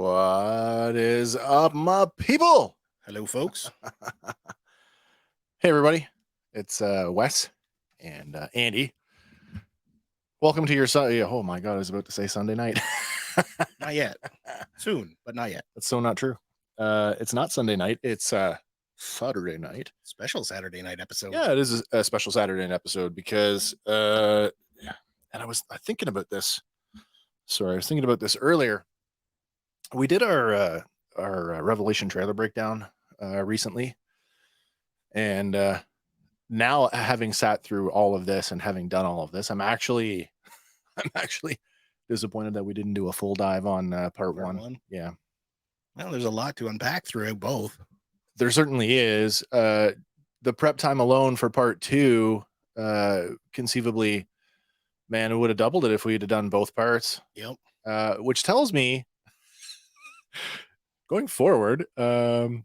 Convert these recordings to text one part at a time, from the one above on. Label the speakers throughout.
Speaker 1: What is up, my people?
Speaker 2: Hello, folks.
Speaker 1: Hey, everybody. It's Wes and Andy. Welcome to your Sunday. Oh, my God. I was about to say Sunday night.
Speaker 2: Not yet. Soon, but not yet.
Speaker 1: That's so not true. It's not Sunday night. It's Saturday night.
Speaker 2: Special Saturday night episode.
Speaker 1: Yeah, it is a special Saturday night episode because, and I was thinking about this. Sorry, I was thinking about this earlier. We did our Revelation trailer breakdown recently, and now having sat through all of this and having done all of this, I'm actually disappointed that we didn't do a full dive on part one. Yeah,
Speaker 2: well, there's a lot to unpack through both.
Speaker 1: There certainly is. The prep time alone for part two, conceivably, man, it would have doubled it if we had done both parts.
Speaker 2: Yep.
Speaker 1: Which tells me, going forward, when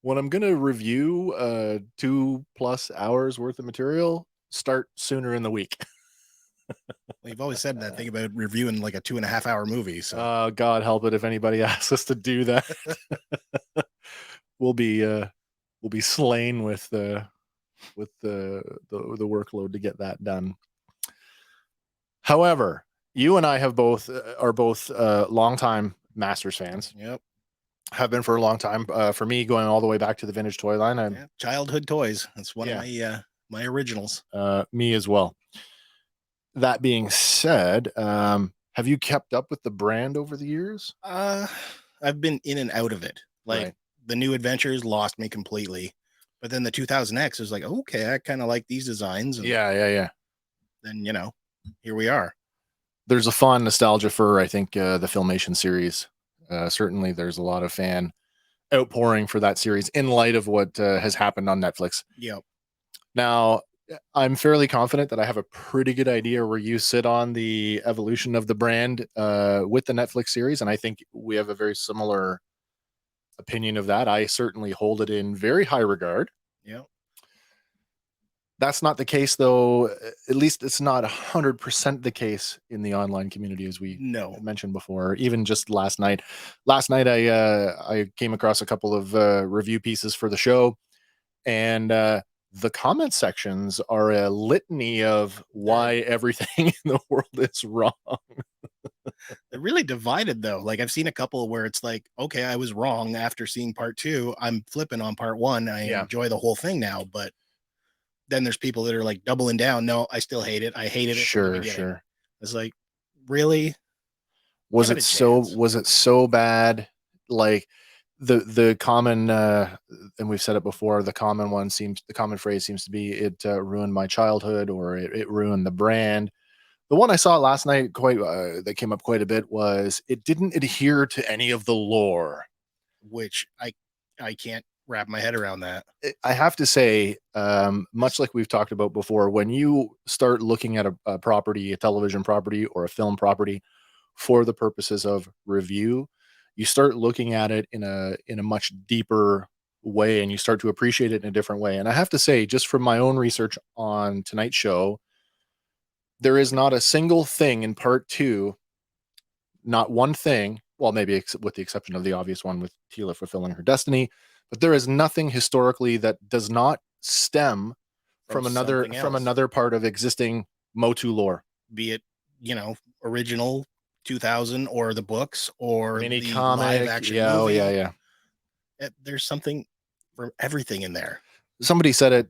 Speaker 1: I'm going to review 2+ hours worth of material, start sooner in the week.
Speaker 2: Well, you've always said that thing about reviewing like a 2.5 hour movie. So
Speaker 1: God help it if anybody asks us to do that. we'll be slain with the workload to get that done. However, you and I are both longtime Masters fans.
Speaker 2: Yep.
Speaker 1: Have been for a long time. For me, going all the way back to the vintage toy line.
Speaker 2: Childhood toys. That's one of my originals.
Speaker 1: Me as well. That being said, have you kept up with the brand over the years?
Speaker 2: I've been in and out of it. Like the New Adventures lost me completely, but then the 2000X was like, okay, I kind of like these designs. And
Speaker 1: yeah.
Speaker 2: Then here we are.
Speaker 1: There's a fond nostalgia for, I think, the Filmation series. Certainly, there's a lot of fan outpouring for that series in light of what has happened on Netflix.
Speaker 2: Yep.
Speaker 1: Now, I'm fairly confident that I have a pretty good idea where you sit on the evolution of the brand with the Netflix series, and I think we have a very similar opinion of that. I certainly hold it in very high regard.
Speaker 2: Yep.
Speaker 1: That's not the case, though. At least it's not 100% the case in the online community, as we mentioned before. Even just last night, I came across a couple of review pieces for the show, and the comment sections are a litany of why everything in the world is wrong.
Speaker 2: They're really divided, though. Like, I've seen a couple where it's like, okay, I was wrong after seeing part two. I'm flipping on part one. I enjoy the whole thing now, but then there's people that are like doubling down. No, I still hate it. I hated it.
Speaker 1: Sure.
Speaker 2: It's like, really?
Speaker 1: Was it so bad? Like the common, and we've said it before, the common phrase seems to be, it ruined my childhood, or it ruined the brand. The one I saw last night that came up quite a bit was, it didn't adhere to any of the lore,
Speaker 2: which I can't wrap my head around that.
Speaker 1: I have to say, much like we've talked about before, when you start looking at a property, a television property or a film property, for the purposes of review, you start looking at it in a much deeper way, and you start to appreciate it in a different way. And I have to say, just from my own research on tonight's show, there is not a single thing in part two, not one thing, well, maybe with the exception of the obvious one with Tila fulfilling her destiny, but there is nothing historically that does not stem from another part of existing MotU lore.
Speaker 2: Be it, original 2000 or the books or
Speaker 1: mini
Speaker 2: the
Speaker 1: comic,
Speaker 2: live action movie.
Speaker 1: Yeah.
Speaker 2: There's something for everything in there.
Speaker 1: Somebody said it,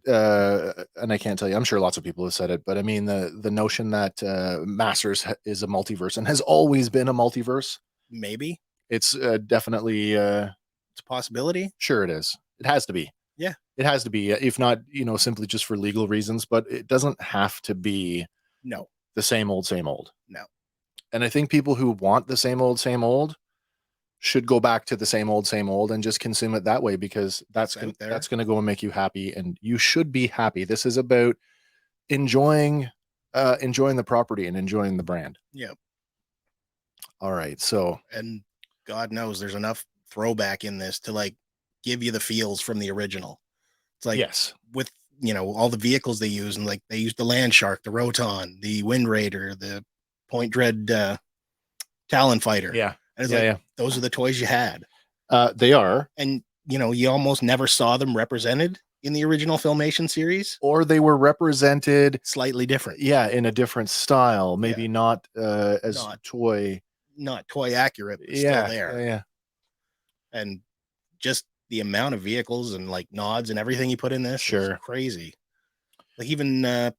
Speaker 1: and I can't tell you, I'm sure lots of people have said it, but I mean, the notion that Masters is a multiverse and has always been a multiverse.
Speaker 2: Maybe.
Speaker 1: It's definitely...
Speaker 2: it's a possibility.
Speaker 1: Sure it is. It has to be.
Speaker 2: Yeah.
Speaker 1: It has to be, if not, simply just for legal reasons, but it doesn't have to be the same old.
Speaker 2: No.
Speaker 1: And I think people who want the same old should go back to the same old and just consume it that way, because that's going to go and make you happy, and you should be happy. This is about enjoying the property and enjoying the brand.
Speaker 2: Yeah.
Speaker 1: All right. So,
Speaker 2: and God knows there's enough throwback in this to like give you the feels from the original. It's like,
Speaker 1: yes,
Speaker 2: with all the vehicles they use, and like they used the Land Shark, the Roton, the Wind Raider, the Point Dread Talon Fighter.
Speaker 1: Yeah.
Speaker 2: And it's those are the toys you had.
Speaker 1: They are.
Speaker 2: And, you almost never saw them represented in the original Filmation series.
Speaker 1: Or they were represented
Speaker 2: slightly different.
Speaker 1: Yeah, in a different style. Maybe not as toy.
Speaker 2: Not toy accurate, but still there.
Speaker 1: Yeah.
Speaker 2: And just the amount of vehicles and like nods and everything he put in this is crazy. Like even the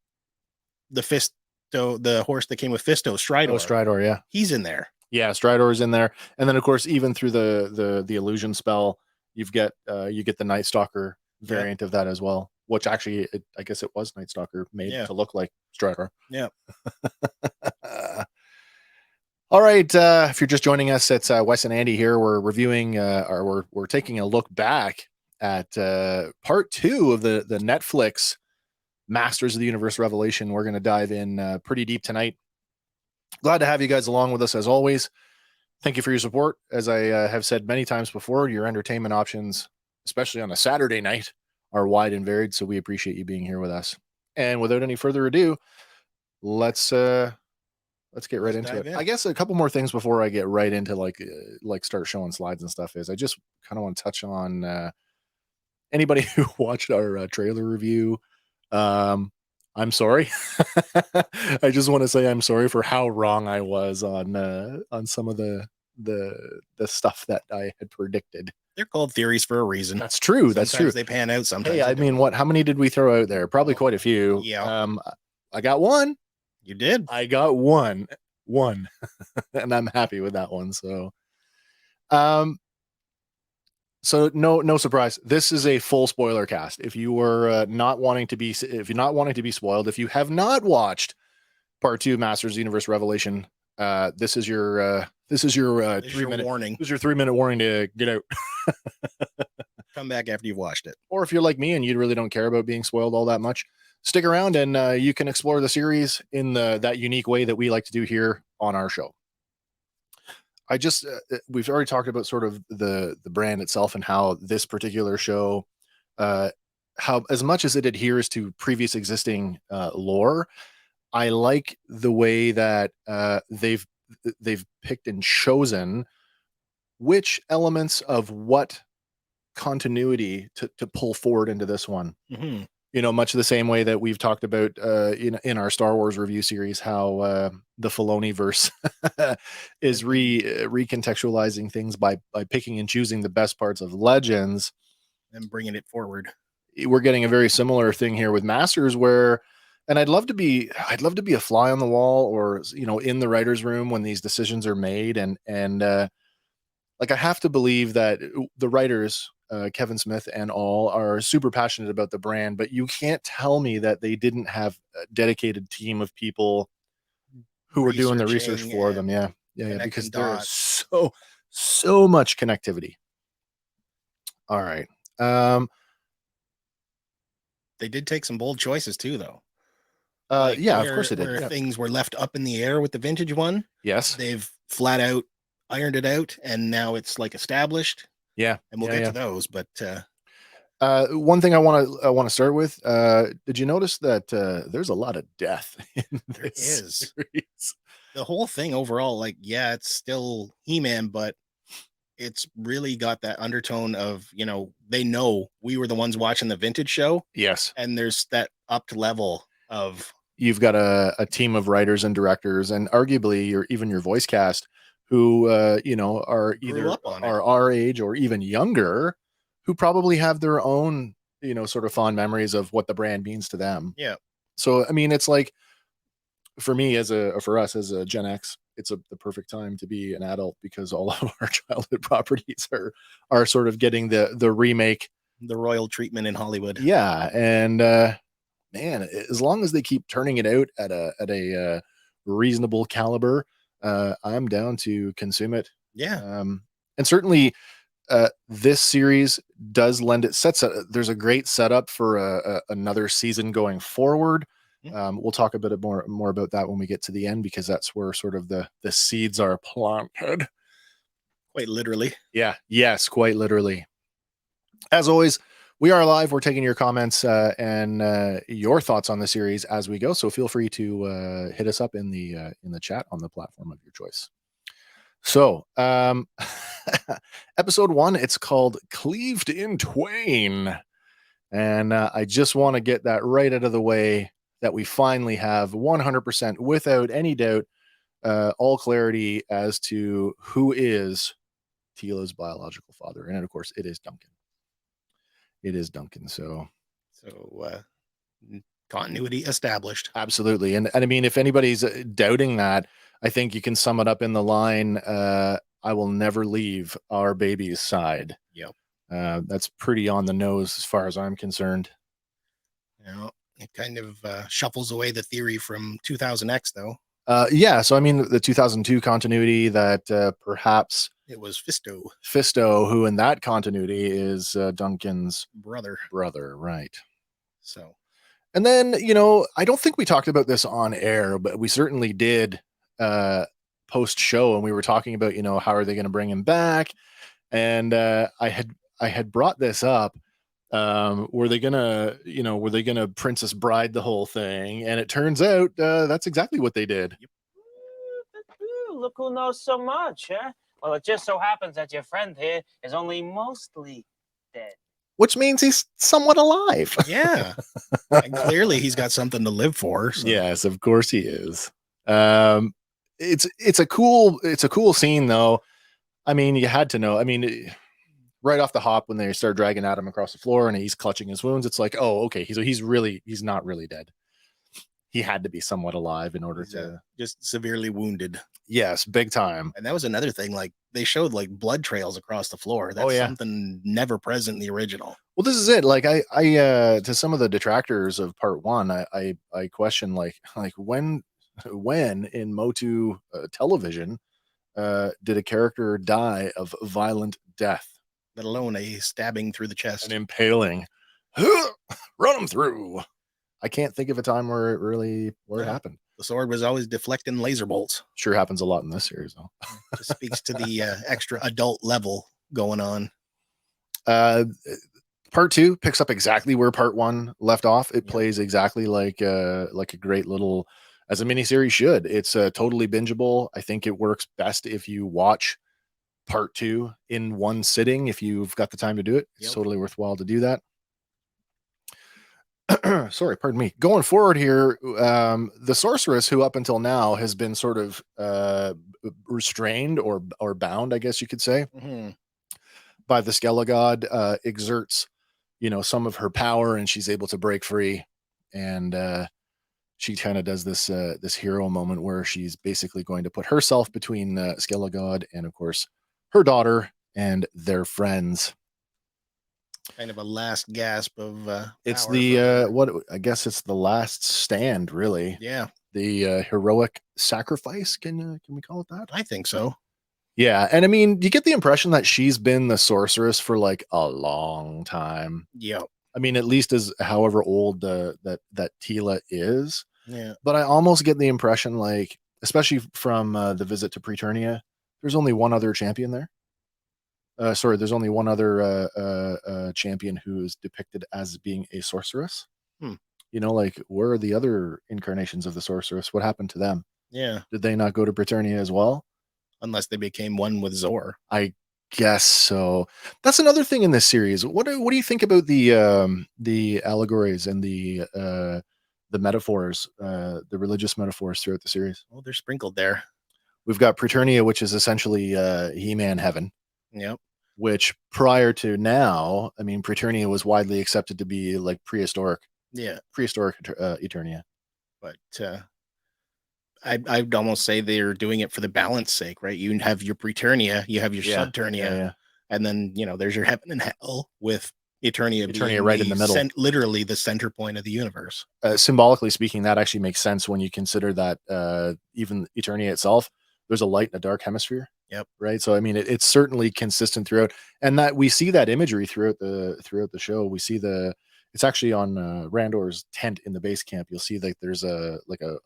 Speaker 2: horse that came with Fisto, Stridor.
Speaker 1: Oh, Stridor, yeah.
Speaker 2: He's in there.
Speaker 1: Yeah, Stridor's in there. And then of course, even through the illusion spell, you get the Night Stalker variant of that as well. Which actually, I guess it was Night Stalker made to look like Stridor.
Speaker 2: Yeah.
Speaker 1: All right. If you're just joining us, it's Wes and Andy here. We're reviewing, or we're taking a look back at part 2 of the Netflix Masters of the Universe Revelation. We're going to dive in pretty deep tonight. Glad to have you guys along with us as always. Thank you for your support. As I have said many times before, your entertainment options, especially on a Saturday night, are wide and varied. So we appreciate you being here with us. And without any further ado, let's get right into it. I guess a couple more things before I get right into like start showing slides and stuff is I just kind of want to touch on anybody who watched our trailer review. I'm sorry. I just want to say I'm sorry for how wrong I was on some of the stuff that I had predicted.
Speaker 2: They're called theories for a reason.
Speaker 1: That's true. That's true.
Speaker 2: They pan out sometimes.
Speaker 1: Hey, I mean, how many did we throw out there? Probably quite a few.
Speaker 2: Yeah.
Speaker 1: I got one.
Speaker 2: You did?
Speaker 1: I got one, and I'm happy with that one. So, no surprise. This is a full spoiler cast. If you were not wanting to be spoiled, if you have not watched part 2 Masters of the Universe Revelation, this is your 3-minute
Speaker 2: warning.
Speaker 1: This is your 3-minute warning to get out.
Speaker 2: Come back after you've watched it.
Speaker 1: Or if you're like me and you really don't care about being spoiled all that much, stick around and you can explore the series in that unique way that we like to do here on our show. We've already talked about sort of the brand itself and how this particular show, how as much as it adheres to previous existing lore, I like the way that they've picked and chosen which elements of what continuity to pull forward into this one.
Speaker 2: Mm-hmm.
Speaker 1: Much the same way that we've talked about in our Star Wars review series, how the Filoni verse is recontextualizing things by picking and choosing the best parts of Legends
Speaker 2: and bringing it forward.
Speaker 1: We're getting a very similar thing here with Masters, and I'd love to be a fly on the wall, or in the writer's room when these decisions are made, and I have to believe that the writers, Kevin Smith and all, are super passionate about the brand, but you can't tell me that they didn't have a dedicated team of people who were doing the research for them. Yeah, because there's so much connectivity. All right.
Speaker 2: They did take some bold choices too, though.
Speaker 1: Of course they did.
Speaker 2: Where things were left up in the air with the vintage one.
Speaker 1: Yes.
Speaker 2: They've flat out ironed it out, and now it's like established.
Speaker 1: Yeah.
Speaker 2: And we'll get to those, but
Speaker 1: one thing I want to start with, did you notice that there's a lot of death in this series?
Speaker 2: The whole thing overall, it's still He-Man, but it's really got that undertone of, they know we were the ones watching the vintage show.
Speaker 1: Yes.
Speaker 2: And there's that upped level of,
Speaker 1: you've got a team of writers and directors, and arguably your voice cast, who are either our age or even younger, who probably have their own sort of fond memories of what the brand means to them.
Speaker 2: Yeah.
Speaker 1: So I mean, it's like, for us as a Gen X, it's the perfect time to be an adult, because all of our childhood properties are sort of getting the remake,
Speaker 2: the royal treatment in Hollywood.
Speaker 1: Yeah, and man, as long as they keep turning it out at a reasonable caliber, I'm down to consume it.
Speaker 2: Yeah.
Speaker 1: And certainly this series does there's a great setup for another season going forward. We'll talk a bit more about that when we get to the end, because that's where sort of the seeds are planted.
Speaker 2: Quite literally.
Speaker 1: Yeah. Yes, quite literally. As always, we are live. We're taking your comments and your thoughts on the series as we go. So feel free to hit us up in the chat on the platform of your choice. So, episode 1, it's called Cleaved in Twain. And I just want to get that right out of the way, that we finally have 100% without any doubt, all clarity as to who is Tila's biological father. And of course, it is Duncan. It is Duncan. So
Speaker 2: continuity established.
Speaker 1: Absolutely. And I mean, if anybody's doubting that, I think you can sum it up in the line, I will never leave our baby's side.
Speaker 2: Yep.
Speaker 1: That's pretty on the nose as far as I'm concerned.
Speaker 2: You know, it kind of shuffles away the theory from 2000X, though.
Speaker 1: Yeah. So, I mean, the 2002 continuity that perhaps
Speaker 2: it was Fisto.
Speaker 1: Fisto, who in that continuity is Duncan's
Speaker 2: brother.
Speaker 1: Right.
Speaker 2: So.
Speaker 1: And then, you know, I don't think we talked about this on air, but we certainly did post show, and we were talking about, you know, how are they going to bring him back? And I had brought this up. Were they gonna Princess Bride the whole thing? And it turns out that's exactly what they did.
Speaker 3: Yep. Look who knows so much, huh? Well, it just so happens that your friend here is only mostly dead.
Speaker 1: Which means he's somewhat alive.
Speaker 2: Yeah. And clearly he's got something to live for. So.
Speaker 1: Yes, of course he is. It's a cool scene though. I mean, you had to know. I mean, right off the hop, when they start dragging at him across the floor and he's clutching his wounds, it's like, oh, okay, he's not really dead. He had to be somewhat alive in order to
Speaker 2: just severely wounded.
Speaker 1: Yes, big time.
Speaker 2: And that was another thing. Like they showed like blood trails across the floor. That's something never present in the original.
Speaker 1: Well, this is it. Like I to some of the detractors of part 1, I question like when in MotU television did a character die of violent death,
Speaker 2: let alone a stabbing through the chest,
Speaker 1: an impaling, run them through. I can't think of a time where it happened.
Speaker 2: The sword was always deflecting laser bolts.
Speaker 1: Sure happens a lot in this series, though.
Speaker 2: Just speaks to the extra adult level going on.
Speaker 1: Part 2 picks up exactly where part 1 left off. It plays exactly like a great little, as a miniseries should. It's totally bingeable. I think it works best if you watch part 2 in one sitting. If you've got the time to do it, it's totally worthwhile to do that. Sorry, pardon me. Going forward here, the sorceress, who up until now has been sort of restrained or bound, I guess you could say, by the Skelegod, exerts, you know, some of her power, and she's able to break free. And she kind of does this hero moment where she's basically going to put herself between Skelegod and, of course, her daughter and their friends.
Speaker 2: Kind of a last gasp of
Speaker 1: it's the what I guess it's the last stand, really.
Speaker 2: Yeah,
Speaker 1: the heroic sacrifice. Can we call it that?
Speaker 2: I think so.
Speaker 1: Yeah, and I mean, you get the impression that she's been the sorceress for like a long time.
Speaker 2: Yeah,
Speaker 1: I mean, at least as however old that Tila is.
Speaker 2: Yeah,
Speaker 1: but I almost get the impression, like, especially from the visit to Preternia, there's only one other champion there. There's only one other champion who is depicted as being a sorceress. You know, like, where are the other incarnations of the sorceress? What happened to them?
Speaker 2: Yeah.
Speaker 1: Did they not go to Preternia as well?
Speaker 2: Unless they became one with Zor.
Speaker 1: I guess so. That's another thing in this series. What do you think about the allegories and the metaphors, the religious metaphors throughout the series?
Speaker 2: Well, they're sprinkled there.
Speaker 1: We've got Preternia, which is essentially He-Man heaven.
Speaker 2: Yep.
Speaker 1: Which prior to now, I mean, Preternia was widely accepted to be like prehistoric.
Speaker 2: Yeah.
Speaker 1: Prehistoric Eternia.
Speaker 2: But I'd almost say they're doing it for the balance sake, right? You have your Preternia, you have your Subternia, and then, you know, there's your heaven and hell, with Eternia being
Speaker 1: right in the middle.
Speaker 2: Literally the center point of the universe.
Speaker 1: Symbolically speaking, that actually makes sense when you consider that even Eternia itself, there's a light and a dark hemisphere.
Speaker 2: Yep.
Speaker 1: Right. So I mean, it's certainly consistent throughout, and that we see that imagery throughout the show. We see it's actually on Randor's tent in the base camp. You'll see that there's a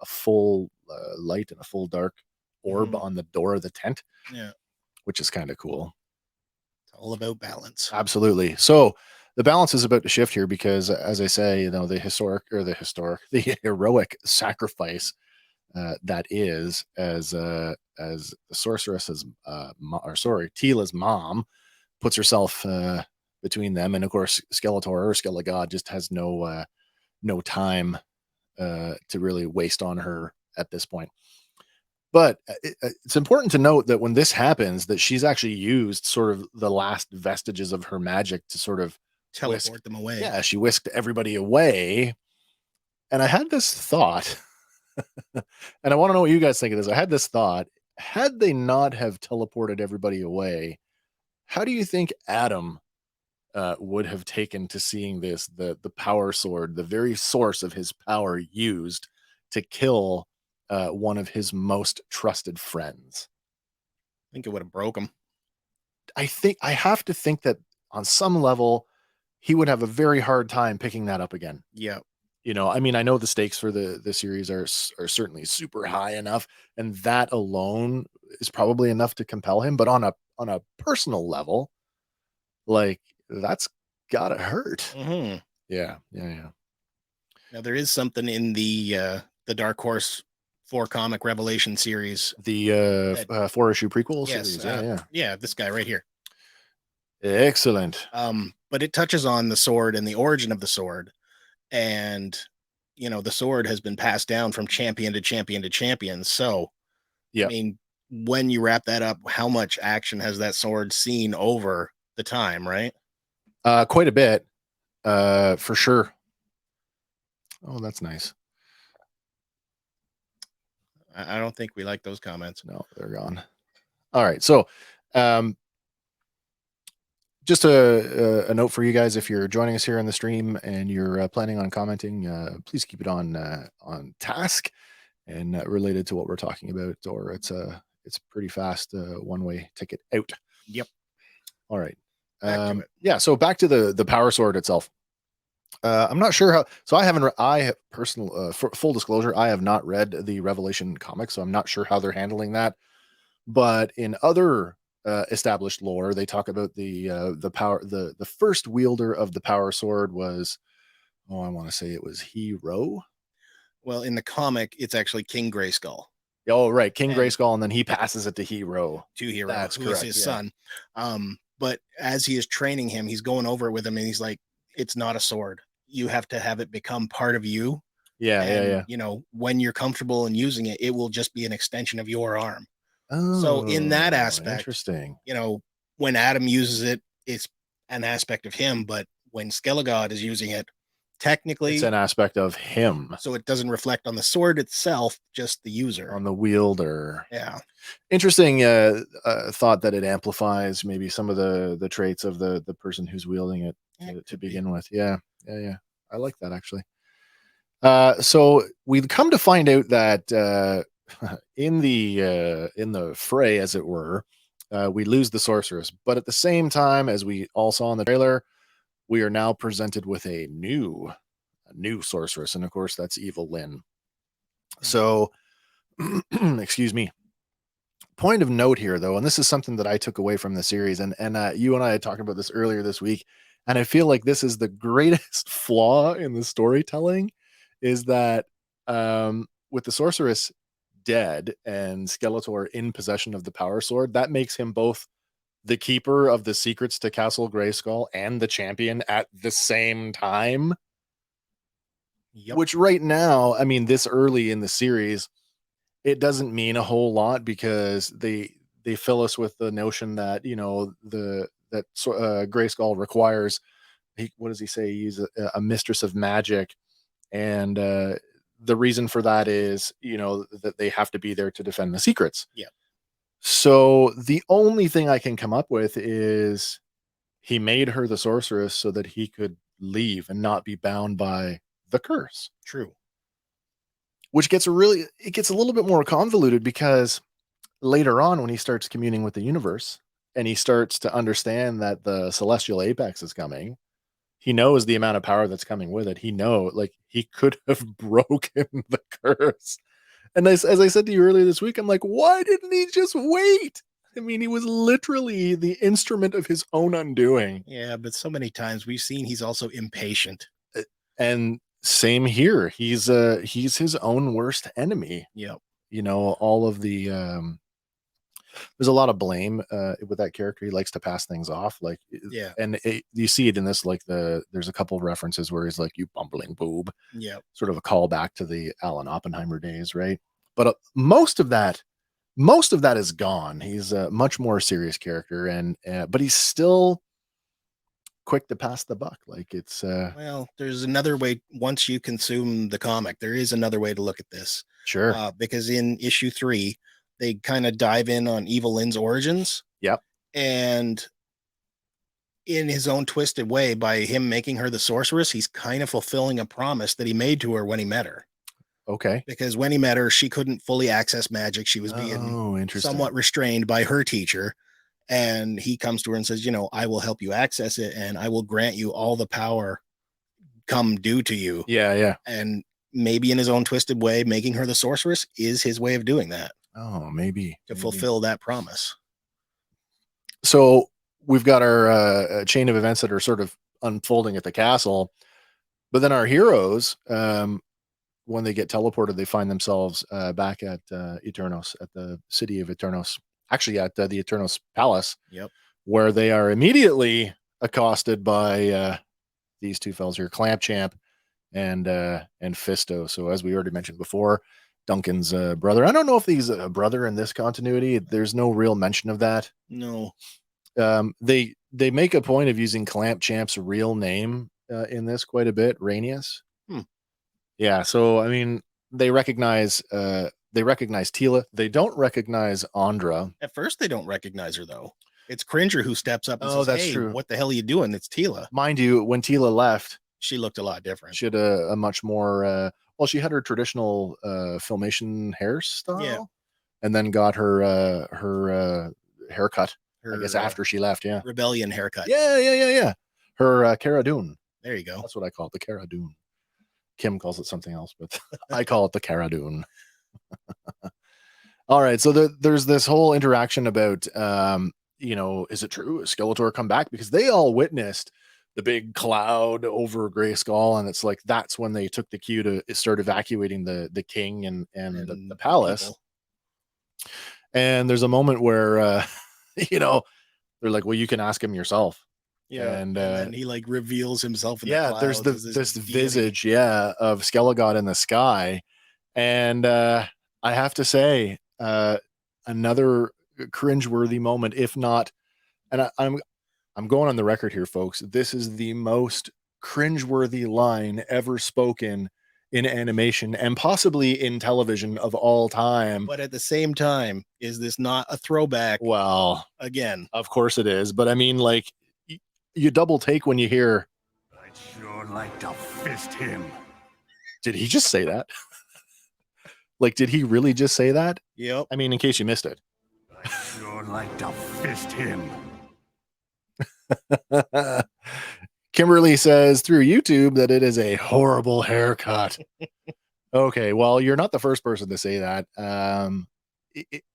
Speaker 1: full light and a full dark orb on the door of the tent.
Speaker 2: Yeah. Which
Speaker 1: is kind of cool.
Speaker 2: It's all about balance.
Speaker 1: Absolutely. So the balance is about to shift here because, as I say, you know, the heroic sacrifice that is, as the sorceress's Tila's mom puts herself between them, and of course Skeletor or Skelegod just has no time to really waste on her at this point. But it's important to note that when this happens, that she's actually used sort of the last vestiges of her magic to sort of
Speaker 2: teleport them away.
Speaker 1: Yeah, she whisked everybody away. And I had this thought, and I want to know what you guys think of this. I had this thought: had they not have teleported everybody away, how do you think Adam would have taken to seeing this, the power sword, the very source of his power, used to kill one of his most trusted friends?
Speaker 2: I think it would have broke him.
Speaker 1: I have to think that on some level, he would have a very hard time picking that up again.
Speaker 2: Yeah.
Speaker 1: You know, I mean, I know the stakes for the series are certainly super high enough, and that alone is probably enough to compel him. But on a personal level, like, that's gotta hurt.
Speaker 2: Mm-hmm.
Speaker 1: Yeah.
Speaker 2: Now there is something in the Dark Horse 4-comic Revelation series,
Speaker 1: the 4-issue prequel
Speaker 2: yes,
Speaker 1: series.
Speaker 2: Yeah, this guy right here.
Speaker 1: Excellent.
Speaker 2: But it touches on the sword and the origin of the sword. And, the sword has been passed down from champion to champion to champion. So,
Speaker 1: yeah,
Speaker 2: I mean, when you wrap that up, how much action has that sword seen over the time, right?
Speaker 1: Quite a bit, for sure. Oh, that's nice.
Speaker 2: I don't think we like those comments.
Speaker 1: No, they're gone. All right. So, just a note for you guys: if you're joining us here on the stream and you're planning on commenting, please keep it on task and related to what we're talking about, or it's pretty fast one-way ticket out.
Speaker 2: Yep.
Speaker 1: All right.
Speaker 2: Back to it.
Speaker 1: Yeah. So back to the power sword itself. I'm not sure how. So I haven't. For full disclosure, I have not read the Revelation comics, so I'm not sure how they're handling that. But in other established lore, they talk about the power. The first wielder of the power sword was, I want to say it was Hero.
Speaker 2: Well, in the comic, it's actually King Grayskull.
Speaker 1: Oh, right, King Grayskull, and then he passes it to Hero.
Speaker 2: That's who correct, is his son. But as he is training him, he's going over it with him, and he's like, "It's not a sword. You have to have it become part of you."
Speaker 1: Yeah.
Speaker 2: When you're comfortable in using it, it will just be an extension of your arm.
Speaker 1: Oh,
Speaker 2: so in that aspect,
Speaker 1: interesting.
Speaker 2: When Adam uses it, it's an aspect of him, but when Skelegod is using it, technically
Speaker 1: it's an aspect of him.
Speaker 2: So it doesn't reflect on the sword itself, just the user,
Speaker 1: on the wielder.
Speaker 2: Yeah.
Speaker 1: Interesting thought that it amplifies maybe some of the traits of the person who's wielding it to begin with. Yeah. I like that, actually. So we've come to find out that in the fray, as it were, we lose the sorceress, but at the same time, as we all saw in the trailer, we are now presented with a new sorceress, and of course that's Evil Lynn. So excuse me. Point of note here, though, and this is something that I took away from the series, and you and I had talked about this earlier this week, and I feel like this is the greatest flaw in the storytelling, is that with the sorceress dead and Skeletor in possession of the power sword, that makes him both the keeper of the secrets to Castle Grayskull and the champion at the same time.
Speaker 2: Yep.
Speaker 1: Which right now, I mean, this early in the series, it doesn't mean a whole lot, because they fill us with the notion that Grayskull requires, what does he say? He's a mistress of magic, and the reason for that is that they have to be there to defend the secrets.
Speaker 2: Yeah.
Speaker 1: So the only thing I can come up with is he made her the sorceress so that he could leave and not be bound by the curse.
Speaker 2: True.
Speaker 1: Which gets a little bit more convoluted, because later on, when he starts communing with the universe and he starts to understand that the celestial apex is coming, he knows the amount of power that's coming with it. He could have broken the curse. And as I said to you earlier this week, I'm like, why didn't he just wait? I mean, he was literally the instrument of his own undoing.
Speaker 2: Yeah, but so many times we've seen he's also impatient.
Speaker 1: And Same here. He's his own worst enemy.
Speaker 2: Yep.
Speaker 1: You know, all of the there's a lot of blame with that character. He likes to pass things off, like,
Speaker 2: Yeah.
Speaker 1: and you see it in this, like there's a couple of references where he's like, "You bumbling boob,"
Speaker 2: Yep.
Speaker 1: sort of a callback to the Alan Oppenheimer days, right? But most of that is gone. He's a much more serious character, and but he's still quick to pass the buck. Like it's
Speaker 2: well, there's another way. Once you consume the comic, there is another way to look at this.
Speaker 1: sure,
Speaker 2: Because in issue 3, they kind of dive in on Evil Lynn's origins.
Speaker 1: Yep.
Speaker 2: And in his own twisted way, by him making her the sorceress, he's kind of fulfilling a promise that he made to her when he met her.
Speaker 1: Okay.
Speaker 2: Because when he met her, she couldn't fully access magic. She was being somewhat restrained by her teacher. And he comes to her and says, you know, I will help you access it, and I will grant you all the power come due to you.
Speaker 1: Yeah, yeah.
Speaker 2: And maybe in his own twisted way, making her the sorceress is his way of doing that.
Speaker 1: Oh, maybe
Speaker 2: to fulfill that promise.
Speaker 1: So we've got our chain of events that are sort of unfolding at the castle, but then our heroes, when they get teleported, they find themselves back at Eternos, at the city of Eternos, actually at the Eternos Palace.
Speaker 2: Yep.
Speaker 1: Where they are immediately accosted by these two fellas here, Clamp Champ and Fisto. So as we already mentioned before, Duncan's brother. I don't know if he's a brother in this continuity. There's no real mention of that.
Speaker 2: No.
Speaker 1: They make a point of using Clamp Champ's real name in this quite a bit, Rainius. Yeah, so I mean, they recognize Tila. They don't recognize Andra.
Speaker 2: At first, they don't recognize her though. It's Cringer who steps up and says,
Speaker 1: that's
Speaker 2: "Hey,
Speaker 1: true.
Speaker 2: What the hell are you doing?" It's Tila.
Speaker 1: Mind you, when Tila left,
Speaker 2: she looked a lot different.
Speaker 1: She had a much more well, she had her traditional Filmation hairstyle,
Speaker 2: yeah,
Speaker 1: and then got her haircut. I guess after she left, yeah,
Speaker 2: rebellion haircut.
Speaker 1: Yeah. Her Cara Dune.
Speaker 2: There you go.
Speaker 1: That's what I call it, the Cara Dune. Kim calls it something else, but I call it the Cara Dune. All right, so there's this whole interaction about, you know, is it true? Is Skeletor come back? Because they all witnessed the big cloud over Grayskull, and it's like that's when they took the cue to start evacuating the king and the palace. People. And there's a moment where, you know, they're like, well, you can ask him yourself.
Speaker 2: Yeah, and then he like reveals himself in the clouds.
Speaker 1: There's this visage, of Skelegod in the sky, and I have to say, another cringeworthy moment, if not, and I'm going on the record here, folks. This is the most cringeworthy line ever spoken in animation and possibly in television of all time.
Speaker 2: But at the same time, is this not a throwback?
Speaker 1: Well,
Speaker 2: again,
Speaker 1: of course it is. But I mean, like, you double take when you hear,
Speaker 4: I'd sure like to fist him.
Speaker 1: Did he just say that? Like, did he really just say that?
Speaker 2: Yep.
Speaker 1: I mean, in case you missed it.
Speaker 4: I'd sure like to fist him.
Speaker 1: Kimberly says through YouTube that it is a horrible haircut. Okay, well, you're not the first person to say that.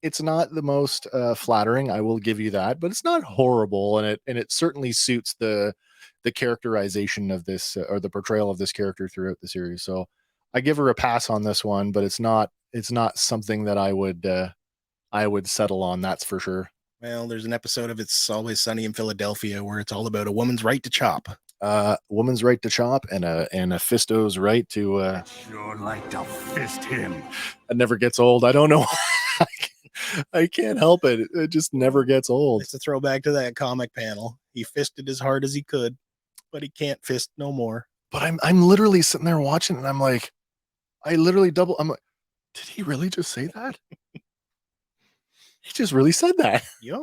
Speaker 1: It's not the most flattering, I will give you that, but it's not horrible, and it certainly suits the characterization of this or the portrayal of this character throughout the series. So I give her a pass on this one, but it's not something that I would settle on, that's for sure.
Speaker 2: Well, there's an episode of It's Always Sunny in Philadelphia where it's all about a woman's right to chop.
Speaker 1: Woman's right to chop and a Fisto's right to
Speaker 4: I'd sure like to fist him.
Speaker 1: It never gets old. I don't know. I can't help it. It just never gets old.
Speaker 2: It's a throwback to that comic panel. He fisted as hard as he could, but he can't fist no more.
Speaker 1: But I'm literally sitting there watching, and I'm like, I'm like, did he really just say that? He just really said that.
Speaker 2: Yep.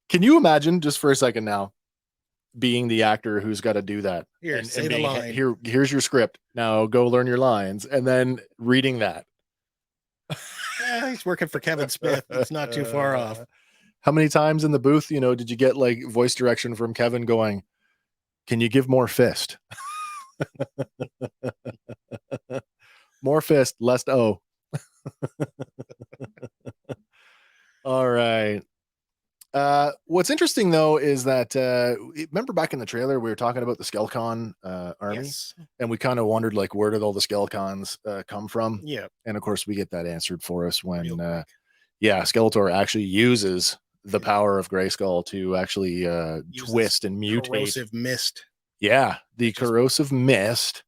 Speaker 1: Can you imagine, just for a second now, being the actor who's got to do that?
Speaker 2: Here, say the line.
Speaker 1: Here's your script. Now go learn your lines, and then reading that.
Speaker 2: Yeah, he's working for Kevin Smith. It's not too far off.
Speaker 1: How many times in the booth, did you get like voice direction from Kevin going, "Can you give more fist?" More fist, less O. All right. What's interesting though is that remember back in the trailer we were talking about the Skelcon army,
Speaker 2: Yes.
Speaker 1: and we kind of wondered like where did all the Skelcons come from?
Speaker 2: Yeah.
Speaker 1: And of course we get that answered for us when
Speaker 2: Real quick.
Speaker 1: Skeletor actually uses the power of Grayskull to actually
Speaker 2: Uses
Speaker 1: twist and mutate.
Speaker 2: corrosive mist.
Speaker 1: Yeah, the
Speaker 2: Just-
Speaker 1: corrosive mist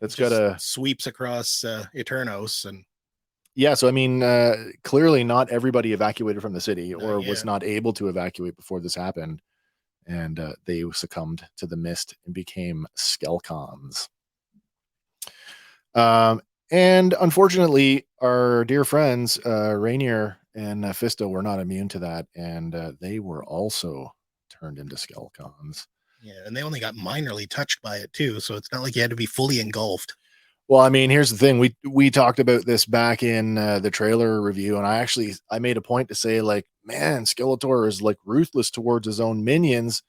Speaker 1: that's got
Speaker 2: Just
Speaker 1: a
Speaker 2: sweeps across Eternos, and
Speaker 1: yeah. So I mean, clearly not everybody evacuated from the city or was
Speaker 2: yet.
Speaker 1: not able to evacuate before this happened, and they succumbed to the mist and became Skelcons. And unfortunately, our dear friends Rainier and Fisto were not immune to that, and they were also turned into Skelcons.
Speaker 2: yeah, and they only got minorly touched by it too, so it's not like you had to be fully engulfed.
Speaker 1: Well, I mean, here's the thing. We talked about this back in the trailer review, and I made a point to say, like, man, Skeletor is like ruthless towards his own minions.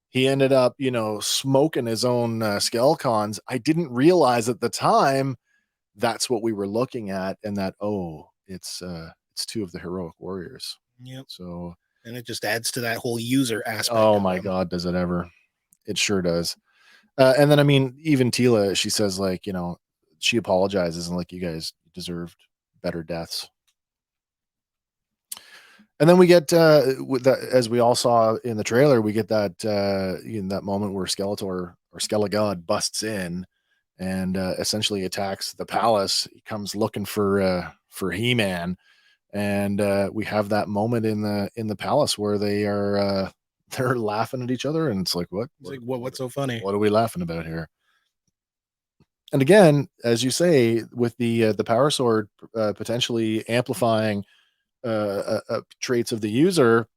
Speaker 1: He ended up, smoking his own Skelcons. I didn't realize at the time that's what we were looking at, and that it's two of the heroic warriors.
Speaker 2: Yep.
Speaker 1: So,
Speaker 2: And it just adds to that whole user aspect.
Speaker 1: oh my God, does it ever? It sure does. And then, I mean, even Tila, she says, like, she apologizes and like, you guys deserved better deaths. And then we get with that, as we all saw in the trailer, we get that in that moment where Skeletor or Skelegod busts in and essentially attacks the palace. He comes looking for He-Man, and we have that moment in the palace where they're laughing at each other, and it's like,
Speaker 2: What's so funny?
Speaker 1: What are we laughing about here? And again, as you say, with the power sword potentially amplifying traits of the user,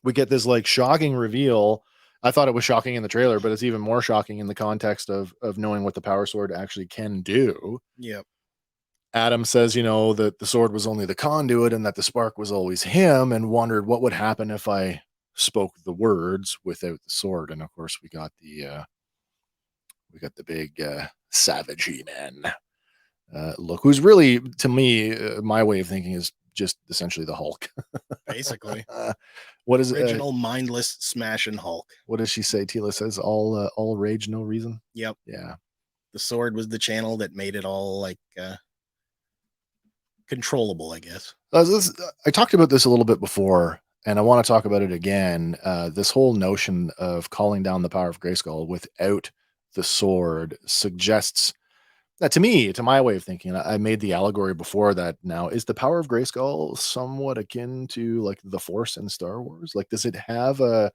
Speaker 1: we get this like shocking reveal. I thought it was shocking in the trailer, but it's even more shocking in the context of knowing what the power sword actually can do.
Speaker 2: Yep.
Speaker 1: Adam says, that the sword was only the conduit and that the spark was always him, and wondered what would happen if I spoke the words without the sword. And of course, we got the big savage He-Man look, who's really, to me, my way of thinking is just essentially the Hulk.
Speaker 2: Basically.
Speaker 1: What is
Speaker 2: original mindless smashing Hulk?
Speaker 1: What does she say? Tila says, all rage, no reason.
Speaker 2: Yep.
Speaker 1: Yeah.
Speaker 2: The sword was the channel that made it all like controllable, I guess.
Speaker 1: I talked about this a little bit before, and I want to talk about it again. This whole notion of calling down the power of Grayskull without the sword suggests that, to me, to my way of thinking, I made the allegory before that. Now, is the power of Grayskull somewhat akin to like the Force in Star Wars? Like, does it have a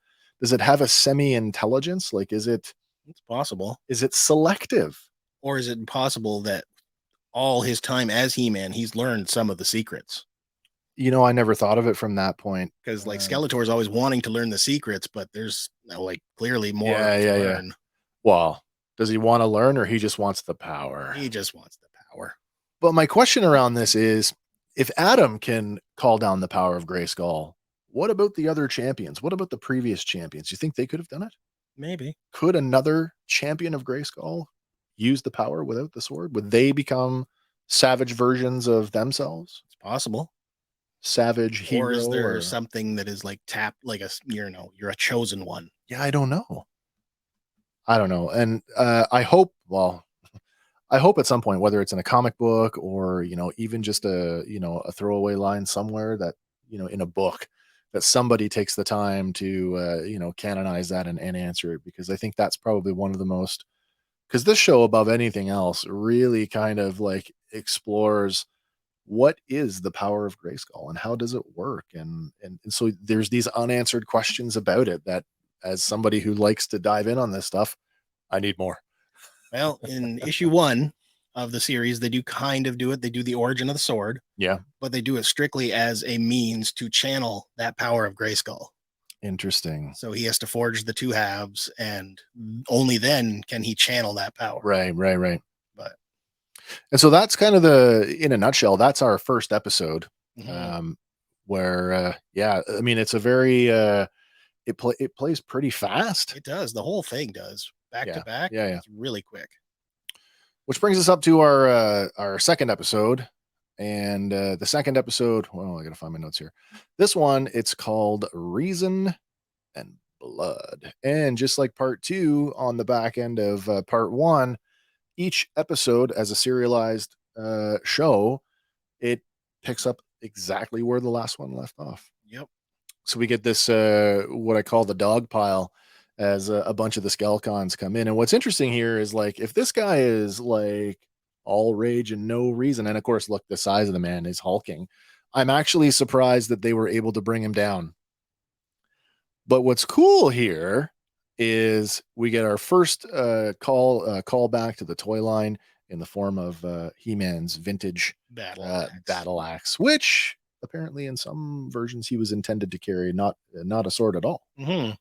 Speaker 1: semi-intelligence? Like, it's
Speaker 2: possible.
Speaker 1: Is it selective?
Speaker 2: Or is it possible that all his time as He-Man, he's learned some of the secrets?
Speaker 1: I never thought of it from that point.
Speaker 2: Because like Skeletor is always wanting to learn the secrets, but there's like clearly more to learn.
Speaker 1: Well, does he want to learn, or he just wants the power?
Speaker 2: He just wants the power.
Speaker 1: But my question around this is, if Adam can call down the power of Grayskull, what about the other champions? What about the previous champions? You think they could have done it?
Speaker 2: Maybe.
Speaker 1: Could another champion of Grayskull use the power without the sword? Would they become savage versions of themselves?
Speaker 2: It's possible.
Speaker 1: Savage hero.
Speaker 2: Or is there something that is like tapped, like you're a chosen one?
Speaker 1: Yeah, I don't know. And I hope at some point, whether it's in a comic book or, even just a throwaway line somewhere that, in a book, that somebody takes the time to, canonize that and answer it, because I think that's probably one of the most, because this show above anything else really kind of like explores what is the power of Grayskull and how does it work? And so there's these unanswered questions about it that, as somebody who likes to dive in on this stuff, I need more.
Speaker 2: Well, in issue 1 of the series, they do kind of do it. They do the origin of the sword.
Speaker 1: Yeah.
Speaker 2: But they do it strictly as a means to channel that power of Grayskull.
Speaker 1: Interesting.
Speaker 2: So he has to forge the two halves, and only then can he channel that power.
Speaker 1: Right.
Speaker 2: But
Speaker 1: and so that's kind of in a nutshell, that's our first episode.
Speaker 2: Mm-hmm.
Speaker 1: Where I mean, it's a very it plays pretty fast.
Speaker 2: It does. The whole thing does. Back to back.
Speaker 1: Yeah.
Speaker 2: It's really quick.
Speaker 1: Which brings us up to our second episode, And the second episode, well, I gotta find my notes here. This one, it's called Reason and Blood. And just like part 2, on the back end of part 1, each episode as a serialized show, it picks up exactly where the last one left off.
Speaker 2: Yep.
Speaker 1: So we get this what I call the dog pile, as a bunch of the Skelecons come in. And what's interesting here is, like, if this guy is like all rage and no reason, and of course, look, the size of the man is hulking, I'm actually surprised that they were able to bring him down. But what's cool here is we get our first call back to the toy line in the form of He-Man's vintage battle axe, which apparently in some versions he was intended to carry, not a sword at all.
Speaker 2: Mm-hmm.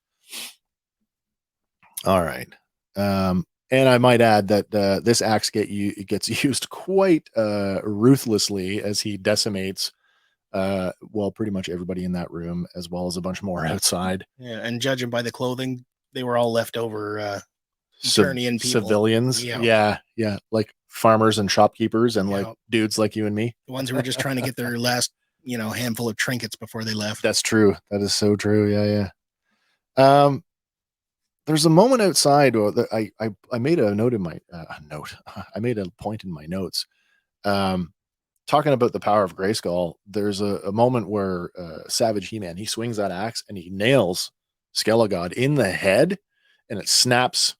Speaker 1: All right. And I might add that this axe gets used quite ruthlessly, as he decimates pretty much everybody in that room, as well as a bunch more outside.
Speaker 2: Yeah, and judging by the clothing, they were all leftover Eternian people.
Speaker 1: Civilians. Yeah, like farmers and shopkeepers and like dudes like you and me.
Speaker 2: The ones who were just trying to get their last, handful of trinkets before they left.
Speaker 1: That's true. That is so true. Yeah. There's a moment outside that I made a note in my I made a point in my notes. Talking about the power of Grayskull, there's a moment where Savage He-Man, he swings that axe and he nails Skelegod in the head, and it snaps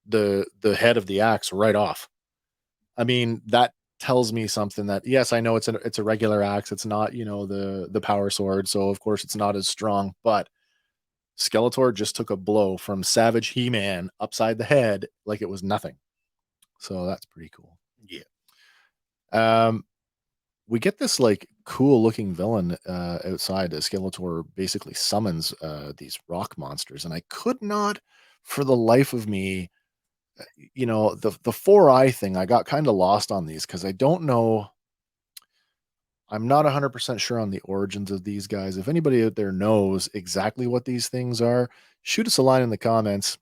Speaker 1: the head of the axe right off. I mean, that tells me something that, yes, I know it's a regular axe. It's not, the power sword. So of course it's not as strong, but Skeletor just took a blow from Savage He-Man upside the head like it was nothing. So that's pretty cool.
Speaker 2: Yeah.
Speaker 1: We get this like cool looking villain outside. Skeletor basically summons these rock monsters, and I could not for the life of me, the 4-eye thing, I got kind of lost on these because I don't know. I'm not 100% sure on the origins of these guys. If anybody out there knows exactly what these things are, shoot us a line in the comments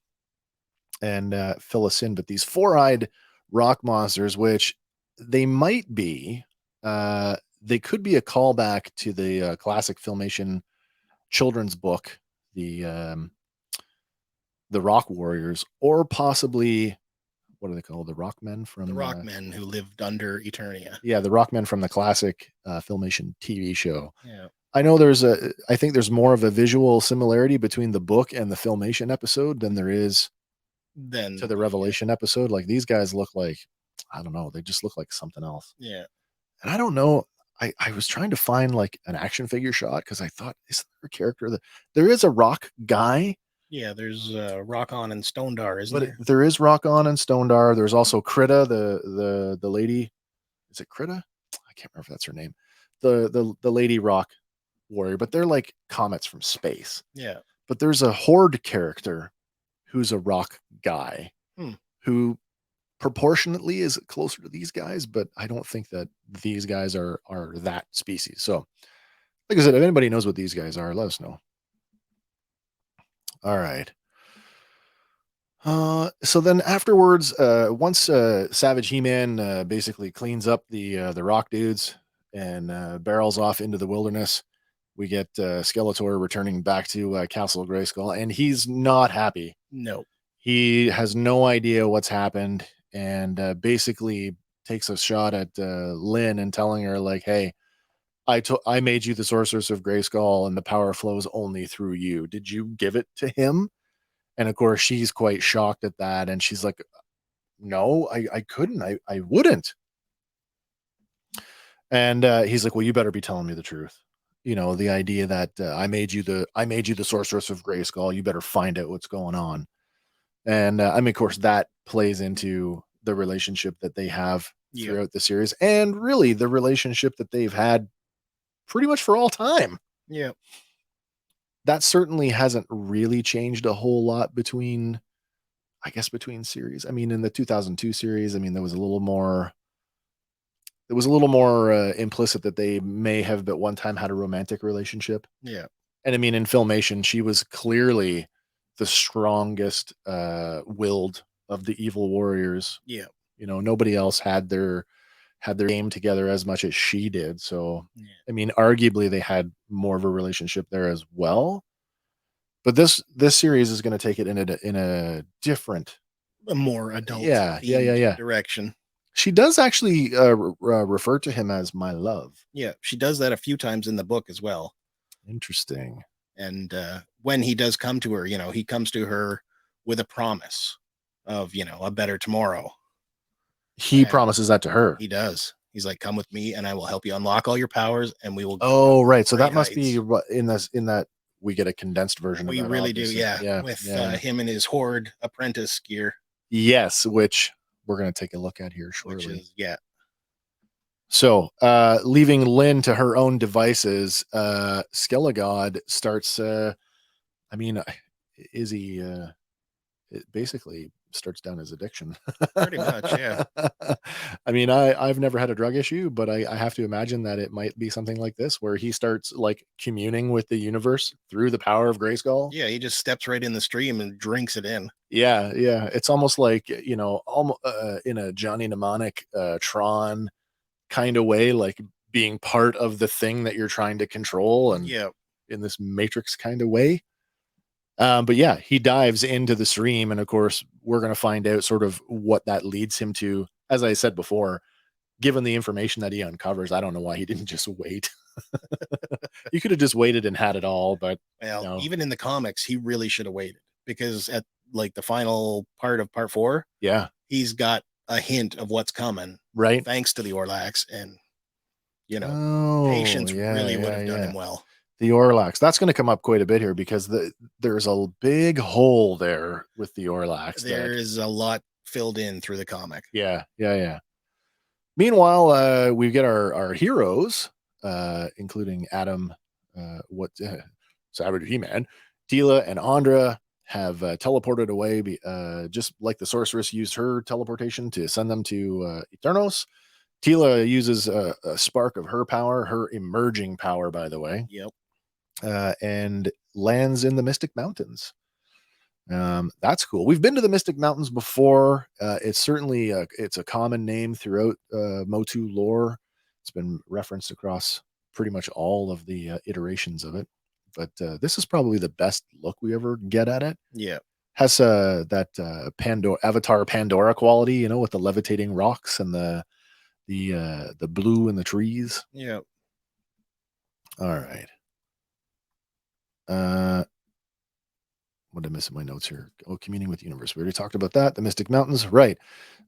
Speaker 1: and fill us in. But these 4-eyed rock monsters, which they might be, they could be a callback to the classic Filmation children's book, the Rock Warriors, or possibly, what are they called? The Rockmen from
Speaker 2: the Rockmen who lived under Eternia.
Speaker 1: Yeah, the Rockmen from the classic Filmation TV show.
Speaker 2: Yeah,
Speaker 1: I know I think there's more of a visual similarity between the book and the Filmation episode than there is to the Revelation episode. Like, these guys look like, I don't know, they just look like something else.
Speaker 2: Yeah,
Speaker 1: and I don't know. I was trying to find like an action figure shot because I thought, is there a character that there is a rock guy?
Speaker 2: Yeah, there's Rock-On and Stone-Dar, isn't there?
Speaker 1: There is Rock-On and Stone-Dar. There's also Krita, the lady. Is it Krita? I can't remember if that's her name. The lady rock warrior, but they're like comets from space.
Speaker 2: Yeah.
Speaker 1: But there's a Horde character who's a rock guy who proportionately is closer to these guys, but I don't think that these guys are that species. So, like I said, if anybody knows what these guys are, let us know. All right. So then afterwards, once Savage He-Man basically cleans up the rock dudes and barrels off into the wilderness, we get Skeletor returning back to Castle Grayskull, and he's not happy.
Speaker 2: No.
Speaker 1: He has no idea what's happened, and basically takes a shot at Lynn and telling her, like, hey, I made you the Sorceress of Grayskull, and the power flows only through you. Did you give it to him? And of course, she's quite shocked at that. And she's like, no, I couldn't. I wouldn't. And he's like, well, you better be telling me the truth. The idea that I made you the Sorceress of Grayskull. You better find out what's going on. And I mean, of course, that plays into the relationship that they have throughout the series, and really the relationship that they've had pretty much for all time.
Speaker 2: Yeah.
Speaker 1: That certainly hasn't really changed a whole lot between series. I mean, in the 2002 series, I mean, there was a little more implicit that they may have at one time had a romantic relationship.
Speaker 2: Yeah.
Speaker 1: And I mean, in Filmation, she was clearly the strongest willed of the evil warriors.
Speaker 2: Yeah.
Speaker 1: Nobody else had had their game together as much as she did. So,
Speaker 2: Yeah.
Speaker 1: I mean, arguably they had more of a relationship there as well. But this series is going to take it in a different,
Speaker 2: A more adult
Speaker 1: yeah.
Speaker 2: direction.
Speaker 1: She does actually refer to him as my love.
Speaker 2: Yeah, she does that a few times in the book as well.
Speaker 1: Interesting.
Speaker 2: And when he does come to her, he comes to her with a promise of, a better tomorrow.
Speaker 1: He promises that to her.
Speaker 2: He does. He's like, come with me and I will help you unlock all your powers and we will.
Speaker 1: Oh, right. So that must be what in that we get a condensed version
Speaker 2: we
Speaker 1: of that.
Speaker 2: We really
Speaker 1: obviously.
Speaker 2: do. Yeah. With him and his Horde apprentice gear.
Speaker 1: Yes. Which we're going to take a look at here shortly.
Speaker 2: Which is, yeah.
Speaker 1: So, leaving Lynn to her own devices, Skelegod starts, is he, it basically starts down his addiction.
Speaker 2: Pretty much, yeah.
Speaker 1: I mean, I've never had a drug issue, but I have to imagine that it might be something like this, where he starts like communing with the universe through the power of Grayskull.
Speaker 2: Yeah, he just steps right in the stream and drinks it in.
Speaker 1: Yeah. It's almost like, almost in a Johnny Mnemonic Tron kind of way, like being part of the thing that you're trying to control, and in this Matrix kind of way. But yeah, he dives into the stream, and of course we're going to find out sort of what that leads him to. As I said before, given the information that he uncovers, I don't know why he didn't just wait. He could have just waited and had it all, but
Speaker 2: even in the comics he really should have waited, because at like the final part of part 4, he's got a hint of what's coming,
Speaker 1: right?
Speaker 2: Thanks to the Orlax, and patience really would have done him well.
Speaker 1: The Orlax, that's going to come up quite a bit here, because there's a big hole there with the Orlax.
Speaker 2: There is a lot filled in through the comic.
Speaker 1: Yeah. Meanwhile, we get our heroes, including Adam, Savage He-Man, Tila, and Andra have teleported away, just like the sorceress used her teleportation to send them to Eternos. Tila uses a spark of her power, her emerging power, by the way.
Speaker 2: Yep.
Speaker 1: And lands in the Mystic Mountains. That's cool. We've been to the Mystic Mountains before. It's certainly it's a common name throughout MotU lore. It's been referenced across pretty much all of the iterations of it. But this is probably the best look we ever get at it.
Speaker 2: Yeah.
Speaker 1: Has that Avatar Pandora quality, with the levitating rocks and the blue in the trees.
Speaker 2: Yeah.
Speaker 1: All right. What did I miss in my notes here? Oh, communing with the universe. We already talked about that. The Mystic Mountains. Right.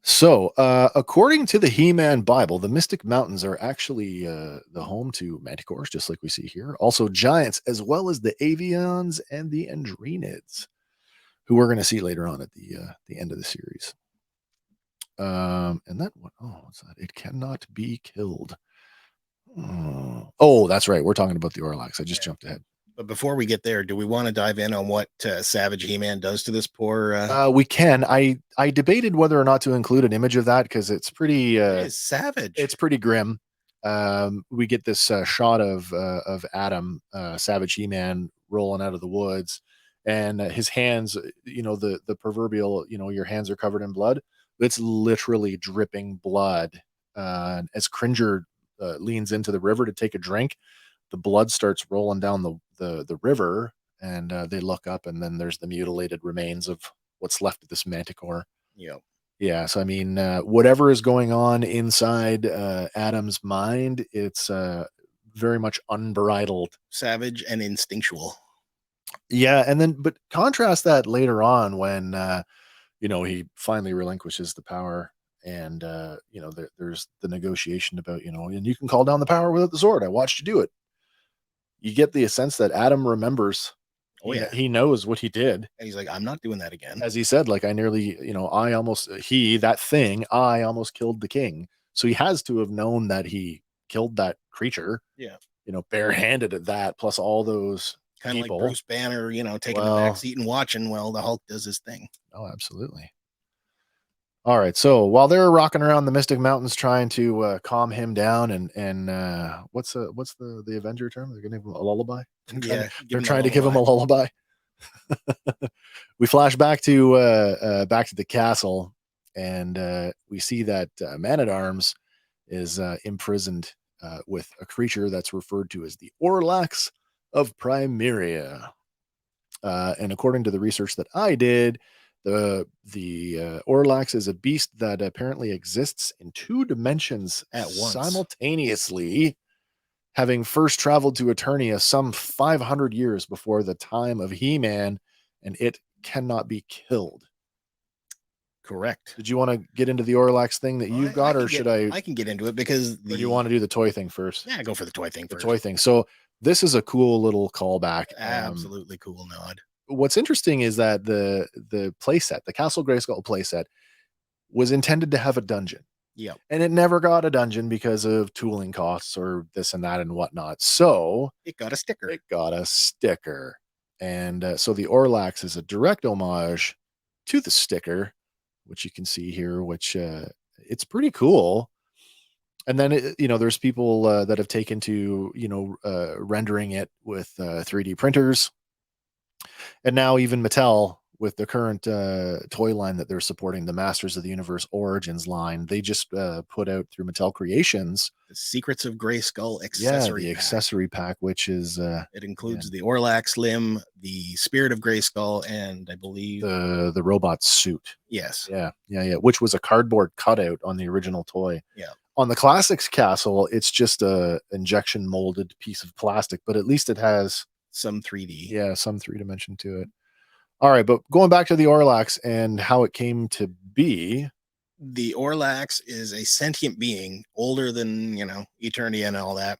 Speaker 1: So, according to the He-Man Bible, the Mystic Mountains are actually the home to manticores, just like we see here. Also giants, as well as the avians and the andrenids, who we're going to see later on at the end of the series. And that one, what's that? It cannot be killed. Oh, that's right. We're talking about the Orlax. I just jumped ahead.
Speaker 2: But before we get there, do we want to dive in on what Savage He-Man does to this poor?
Speaker 1: We can. I debated whether or not to include an image of that, because it's pretty.
Speaker 2: It is savage.
Speaker 1: It's pretty grim. We get this shot of Adam, Savage He-Man, rolling out of the woods, and his hands. The proverbial. Your hands are covered in blood. It's literally dripping blood. As Cringer leans into the river to take a drink, the blood starts rolling down the river, and they look up, and then there's the mutilated remains of what's left of this manticore. Yeah. So I mean, whatever is going on inside Adam's mind, it's very much unbridled,
Speaker 2: savage, and instinctual.
Speaker 1: Yeah, and then but contrast that later on when he finally relinquishes the power. And, there's the negotiation about, and you can call down the power without the sword. I watched you do it. You get the sense that Adam remembers.
Speaker 2: Oh, yeah.
Speaker 1: He knows what he did.
Speaker 2: And he's like, I'm not doing that again.
Speaker 1: As he said, like, I nearly, I almost killed the king. So he has to have known that he killed that creature.
Speaker 2: Yeah.
Speaker 1: Barehanded at that, plus all those
Speaker 2: kind of
Speaker 1: people.
Speaker 2: like Bruce Banner, taking the back seat and watching while the Hulk does his thing.
Speaker 1: Oh, absolutely. All right, so while they're rocking around the Mystic Mountains trying to calm him down, and what's the Avenger term? They're gonna give him a lullaby. They're trying to give him a lullaby. We flash back to the castle, and we see that Man-at-Arms is imprisoned with a creature that's referred to as the Orlax of Primeria. And according to the research that I did, the Orlax is a beast that apparently exists in 2 dimensions
Speaker 2: At once.
Speaker 1: simultaneously, having first traveled to Eternia some 500 years before the time of He-Man, and it cannot be killed.
Speaker 2: Correct.
Speaker 1: Did you want to get into the Orlax thing that you've got, or should I?
Speaker 2: I can get into it because
Speaker 1: Or do you want to do the toy thing first?
Speaker 2: Yeah, go for the toy thing
Speaker 1: The
Speaker 2: first.
Speaker 1: toy thing. So this is a cool little callback.
Speaker 2: Absolutely cool nod.
Speaker 1: What's interesting is that the playset, the Castle Grayskull playset, was intended to have a dungeon.
Speaker 2: Yeah.
Speaker 1: And it never got a dungeon because of tooling costs or this and that and whatnot. So
Speaker 2: it got a sticker.
Speaker 1: And so the Orlax is a direct homage to the sticker, which you can see here, which it's pretty cool. And then, there's people that have taken to, rendering it with 3D printers. And now even Mattel, with the current toy line that they're supporting, the Masters of the Universe Origins line, they just put out through Mattel Creations
Speaker 2: the Secrets of Grayskull accessory
Speaker 1: the
Speaker 2: pack.
Speaker 1: accessory pack, which is
Speaker 2: it includes the Orlax limb, the Spirit of Grayskull, and I believe
Speaker 1: the robot suit.
Speaker 2: Yes.
Speaker 1: Yeah, which was a cardboard cutout on the original toy.
Speaker 2: Yeah.
Speaker 1: On the Classics Castle, it's just a injection molded piece of plastic, but at least it has
Speaker 2: some 3D.
Speaker 1: Yeah, some 3-dimension to it. All right, but going back to the Orlax and how it came to be.
Speaker 2: The Orlax is a sentient being older than, Eternia and all that.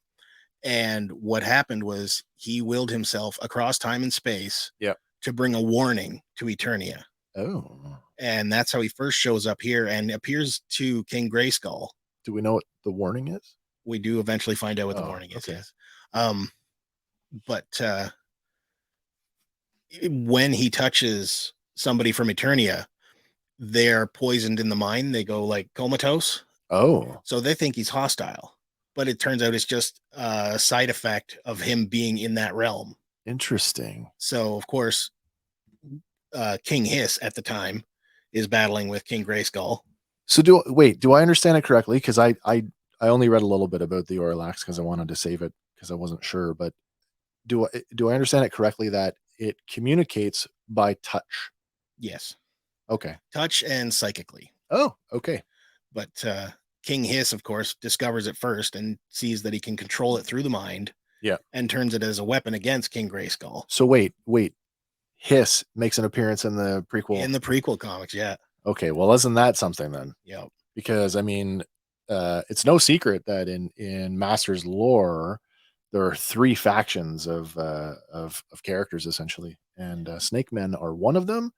Speaker 2: And what happened was he willed himself across time and space to bring a warning to Eternia.
Speaker 1: Oh.
Speaker 2: And that's how he first shows up here and appears to King Grayskull.
Speaker 1: Do we know what the warning is?
Speaker 2: We do eventually find out what the warning is.
Speaker 1: Okay.
Speaker 2: Yes. But when he touches somebody from Eternia, they're poisoned in the mind. They go like comatose.
Speaker 1: Oh.
Speaker 2: So they think he's hostile, but it turns out it's just a side effect of him being in that realm.
Speaker 1: Interesting.
Speaker 2: So, of course, King Hiss at the time is battling with King Grayskull.
Speaker 1: So do I understand it correctly? Because I only read a little bit about the Orlax because I wanted to save it because I wasn't sure. But do I understand it correctly that it communicates by touch?
Speaker 2: Yes.
Speaker 1: Okay.
Speaker 2: Touch and psychically.
Speaker 1: Oh, okay.
Speaker 2: But King Hiss, of course, discovers it first and sees that he can control it through the mind.
Speaker 1: Yeah.
Speaker 2: And turns it as a weapon against King Grayskull.
Speaker 1: So wait. Hiss makes an appearance in the prequel.
Speaker 2: In the prequel comics, yeah.
Speaker 1: Okay, well, isn't that something then?
Speaker 2: Yeah.
Speaker 1: Because I mean, it's no secret that in Masters lore, there are 3 factions of characters essentially, and Snake Men are one of them,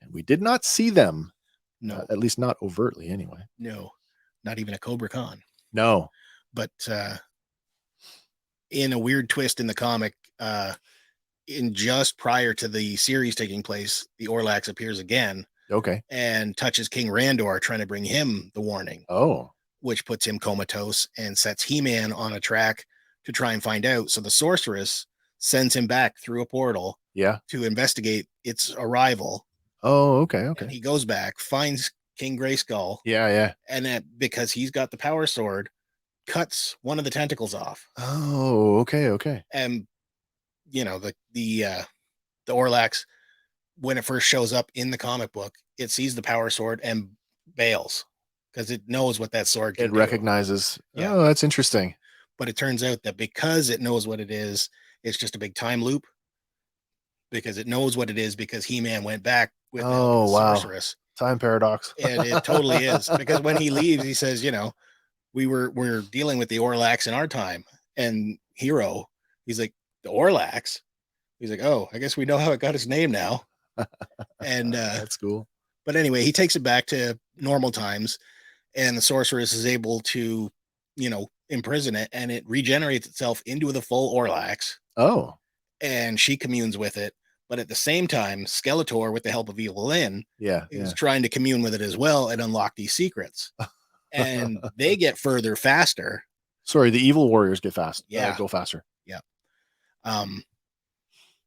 Speaker 1: and we did not see them.
Speaker 2: No,
Speaker 1: at least not overtly, anyway.
Speaker 2: No, not even a Cobra Khan.
Speaker 1: No,
Speaker 2: but in a weird twist in the comic, in just prior to the series taking place, the Orlax appears again.
Speaker 1: Okay.
Speaker 2: And touches King Randor, trying to bring him the warning.
Speaker 1: Oh.
Speaker 2: Which puts him comatose and sets He-Man on a track to try and find out. So the sorceress sends him back through a portal.
Speaker 1: Yeah.
Speaker 2: To investigate its arrival.
Speaker 1: Oh, okay.
Speaker 2: And he goes back, finds King Grayskull.
Speaker 1: Yeah.
Speaker 2: And because he's got the power sword, cuts one of the tentacles off.
Speaker 1: Oh, okay.
Speaker 2: And the Orlax, when it first shows up in the comic book, it sees the power sword and bails because it knows what that sword can do.
Speaker 1: It recognizes.
Speaker 2: Yeah.
Speaker 1: Oh, that's interesting.
Speaker 2: But it turns out that because it knows what it is, it's just a big time loop. Because it knows what it is because He-Man went back with the help of the sorceress.
Speaker 1: Time paradox.
Speaker 2: And it totally is. Because when he leaves, he says, we're dealing with the Orlax in our time. And Hero, he's like, the Orlax? He's like, oh, I guess we know how it got its name now. And
Speaker 1: that's cool.
Speaker 2: But anyway, he takes it back to normal times, and the sorceress is able to, imprison it, and it regenerates itself into the full Orlax.
Speaker 1: Oh.
Speaker 2: And she communes with it. But at the same time, Skeletor, with the help of Evil Lyn, is trying to commune with it as well and unlock these secrets. And they get further faster.
Speaker 1: Sorry, the evil warriors get fast.
Speaker 2: Yeah.
Speaker 1: Go faster.
Speaker 2: Yeah.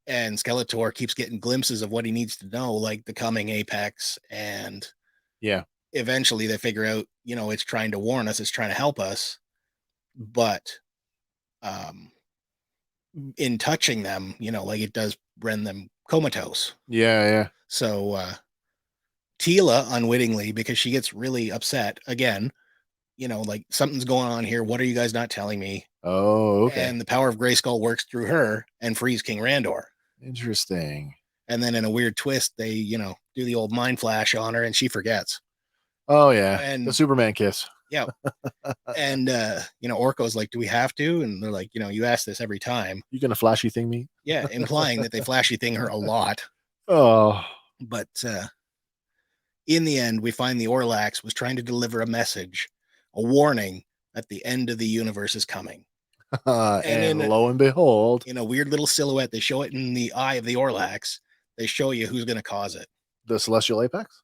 Speaker 2: And Skeletor keeps getting glimpses of what he needs to know, like the coming apex and eventually they figure out, it's trying to warn us, it's trying to help us, but in touching them, like it does render them comatose.
Speaker 1: Yeah.
Speaker 2: So Tila unwittingly, because she gets really upset again, like something's going on here. What are you guys not telling me?
Speaker 1: Oh, okay.
Speaker 2: And the power of Grayskull works through her and frees King Randor.
Speaker 1: Interesting.
Speaker 2: And then in a weird twist, they, do the old mind flash on her and she forgets.
Speaker 1: Oh yeah.
Speaker 2: And
Speaker 1: the Superman kiss.
Speaker 2: Yeah. And Orko's like, do we have to? And they're like, you ask this every time.
Speaker 1: You gonna flashy thing me?
Speaker 2: Yeah, implying that they flashy thing her a lot.
Speaker 1: Oh.
Speaker 2: But in the end, we find the Orlax was trying to deliver a message, a warning that the end of the universe is coming.
Speaker 1: And lo and behold,
Speaker 2: in a weird little silhouette, they show it in the eye of the Orlax. They show you who's going to cause it.
Speaker 1: The Celestial Apex?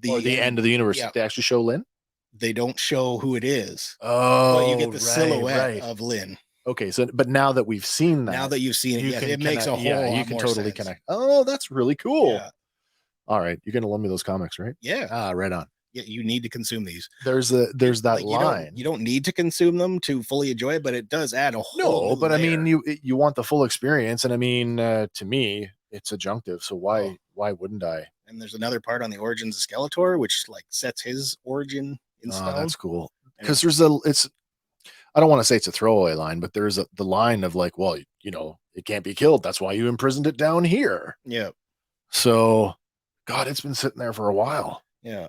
Speaker 1: Or the end of the universe.
Speaker 2: Yeah.
Speaker 1: They actually show Lynn?
Speaker 2: They don't show who it is.
Speaker 1: Oh,
Speaker 2: but you get the silhouette of Lynn.
Speaker 1: Okay, so but now that we've seen that,
Speaker 2: now that you've seen it, it makes a whole
Speaker 1: you
Speaker 2: lot
Speaker 1: can
Speaker 2: more
Speaker 1: totally
Speaker 2: sense.
Speaker 1: connect. Oh, that's really cool.
Speaker 2: Yeah.
Speaker 1: All right, you're gonna lend me those comics, right?
Speaker 2: Yeah.
Speaker 1: Right on.
Speaker 2: Yeah, you need to consume these.
Speaker 1: There's that line.
Speaker 2: You don't need to consume them to fully enjoy it, but it does add a whole.
Speaker 1: No, but
Speaker 2: layer.
Speaker 1: I mean, you want the full experience, and I mean, to me, it's adjunctive. So why wouldn't I?
Speaker 2: And there's another part on the origins of Skeletor, which like sets his origin in stone.
Speaker 1: That's cool. Because I don't want to say it's a throwaway line, but there's the line of like, well, it can't be killed. That's why you imprisoned it down here.
Speaker 2: Yeah.
Speaker 1: So, God, it's been sitting there for a while.
Speaker 2: Yeah.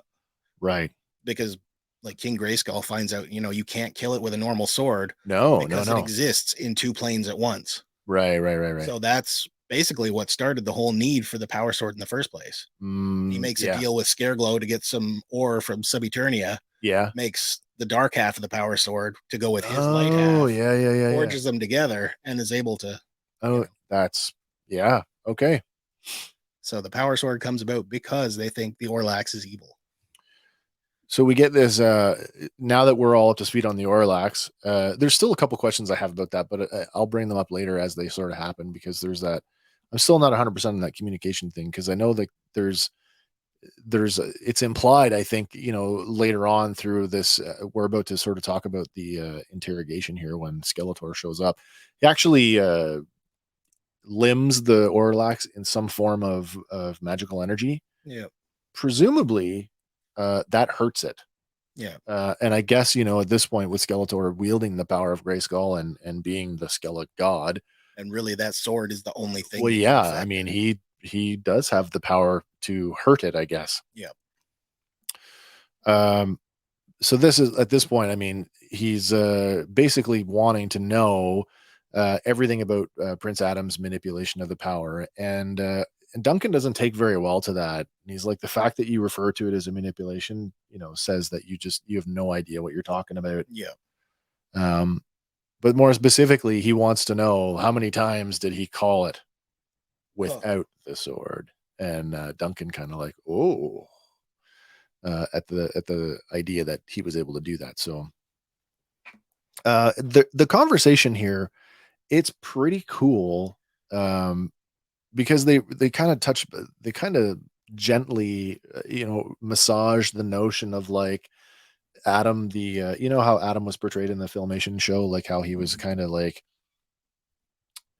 Speaker 1: Right.
Speaker 2: Because like King Grayskull finds out, you can't kill it with a normal sword.
Speaker 1: Because
Speaker 2: it exists in two planes at once.
Speaker 1: Right.
Speaker 2: So that's basically what started the whole need for the power sword in the first place. He makes a deal with Scareglow to get some ore from Subeternia.
Speaker 1: Yeah.
Speaker 2: Makes the dark half of the power sword to go with his light half.
Speaker 1: Oh, yeah.
Speaker 2: Forges them together and is able to.
Speaker 1: Okay.
Speaker 2: So the power sword comes about because they think the Orlax is evil.
Speaker 1: So we get this, now that we're all up to speed on the Orlax, there's still a couple questions I have about that, but I'll bring them up later as they sort of happen, because there's that, I'm still not 100% on that communication thing. Cause I know that it's implied, I think, later on through this, we're about to sort of talk about the interrogation here when Skeletor shows up. He actually limbs the Orlax in some form of magical energy.
Speaker 2: Yeah.
Speaker 1: Presumably, that hurts it.
Speaker 2: Yeah.
Speaker 1: And I guess, at this point with Skeletor wielding the power of Grayskull and being the Skeletor god.
Speaker 2: And really that sword is the only thing.
Speaker 1: Well, yeah. I mean, he does have the power to hurt it, I guess.
Speaker 2: Yeah.
Speaker 1: So this is, at this point, I mean, he's basically wanting to know everything about Prince Adam's manipulation of the power. And Duncan doesn't take very well to that. And he's like, the fact that you refer to it as a manipulation, says that you have no idea what you're talking about.
Speaker 2: Yeah.
Speaker 1: But more specifically, he wants to know how many times did he call it without the sword? And Duncan kind of like, at the idea that he was able to do that. So the conversation here, it's pretty cool. Because they kind of gently, massage the notion of like Adam, how Adam was portrayed in the Filmation show, like how he was kind of like,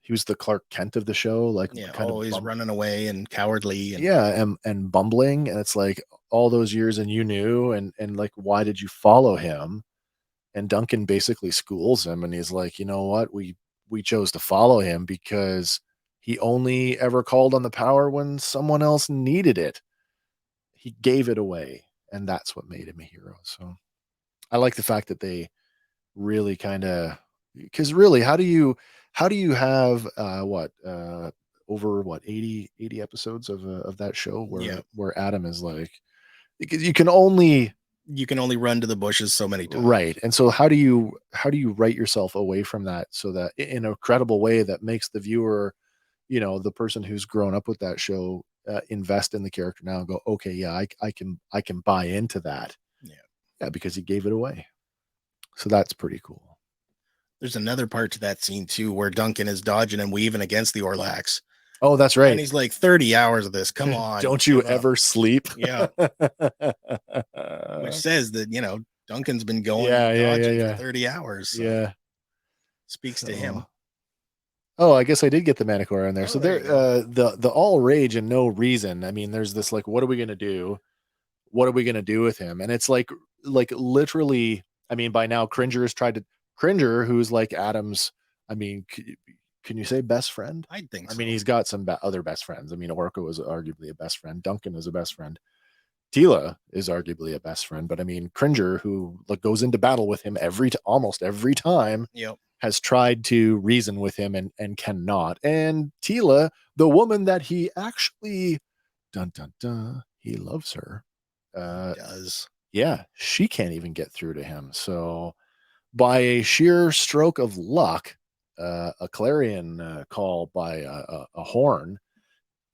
Speaker 1: he was the Clark Kent of the show, like
Speaker 2: always running away and cowardly. And
Speaker 1: and bumbling. And it's like all those years and you knew, and like, why did you follow him? And Duncan basically schools him, and he's like, you know what? We chose to follow him because he only ever called on the power when someone else needed it. He gave it away, and that's what made him a hero. So I like the fact that they really because really, how do you have over 80 episodes of that show where Adam is like, because you can only
Speaker 2: run to the bushes so many times.
Speaker 1: Right. And so how do you write yourself away from that, so that in a credible way that makes the viewer, the person who's grown up with that show, invest in the character now and go, okay, yeah, I can buy into that. Yeah, because he gave it away. So that's pretty cool.
Speaker 2: There's another part to that scene too, where Duncan is dodging and weaving against the Orlax.
Speaker 1: Oh, that's
Speaker 2: And
Speaker 1: right.
Speaker 2: he's like, 30 hours of this. Come on.
Speaker 1: Don't you
Speaker 2: give up."
Speaker 1: ever sleep?
Speaker 2: Yeah. Which says that, Duncan's been going
Speaker 1: Yeah,
Speaker 2: dodging for 30 hours. So
Speaker 1: yeah.
Speaker 2: speaks to him.
Speaker 1: Oh, I guess I did get the Manticore in there.
Speaker 2: Oh,
Speaker 1: So
Speaker 2: there
Speaker 1: there,
Speaker 2: you go.
Speaker 1: the all rage and no reason. I mean, there's this like, what are we gonna do? What are we gonna do with him? And it's like literally. I mean, by now, Cringer, who's like Adam's. I mean, can you say best friend?
Speaker 2: I think
Speaker 1: I
Speaker 2: so.
Speaker 1: mean, he's got some other best friends. I mean, Orko was arguably a best friend. Duncan is a best friend. Tila is arguably a best friend, but I mean, Cringer, who like goes into battle with him almost every time,
Speaker 2: Yep.
Speaker 1: has tried to reason with him and cannot. And Tila, the woman that he actually, dun dun dun, he loves her.
Speaker 2: He does.
Speaker 1: Yeah, she can't even get through to him. So, by a sheer stroke of luck, a clarion call by a horn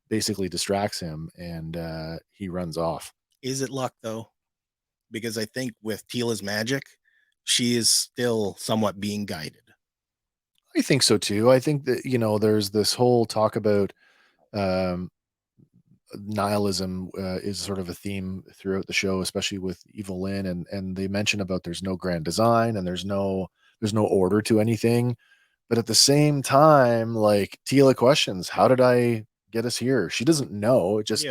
Speaker 1: basically distracts him, and he runs off.
Speaker 2: Is it luck though? Because I think with Tila's magic, she is still somewhat being guided.
Speaker 1: I think so too. I think that there's this whole talk about um, nihilism is sort of a theme throughout the show, especially with Evil Lynn, and they mention about there's no grand design and there's no order to anything, but at the same time, like Tila questions, how did I get us here? She doesn't know. It just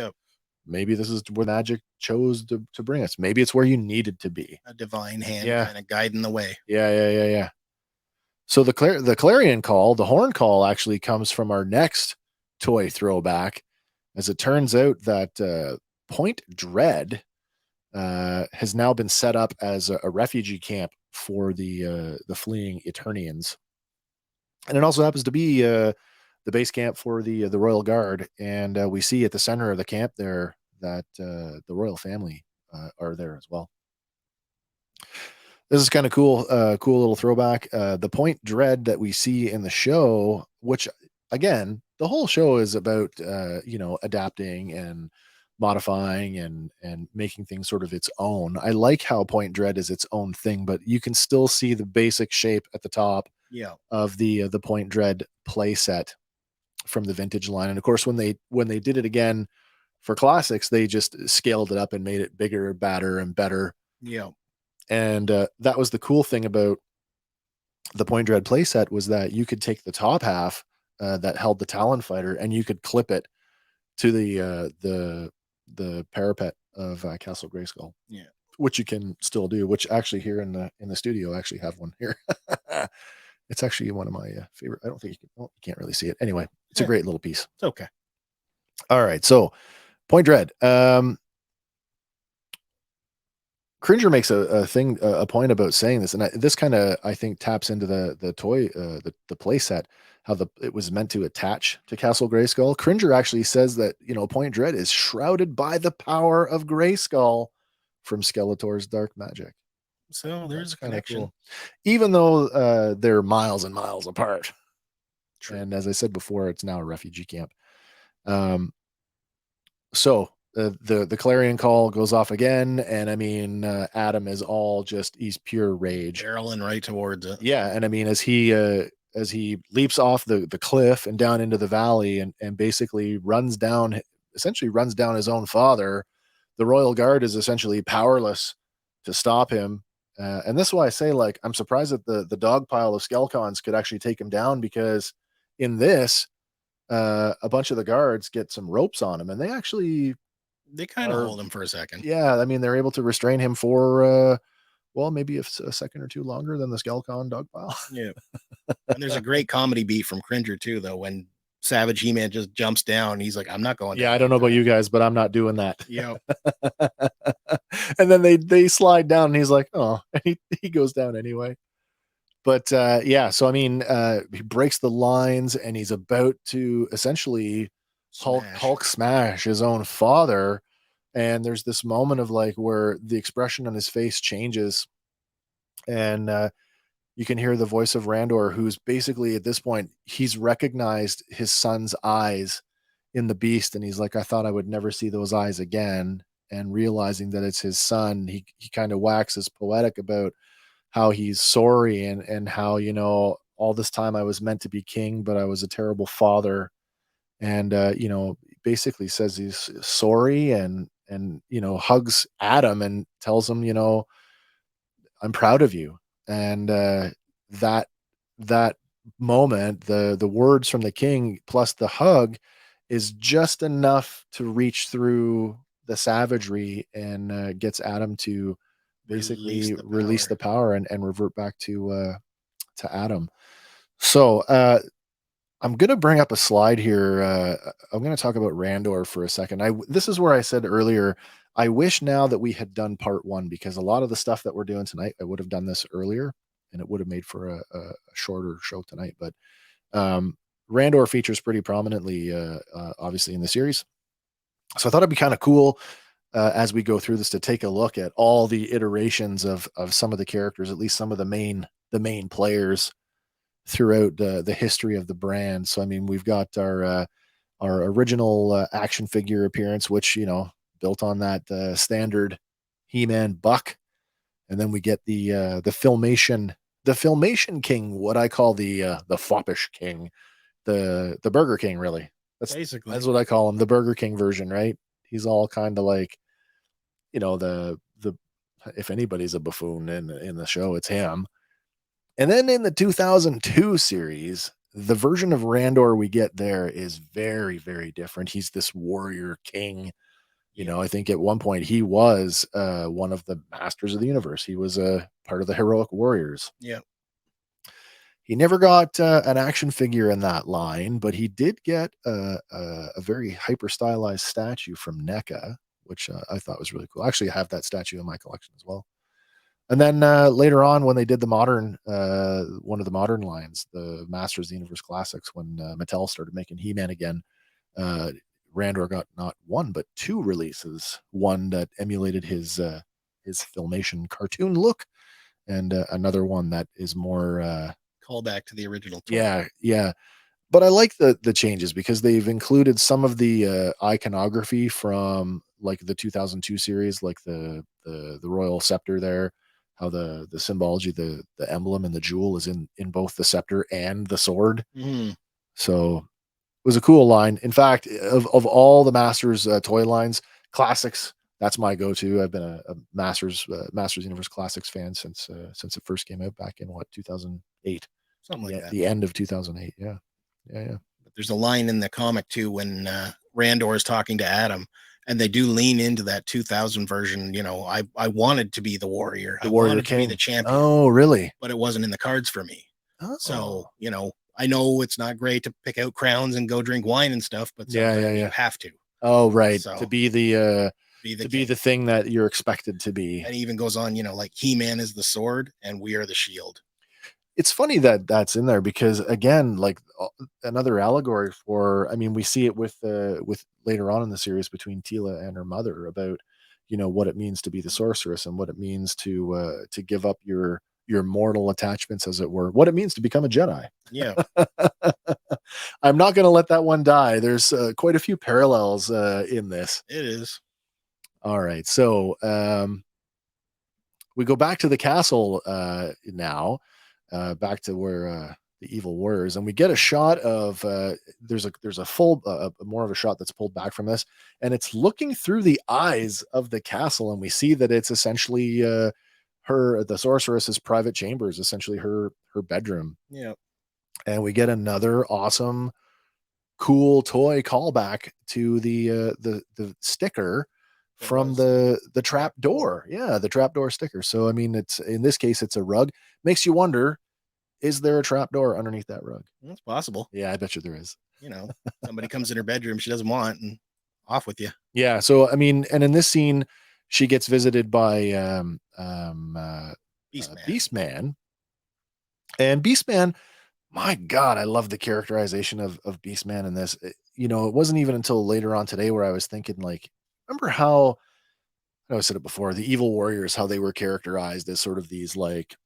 Speaker 1: maybe this is where magic chose to bring us. Maybe it's where you needed to be.
Speaker 2: A divine hand
Speaker 1: Yeah.
Speaker 2: kind of guiding the way.
Speaker 1: Yeah. So the clarion call, the horn call, actually comes from our next toy throwback. As it turns out that Point Dread has now been set up as a refugee camp for the fleeing Eternians, and it also happens to be the base camp for the Royal Guard. And we see at the center of the camp there that the royal family are there as well. This is kind of cool, cool little throwback. The Point Dread that we see in the show, which again, the whole show is about adapting and modifying and making things sort of its own. I like how Point Dread is its own thing, but you can still see the basic shape at the top of the Point Dread play set from the vintage line. And of course, when they did it again for classics, they just scaled it up and made it bigger, badder, and better.
Speaker 2: Yeah.
Speaker 1: And that was the cool thing about the Point Dread playset, was that you could take the top half that held the Talon Fighter and you could clip it to the parapet of Castle Grayskull.
Speaker 2: Yeah,
Speaker 1: which you can still do. Which actually here in the studio, I actually have one here. It's actually one of my favorite. I don't think you can't really see it. Anyway, it's a great little piece.
Speaker 2: It's okay.
Speaker 1: All right, so Point Dread. Cringer makes a point about saying this, and this kind of, I think, taps into the toy, the play set, how it was meant to attach to Castle Grayskull. Cringer actually says that Point Dread is shrouded by the power of Grayskull from Skeletor's dark magic.
Speaker 2: So there's a connection,
Speaker 1: cool. Even though they're miles and miles apart. True. And as I said before, it's now a refugee camp. So the clarion call goes off again, and I mean Adam is he's pure rage,
Speaker 2: barreling right towards it.
Speaker 1: Yeah, and I mean as he leaps off the cliff and down into the valley and basically runs down his own father, the Royal Guard is essentially powerless to stop him. And this is why I say, like, I'm surprised that the dog pile of Skelcons could actually take him down, because in this, a bunch of the guards get some ropes on him, and they
Speaker 2: kind of hold him for a second.
Speaker 1: Yeah, I mean, they're able to restrain him for maybe a second or two longer than the Skelcon dog pile.
Speaker 2: Yeah. And there's a great comedy beat from Cringer too, though, when Savage He-Man just jumps down. He's like, I'm not going down.
Speaker 1: Yeah, I don't know about you guys, but I'm not doing that.
Speaker 2: Yeah.
Speaker 1: And then they slide down, and he's like, oh, and he goes down anyway. But so I mean, he breaks the lines, and he's about to essentially Hulk smash his own father. And there's this moment of like where the expression on his face changes, and you can hear the voice of Randor, who's basically at this point, he's recognized his son's eyes in the beast, and he's like, I thought I would never see those eyes again. And realizing that it's his son, he kind of waxes poetic about how he's sorry and how all this time I was meant to be king, but I was a terrible father. and basically says he's sorry, and hugs Adam and tells him, I'm proud of you. And that that moment, the words from the king plus the hug is just enough to reach through the savagery and gets Adam to basically release the power and revert back to Adam. So I'm going to bring up a slide here. I'm going to talk about Randor for a second. This is where I said earlier, I wish now that we had done part 1, because a lot of the stuff that we're doing tonight, I would have done this earlier and it would have made for a shorter show tonight. But Randor features pretty prominently, obviously, in the series. So I thought it'd be kind of cool as we go through this to take a look at all the iterations of some of the characters, at least some of the main players throughout the history of the brand. So I mean, we've got our original action figure appearance, which built on that standard He-Man buck, and then we get the filmation king, what I call the foppish king, the Burger King, really. That's what I call him, the Burger King version, right? He's all kind of like, the if anybody's a buffoon in the show, it's him. And then in the 2002 series, the version of Randor we get there is very, very different. He's this warrior king. I think at one point he was one of the masters of the universe. He was a part of the heroic warriors.
Speaker 2: Yeah.
Speaker 1: He never got an action figure in that line, but he did get a very hyper stylized statue from NECA, which I thought was really cool. Actually, I have that statue in my collection as well. And then later on, when they did the modern, one of the modern lines, the Masters of the Universe Classics, when Mattel started making He-Man again, Randor got not 1 but 2 releases. One that emulated his Filmation cartoon look, and another one that is more
Speaker 2: callback to the original toy.
Speaker 1: Yeah. But I like the changes because they've included some of the iconography from like the 2002 series, like the royal scepter there. How the symbology, the emblem and the jewel is in both the scepter and the sword. So it was a cool line. In fact, of all the Masters toy lines, classics, that's my go-to. I've been a Masters Universe Classics fan since it first came out back in 2008,
Speaker 2: something like that.
Speaker 1: The end of 2008. Yeah.
Speaker 2: But there's a line in the comic too when Randor is talking to Adam. And they do lean into that 2000 version. I wanted to be the warrior. I wanted to be the champion.
Speaker 1: Oh, really?
Speaker 2: But it wasn't in the cards for me.
Speaker 1: Oh.
Speaker 2: So, I know it's not great to pick out crowns and go drink wine and stuff, but you have to.
Speaker 1: Oh, right. So, to be the thing that you're expected to be.
Speaker 2: And he even goes on, like He-Man is the sword and we are the shield.
Speaker 1: It's funny that that's in there because, again, like another allegory for, I mean, we see it with later on in the series between Teela and her mother about, what it means to be the sorceress and what it means to give up your mortal attachments, as it were, what it means to become a Jedi.
Speaker 2: Yeah.
Speaker 1: I'm not going to let that one die. There's quite a few parallels in this.
Speaker 2: It is.
Speaker 1: All right. So we go back to the castle now. Back to where the evil warriors, and we get a shot of there's a full more of a shot that's pulled back from this, and it's looking through the eyes of the castle, and we see that it's essentially the sorceress's private chambers, essentially her bedroom.
Speaker 2: Yeah.
Speaker 1: And we get another awesome, cool toy callback to the sticker from the trap door. Yeah, the trap door sticker. So I mean, it's in this case it's a rug. Makes you wonder, is there a trap door underneath that rug?
Speaker 2: It's possible.
Speaker 1: Yeah, I bet you there is.
Speaker 2: Somebody comes in her bedroom she doesn't want and off with you.
Speaker 1: Yeah. So I mean, and in this scene, she gets visited by Beastman. And Beastman, my God, I love the characterization of Beastman in this. It wasn't even until later on today where I was thinking, like, remember how, I know I said it before, the evil warriors, how they were characterized as sort of these like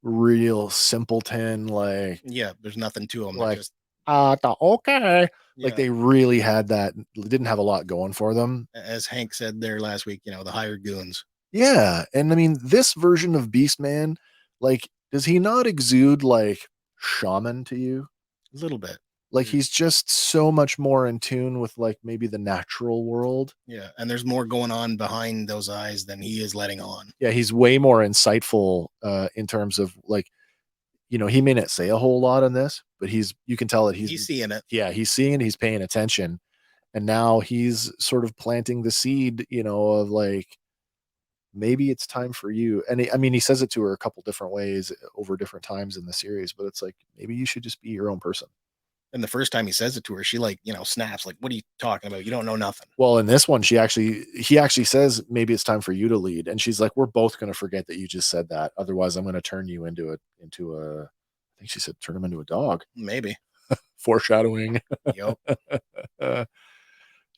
Speaker 1: real simpleton, like,
Speaker 2: yeah, there's nothing to them.
Speaker 1: Like,
Speaker 2: just
Speaker 1: okay.
Speaker 2: Yeah.
Speaker 1: Like they really had that, didn't have a lot going for them.
Speaker 2: As Hank said there last week, the hired goons.
Speaker 1: Yeah. And I mean, this version of Beastman, like, does he not exude like shaman to you?
Speaker 2: A little bit.
Speaker 1: Like he's just so much more in tune with like maybe the natural world.
Speaker 2: Yeah, and there's more going on behind those eyes than he is letting on.
Speaker 1: Yeah, he's way more insightful in terms of like, he may not say a whole lot on this, but you can tell that
Speaker 2: He's seeing it.
Speaker 1: Yeah, he's seeing it, he's paying attention. And now he's sort of planting the seed, of like, maybe it's time for you. And he says it to her a couple different ways over different times in the series, but it's like, maybe you should just be your own person.
Speaker 2: And the first time he says it to her, she like, snaps, like, what are you talking about? You don't know nothing.
Speaker 1: Well, in this one, he actually says, maybe it's time for you to lead. And she's like, we're both going to forget that you just said that. Otherwise I'm going to turn you into I think she said, turn him into a dog.
Speaker 2: Maybe.
Speaker 1: Foreshadowing.
Speaker 2: Yep.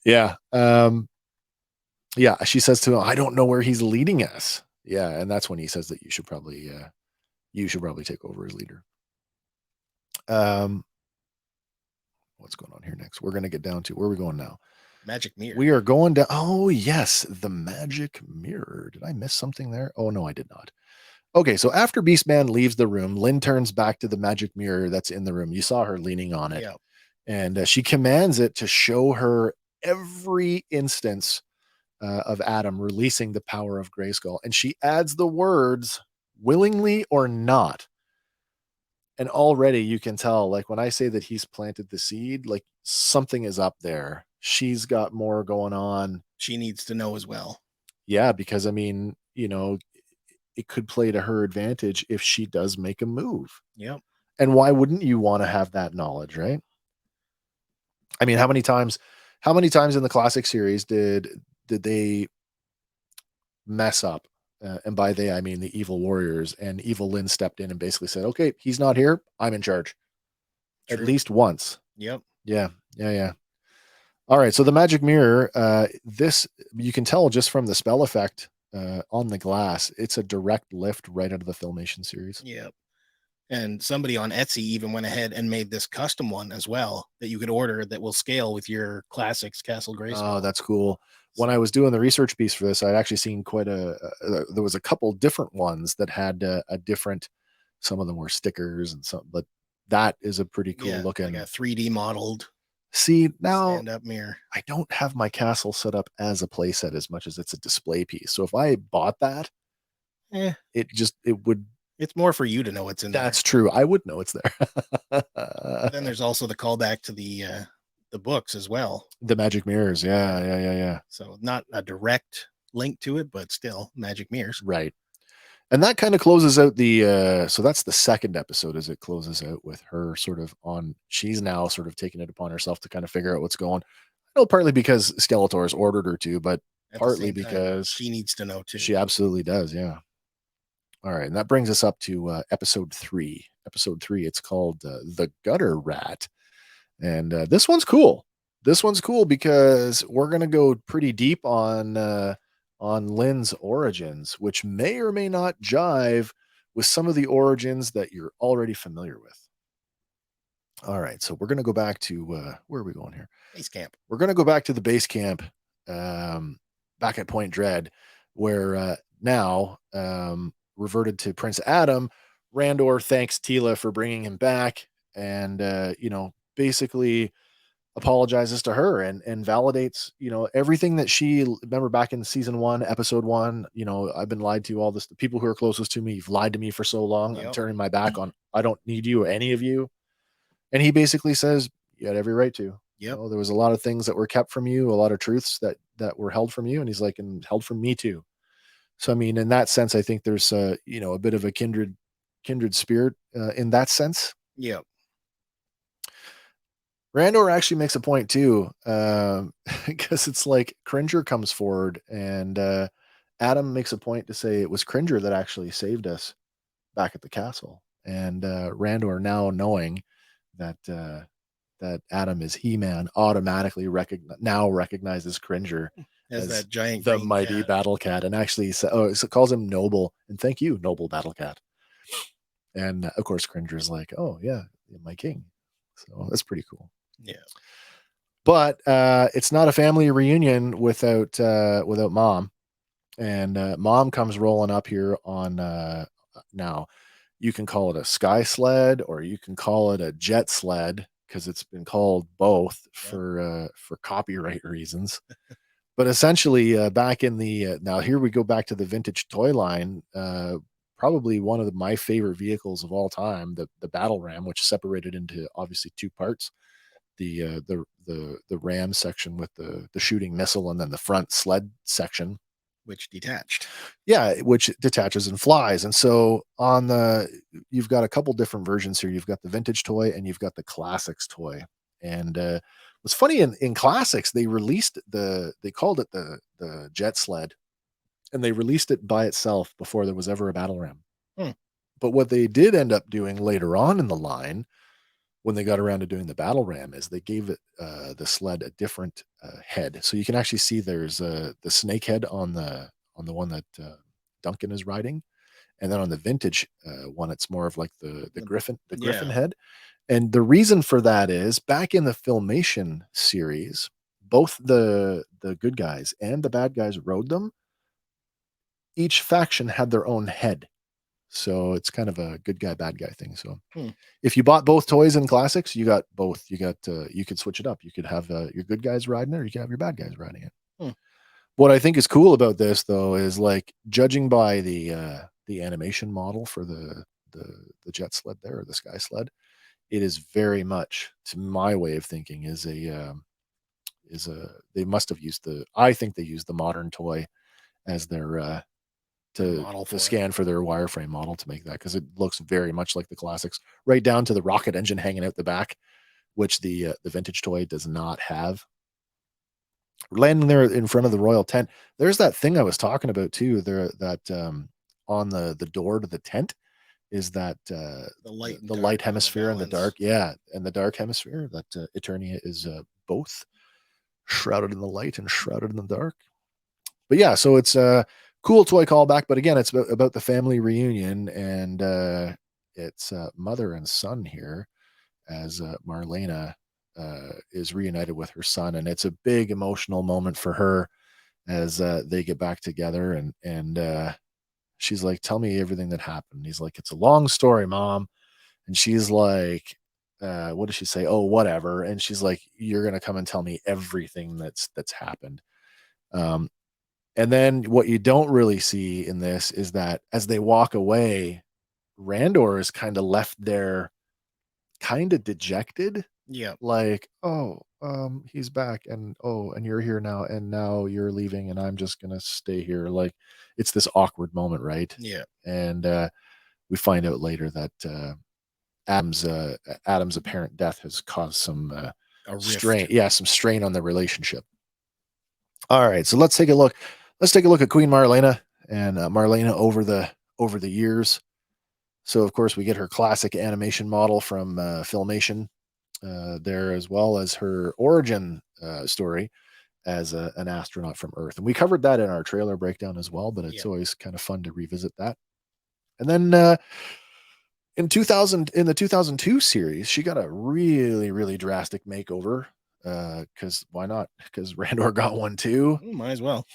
Speaker 1: Yeah. Yeah. She says to him, I don't know where he's leading us. Yeah. And that's when he says that you should probably take over as leader. What's going on here next? We're going to get down to, where are we going now?
Speaker 2: Magic mirror.
Speaker 1: We are going down. Oh yes. The magic mirror. Did I miss something there? Oh no, I did not. Okay. So after Beastman leaves the room, Lynn turns back to the magic mirror that's in the room. You saw her leaning on it.
Speaker 2: Yeah.
Speaker 1: And she commands it to show her every instance of Adam releasing the power of Grayskull. And she adds the words, willingly or not. And already you can tell, like when I say that he's planted the seed, like something is up there. She's got more going on.
Speaker 2: She needs to know as well.
Speaker 1: Yeah, because it could play to her advantage if she does make a move.
Speaker 2: Yep.
Speaker 1: And why wouldn't you want to have that knowledge, right? I mean, how many times in the classic series did they mess up? And by they, I mean the evil warriors, and evil Lynn stepped in and basically said, okay, he's not here, I'm in charge. True. At least once.
Speaker 2: Yep.
Speaker 1: Yeah. All right. So the magic mirror, this, you can tell just from the spell effect on the glass, it's a direct lift right out of the Filmation series.
Speaker 2: Yep. And somebody on Etsy even went ahead and made this custom one as well that you could order that will scale with your classics Castle Grayskull.
Speaker 1: Oh, that's cool. When I was doing the research piece for this, I'd actually seen there was a couple different ones that had a different, some of them were stickers and some, but that is a pretty cool looking.
Speaker 2: Like a 3D modeled.
Speaker 1: See, now
Speaker 2: stand-up mirror.
Speaker 1: I don't have my castle set up as a playset as much as it's a display piece. So if I bought that,
Speaker 2: it's more for you to know what's in there.
Speaker 1: That's true. I would know it's there.
Speaker 2: Then there's also the callback to the books as well.
Speaker 1: The magic mirrors. Yeah.
Speaker 2: So not a direct link to it, but still magic mirrors.
Speaker 1: Right. And that kind of closes out so that's the second episode, as it closes out with her sort of she's now sort of taking it upon herself to kind of figure out what's going on. I know partly because Skeletor has ordered her to, but partly because
Speaker 2: she needs to know too.
Speaker 1: She absolutely does. Yeah. All right. And that brings us up to episode 3. Episode 3, it's called The Gutter Rat. And this one's cool. This one's cool because we're going to go pretty deep on Lynn's origins, which may or may not jive with some of the origins that you're already familiar with. All right. So we're going to go back to, where are we going here?
Speaker 2: Base camp.
Speaker 1: We're going to go back to the base camp back at Point Dread, where now reverted to Prince Adam. Randor thanks Tila for bringing him back and, basically apologizes to her and validates, everything that she, remember back in season 1, episode 1, I've been lied to, all this, the people who are closest to me, you've lied to me for so long.
Speaker 2: Yep.
Speaker 1: I'm turning my back on, I don't need you or any of you. And he basically says, you had every right to.
Speaker 2: Yep.
Speaker 1: There was a lot of things that were kept from you, a lot of truths that were held from you. And he's like, and held from me too. So, I mean, in that sense, I think there's a bit of a kindred spirit in that sense.
Speaker 2: Yep.
Speaker 1: Randor actually makes a point too, because it's like Cringer comes forward and Adam makes a point to say it was Cringer that actually saved us back at the castle. And Randor, now knowing that Adam is He-Man, automatically recognizes Cringer
Speaker 2: as that giant,
Speaker 1: the mighty battle cat, and actually so calls him Noble, and thank you, Noble Battle Cat. And of course, Cringer's like, oh yeah, my king. So that's pretty cool.
Speaker 2: Yeah.
Speaker 1: But it's not a family reunion without Mom. And Mom comes rolling up here on now. You can call it a sky sled or you can call it a jet sled, because it's been called both for copyright reasons. But essentially, back in the now here we go back to the vintage toy line. Probably one of my favorite vehicles of all time, the Battle Ram, which separated into obviously two parts: the Ram section with the shooting missile, and then the front sled section,
Speaker 2: which detached.
Speaker 1: Yeah, which detaches and flies. And so you've got a couple different versions here. You've got the vintage toy and you've got the classics toy. And what's funny in classics, they called it the jet sled, and they released it by itself before there was ever a battle ram. But what they did end up doing later on in the line, when they got around to doing the battle ram, is they gave it the sled a different head. So you can actually see there's the snake head on the one that Duncan is riding, and then on the vintage one, it's more of like the griffin head. And the reason for that is back in the Filmation series, both the good guys and the bad guys rode them. Each faction had their own head. So it's kind of a good guy, bad guy thing. So if you bought both toys in classics, you got both. You could switch it up. You could have your good guys riding it, or you could have your bad guys riding it. What I think is cool about this, though, is like judging by the animation model for the jet sled there, or the sky sled, it is very much, to my way of thinking, they must have used I think they used the modern toy as their to scan for their wireframe model to make that, because it looks very much like the classics, right down to the rocket engine hanging out the back, which the vintage toy does not have. Landing there in front of the royal tent, there's that thing I was talking about too. There, that on the door to the tent is that the light hemisphere and the dark, and the dark hemisphere. That Eternia is both shrouded in the light and shrouded in the dark. But yeah, so it's cool toy callback, but again, it's about the family reunion, and it's mother and son here, as Marlena is reunited with her son, and it's a big emotional moment for her as they get back together, and she's like, "Tell me everything that happened." He's like, "It's a long story, Mom," and she's like, "What does she say? Oh, whatever." And she's like, "You're gonna come and tell me everything that's happened." And then what you don't really see in this is that as they walk away, Randor is kind of left there, kind of dejected.
Speaker 2: Yeah.
Speaker 1: Like, oh, he's back, and you're here now, and now you're leaving, and I'm just gonna stay here. Like, it's this awkward moment, right?
Speaker 2: Yeah.
Speaker 1: And we find out later that Adam's apparent death has caused some strain. Yeah, some strain on the relationship. All right, so let's take a look. Let's take a look at Queen Marlena and Marlena over the years. So, of course, we get her classic animation model from Filmation there, as well as her origin story as an astronaut from Earth. And we covered that in our trailer breakdown as well, but it's always kind of fun to revisit that. And then in the 2002 series, she got a really, really drastic makeover. Because why not? Because Randor got one too.
Speaker 2: Might as well.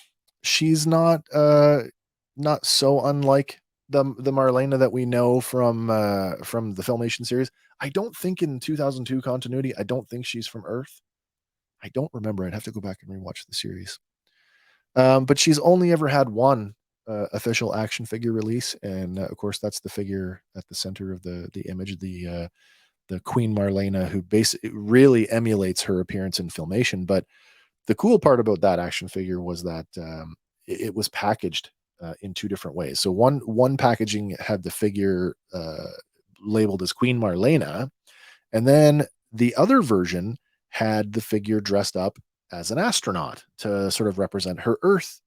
Speaker 1: She's not so unlike the Marlena that we know from the Filmation series. I don't think in 2002 continuity, I don't think she's from Earth. I don't remember. I'd have to go back and rewatch the series. But she's only ever had one official action figure release, and of course that's the figure at the center of the image, the Queen Marlena, who basically really emulates her appearance in Filmation. But the cool part about that action figure was that it was packaged in two different ways. So one packaging had the figure labeled as Queen Marlena, and then the other version had the figure dressed up as an astronaut to sort of represent her Earth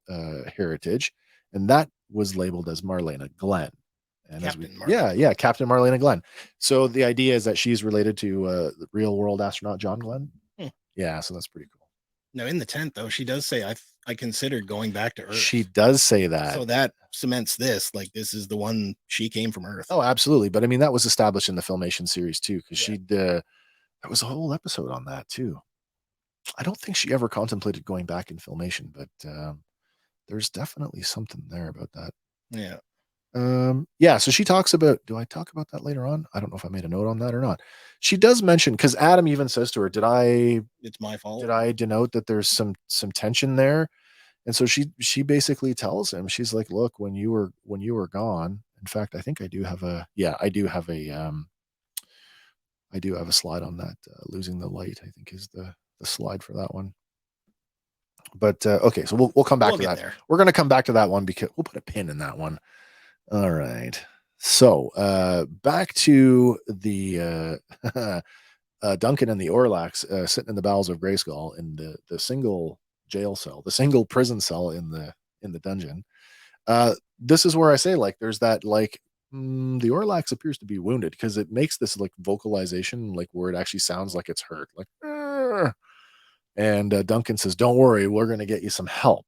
Speaker 1: heritage, and that was labeled as Marlena Glenn. And Captain Marlena Glenn. So the idea is that she's related to the real world astronaut John Glenn. Yeah, so that's pretty cool.
Speaker 2: Now in the tent, though, she does say, I considered going back to Earth.
Speaker 1: She does say that.
Speaker 2: So that cements this, like this is the one, she came from Earth.
Speaker 1: Oh, absolutely. But I mean, that was established in the Filmation series too, because there was a whole episode on that too. I don't think she ever contemplated going back in Filmation, but there's definitely something there about that.
Speaker 2: Yeah.
Speaker 1: Yeah, so she talks about, do I talk about that later on? I don't know if I made a note on that or not. She does mention, because Adam even says to her,
Speaker 2: It's my fault.
Speaker 1: did I denote that there's some tension there? And so she basically tells him, she's like, look, when you were gone, in fact, I think I do have a, yeah, I do have a slide on that. Losing the light, I think, is the slide for that one. But okay, so we'll come back to that.
Speaker 2: There.
Speaker 1: We're going to come back to that one because we'll put a pin in that one. All right. So back to the Duncan and the Orlax sitting in the bowels of Grayskull in the single jail cell, the single prison cell in the dungeon. This is where I say, like, there's that, like, the Orlax appears to be wounded, because it makes this like vocalization, like where it actually sounds like it's hurt, like. Arr! And Duncan says, "Don't worry, we're going to get you some help."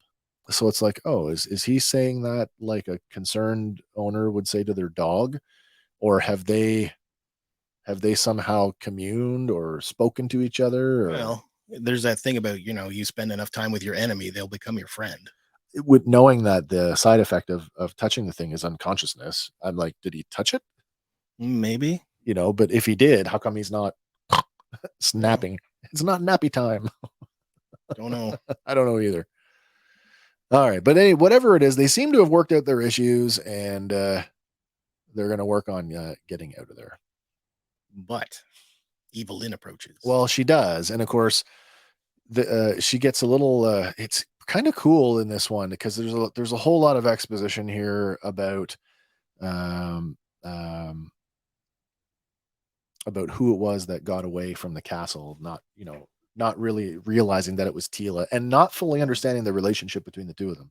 Speaker 1: So it's like, oh, is he saying that like a concerned owner would say to their dog, or have they somehow communed or spoken to each other? Or,
Speaker 2: Well, there's that thing about, you spend enough time with your enemy, they'll become your friend.
Speaker 1: with knowing that the side effect of touching the thing is unconsciousness, I'm like, did he touch it?
Speaker 2: Maybe.
Speaker 1: But if he did, how come he's not snapping? It's not nappy time.
Speaker 2: Don't know.
Speaker 1: I don't know either. All right, but anyway, whatever it is, they seem to have worked out their issues, and they're going to work on getting out of there.
Speaker 2: But Evelyn approaches.
Speaker 1: Well, she does, and of course, she gets a little. It's kind of cool in this one because there's a whole lot of exposition here about who it was that got away from the castle, not really realizing that it was Tila, and not fully understanding the relationship between the two of them.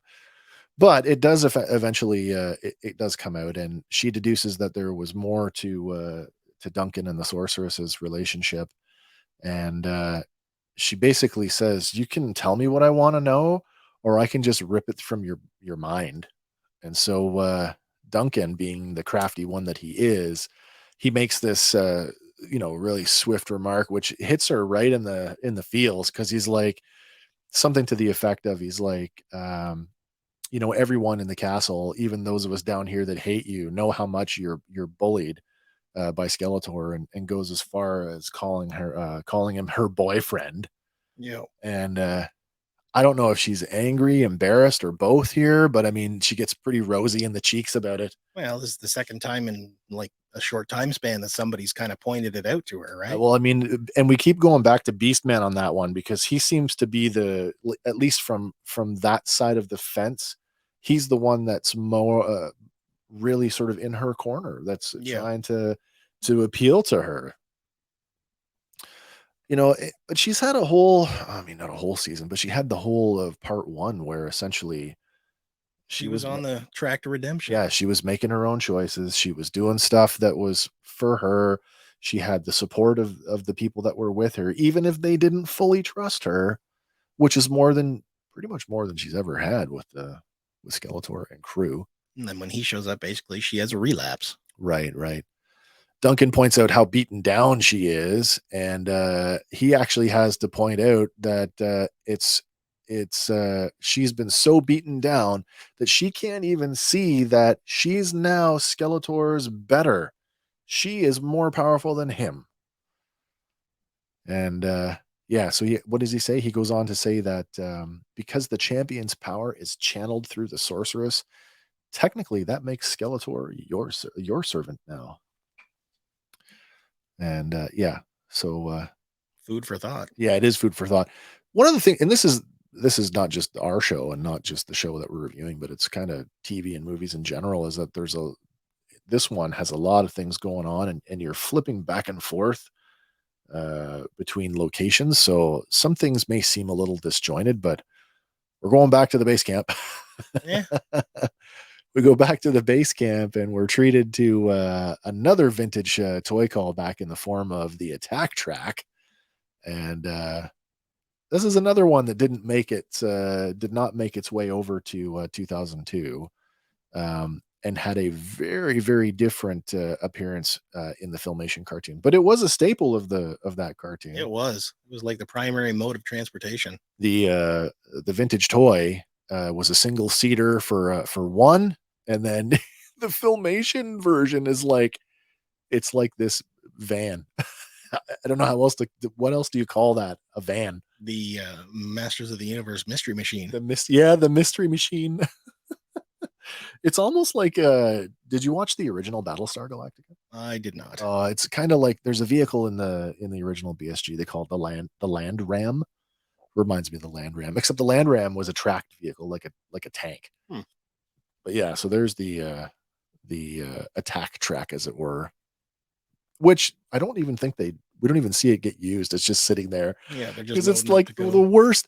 Speaker 1: But it does eventually, it does come out, and she deduces that there was more to Duncan and the sorceress's relationship. And she basically says, you can tell me what I want to know, or I can just rip it from your mind. And so Duncan, being the crafty one that he is, he makes this really swift remark, which hits her right in the feels, because he's like something to the effect of, he's like, everyone in the castle, even those of us down here that hate you, know how much you're bullied by Skeletor, and goes as far as calling him her boyfriend.
Speaker 2: Yeah.
Speaker 1: And I don't know if she's angry, embarrassed, or both here, but I mean, she gets pretty rosy in the cheeks about it.
Speaker 2: Well, this is the second time in like a short time span that somebody's kind of pointed it out to her, right?
Speaker 1: Well, I mean, and we keep going back to Beastman on that one, because he seems to be at least from that side of the fence, he's the one that's more really sort of in her corner, that's trying to appeal to her. But she's had not a whole season, but she had the whole of part 1 where essentially
Speaker 2: she was on the track to redemption.
Speaker 1: Yeah, she was making her own choices. She was doing stuff that was for her. She had the support of the people that were with her, even if they didn't fully trust her, which is pretty much more than she's ever had with Skeletor and crew.
Speaker 2: And then when he shows up, basically she has a relapse.
Speaker 1: Right. Duncan points out how beaten down she is, and he actually has to point out that she's been so beaten down that she can't even see that she's now Skeletor's better. She is more powerful than him. And so what does he say? He goes on to say that because the champion's power is channeled through the sorceress, technically that makes Skeletor your servant now. And so
Speaker 2: food for thought.
Speaker 1: Yeah, it is food for thought. One of the things, and this is not just our show and not just the show that we're reviewing, but it's kind of TV and movies in general, is that this one has a lot of things going on, and you're flipping back and forth between locations. So some things may seem a little disjointed, but we're going back to the base camp.
Speaker 2: Yeah.
Speaker 1: We go back to the base camp, and we're treated to another vintage toy call back in the form of the attack track. And this is another one that did not make its way over to 2002, and had a very, very different appearance in the Filmation cartoon. But it was a staple of that cartoon.
Speaker 2: It was like the primary mode of transportation.
Speaker 1: The vintage toy was a single seater for one, and then The Filmation version is like, it's like this van. I don't know how else what else do you call that? A van.
Speaker 2: The Masters of the Universe Mystery Machine.
Speaker 1: The Mystery Machine. It's almost like did you watch the original Battlestar Galactica?
Speaker 2: I did not.
Speaker 1: It's kind of like there's a vehicle in the original BSG. They call it the Land Ram. Reminds me of the Land Ram, except the Land Ram was a tracked vehicle, like a tank. But yeah, so there's the attack track, as it were, which I don't even think we don't even see it get used. It's just sitting there.
Speaker 2: Yeah, they're just
Speaker 1: because it's like the worst.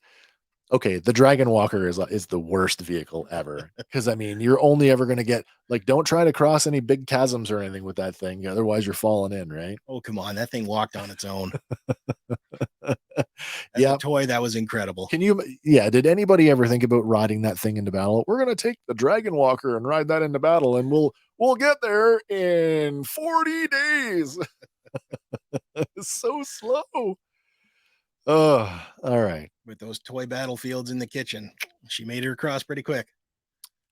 Speaker 1: Okay, the Dragon Walker is the worst vehicle ever. Because I mean, you're only ever going to get like, don't try to cross any big chasms or anything with that thing, otherwise you're falling in, right?
Speaker 2: Oh, come on, that thing walked on its own.
Speaker 1: Yeah,
Speaker 2: toy that was incredible.
Speaker 1: Did anybody ever think about riding that thing into battle? We're going to take the Dragon Walker and ride that into battle, and we'll get there in 40 days. It's so slow. Oh, all right.
Speaker 2: With those toy battlefields in the kitchen, she made her cross pretty quick.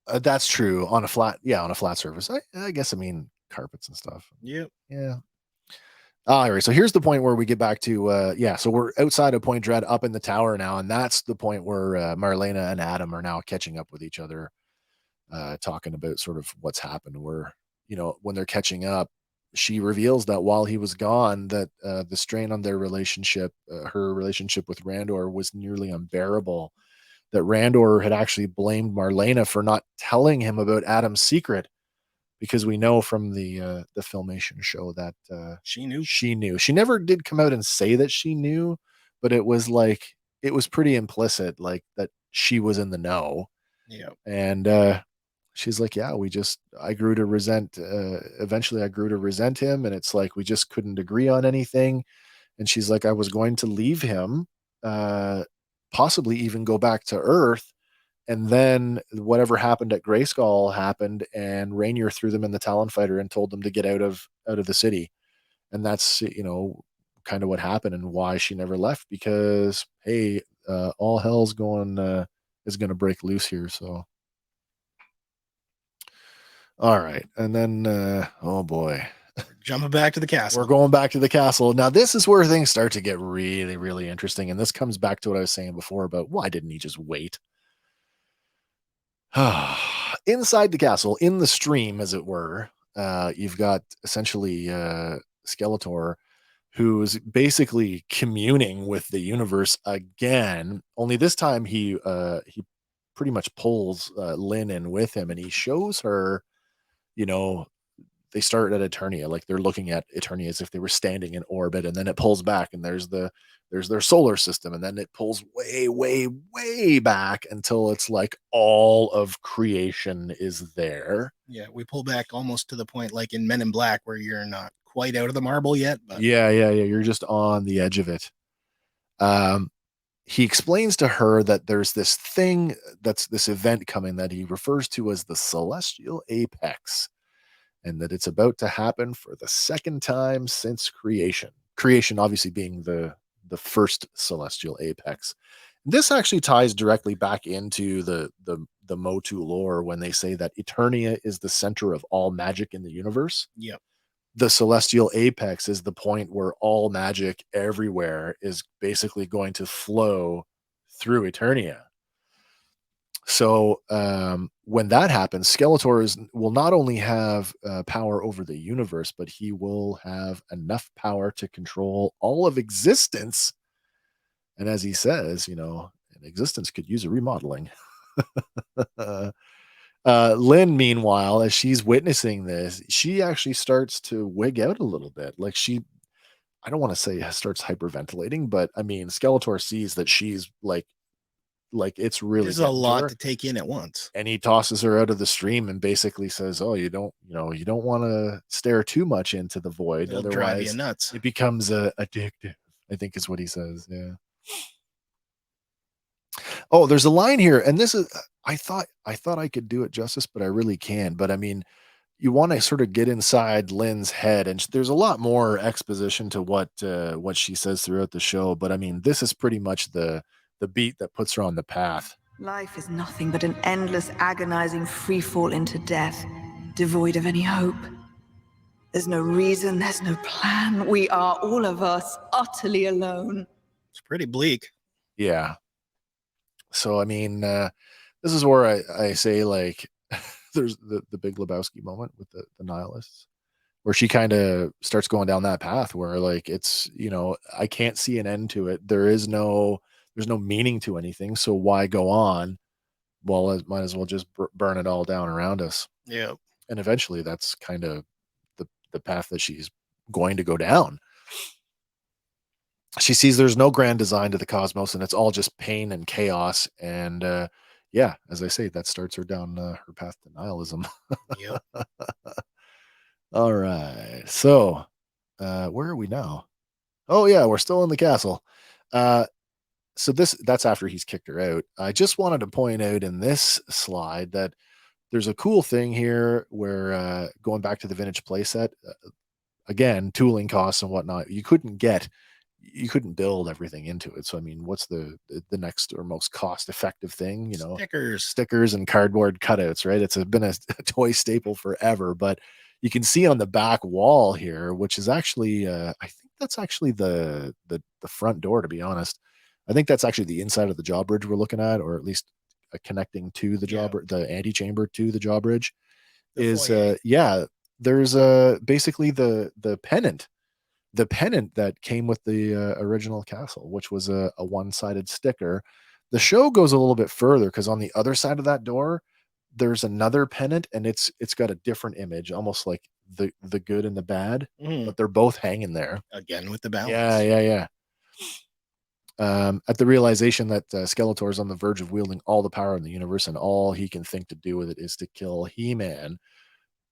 Speaker 1: That's true. On a flat surface. I guess, I mean, carpets and stuff.
Speaker 2: Yep.
Speaker 1: Yeah. All right. So here's the point where we get back to, so we're outside of Point Dread up in the tower now. And that's the point where Marlena and Adam are now catching up with each other, talking about sort of what's happened, where, when they're catching up, she reveals that while he was gone, that the strain on their relationship, her relationship with Randor, was nearly unbearable. That Randor had actually blamed Marlena for not telling him about Adam's secret, because we know from the Filmation show that
Speaker 2: she knew.
Speaker 1: She never did come out and say that she knew, but it was pretty implicit, like that she was in the know.
Speaker 2: Yeah.
Speaker 1: And she's like, yeah, I grew to resent, eventually I grew to resent him. And it's like, we just couldn't agree on anything. And she's like, I was going to leave him, possibly even go back to Earth. And then whatever happened at Grayskull happened, and Rainier threw them in the Talon Fighter and told them to get out of the city. And that's, kind of what happened and why she never left, because, hey, all hell's is going to break loose here. So. All right. And then, oh boy.
Speaker 2: Jumping back to the castle.
Speaker 1: We're going back to the castle. Now, this is where things start to get really, really interesting. And this comes back to what I was saying before about why didn't he just wait? Inside the castle, in the stream, as it were, you've got essentially Skeletor, who's basically communing with the universe again. Only this time he pretty much pulls Lynn in with him, and he shows her, they start at Eternia, like they're looking at Eternia as if they were standing in orbit, and then it pulls back, and there's their solar system, and then it pulls way, way, way back until it's like all of creation is there.
Speaker 2: Yeah, we pull back almost to the point like in Men in Black where you're not quite out of the marble yet. But
Speaker 1: yeah, you're just on the edge of it. He explains to her that there's this thing, that's this event coming that he refers to as the Celestial Apex, and that it's about to happen for the second time since creation. Creation obviously being the first Celestial Apex. This actually ties directly back into the MotU lore when they say that Eternia is the center of all magic in the universe.
Speaker 2: Yep.
Speaker 1: The Celestial Apex is the point where all magic everywhere is basically going to flow through Eternia. So when that happens, Skeletor will not only have power over the universe, but he will have enough power to control all of existence. And as he says, existence could use a remodeling. Lynn, meanwhile, as she's witnessing this, she actually starts to wig out a little bit. Like I don't want to say starts hyperventilating, but I mean, Skeletor sees that she's like it's really,
Speaker 2: there's a lot to take in at once.
Speaker 1: And he tosses her out of the stream and basically says, oh, you don't want to stare too much into the void.
Speaker 2: It'll
Speaker 1: otherwise
Speaker 2: drive you nuts.
Speaker 1: It becomes addictive, I think is what he says. Yeah. Oh, there's a line here, and this is, I thought I could do it justice, but I really can. But I mean, you want to sort of get inside Lynn's head, and there's a lot more exposition to what she says throughout the show. But I mean, this is pretty much the beat that puts her on the path.
Speaker 5: Life is nothing but an endless, agonizing free fall into death. devoid of any hope. There's no reason, there's no plan. We are, all of us, utterly alone.
Speaker 2: It's pretty bleak.
Speaker 1: Yeah. So, I mean, this is where I say, like, there's the Big Lebowski moment with the nihilists, where she kind of starts going down that path where, like, it's, I can't see an end to it. There's no meaning to anything. So why go on? Well, it might as well just burn it all down around us.
Speaker 2: Yeah.
Speaker 1: And eventually that's kind of the path that she's going to go down. She sees there's no grand design to the cosmos, and it's all just pain and chaos. And yeah, as I say, that starts her down her path to nihilism.
Speaker 2: Yep.
Speaker 1: All right. So where are we now? Oh yeah, we're still in the castle. So that's after he's kicked her out. I just wanted to point out in this slide that there's a cool thing here where going back to the vintage playset, again, tooling costs and whatnot, you couldn't build everything into it. So I mean, what's the next or most cost effective thing? Stickers and cardboard cutouts, right? It's been a toy staple forever. But you can see on the back wall here, which is actually I think that's actually the front door, to be honest. I think that's actually the inside of the drawbridge we're looking at, or at least connecting to the the antechamber to the drawbridge. There's basically the pennant that came with the original castle, which was a one-sided sticker. The show goes a little bit further, because on the other side of that door there's another pennant, and it's got a different image, almost like the good and the bad, but they're both hanging there
Speaker 2: again with the balance.
Speaker 1: Yeah. At the realization that Skeletor is on the verge of wielding all the power in the universe, and all he can think to do with it is to kill He-Man,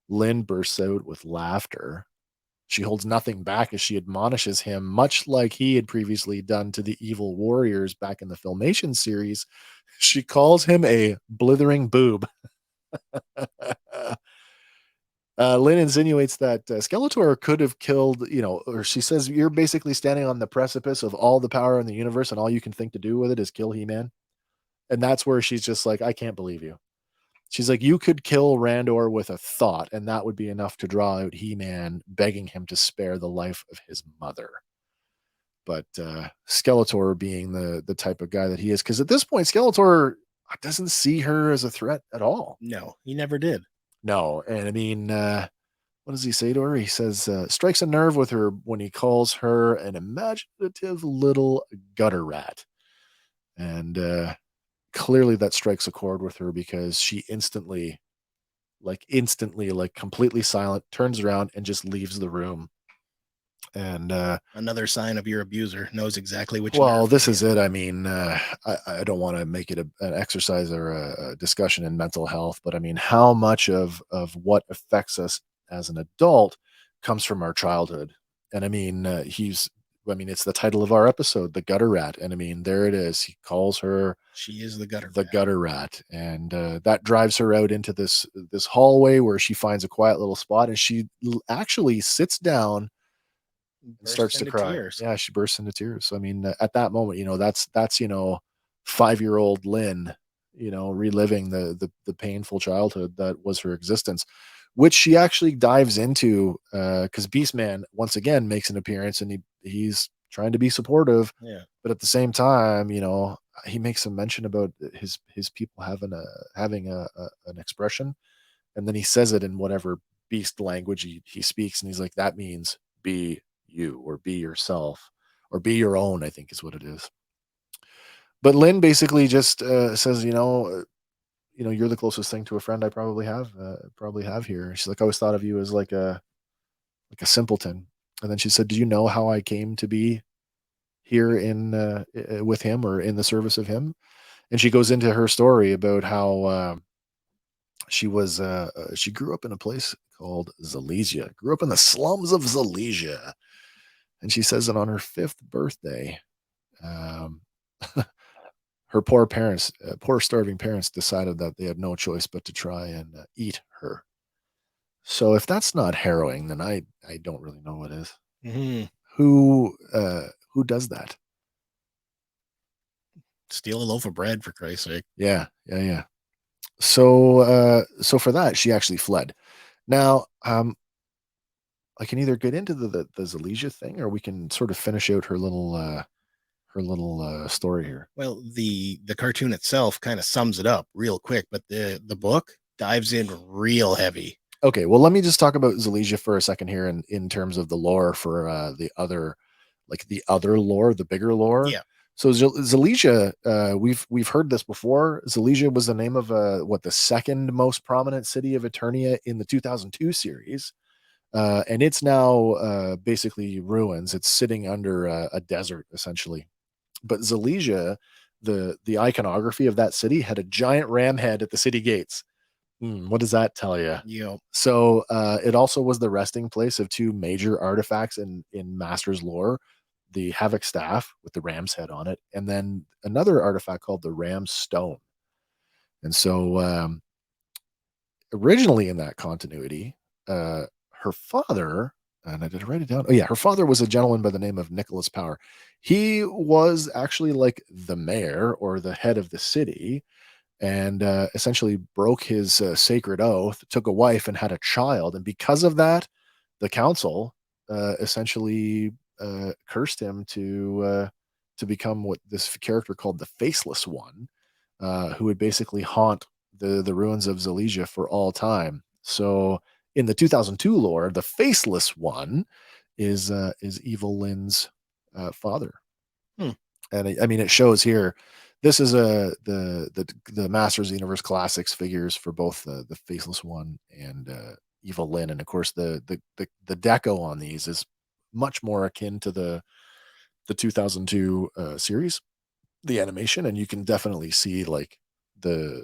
Speaker 1: Lynn bursts out with laughter. She holds nothing back as she admonishes him, much like he had previously done to the evil warriors back in the Filmation series. She calls him a blithering boob. Lynn insinuates that Skeletor could have killed, or she says, you're basically standing on the precipice of all the power in the universe, and all you can think to do with it is kill He-Man. And that's where she's just like, I can't believe you. She's like, you could kill Randor with a thought, and that would be enough to draw out He-Man, begging him to spare the life of his mother. But Skeletor, being the type of guy that he is, because at this point, Skeletor doesn't see her as a threat at all.
Speaker 2: No, he never did.
Speaker 1: No. And I mean, what does he say to her? He says, strikes a nerve with her when he calls her an imaginative little gutter rat. And clearly that strikes a chord with her, because she instantly, completely silent, turns around and just leaves the room. And
Speaker 2: another sign of your abuser, knows exactly which.
Speaker 1: Well, this is it. I mean, I don't want to make it an exercise or a discussion in mental health, but I mean, how much of what affects us as an adult comes from our childhood? And I mean, it's the title of our episode, The Gutter Rat. And I mean, there it is. He calls her,
Speaker 2: she is the gutter
Speaker 1: rat. And that drives her out into this hallway where she finds a quiet little spot, and she actually sits down and starts to cry.
Speaker 2: Tears.
Speaker 1: Yeah, she bursts into tears. So, I mean, at that moment, that's 5-year-old Lynn, reliving the painful childhood that was her existence, which she actually dives into, because Beastman once again makes an appearance, and he's trying to be supportive.
Speaker 2: Yeah.
Speaker 1: But at the same time, he makes some mention about his people having an expression, and then he says it in whatever beast language he speaks, and he's like, that means be you, or be yourself, or be your own, I think is what it is. But Lynn basically just says, you're the closest thing to a friend I probably have here. She's like, I always thought of you as like a simpleton. And then she said, do you know how I came to be here in with him, or in the service of him? And she goes into her story about how she grew up in a place called Zalesia, grew up in the slums of Zalesia. And she says that on her 5th birthday, her poor starving parents decided that they had no choice but to try and eat her. So if that's not harrowing, then I don't really know what is.
Speaker 2: Mm-hmm.
Speaker 1: Who does that?
Speaker 2: Steal a loaf of bread, for Christ's sake.
Speaker 1: Yeah. So for that, she actually fled. Now, I can either get into the Zalesia thing, or we can sort of finish out her little story here.
Speaker 2: Well, the cartoon itself kind of sums it up real quick, but the book dives in real heavy.
Speaker 1: Okay, well, let me just talk about Zalesia for a second here, in terms of the lore for the other lore, the bigger lore.
Speaker 2: Yeah.
Speaker 1: So Zalesia, we've heard this before. Zalesia was the name of the second most prominent city of Eternia in the 2002 series, and it's now basically ruins. It's sitting under a desert essentially. But Zalesia, the iconography of that city had a giant ram head at the city gates. What does that tell you?
Speaker 2: Yep.
Speaker 1: So it also was the resting place of two major artifacts in Masters lore: the Havoc Staff with the ram's head on it, and then another artifact called the Ram's Stone. And so originally in that continuity, her father, and I did write it down. Oh yeah, her father was a gentleman by the name of Nicholas Power. He was actually like the mayor or the head of the city, and essentially broke his sacred oath, took a wife and had a child. And because of that, the council essentially cursed him to become what this character called the Faceless One, who would basically haunt the ruins of Zalesia for all time. So in the 2002 lore, the Faceless One is Evil Lynn's father. And I mean, it shows here. This is the Masters Universe Classics figures for both the Faceless One and Evil Lynn, and of course the deco on these is much more akin to the 2002 series, the animation, and you can definitely see like the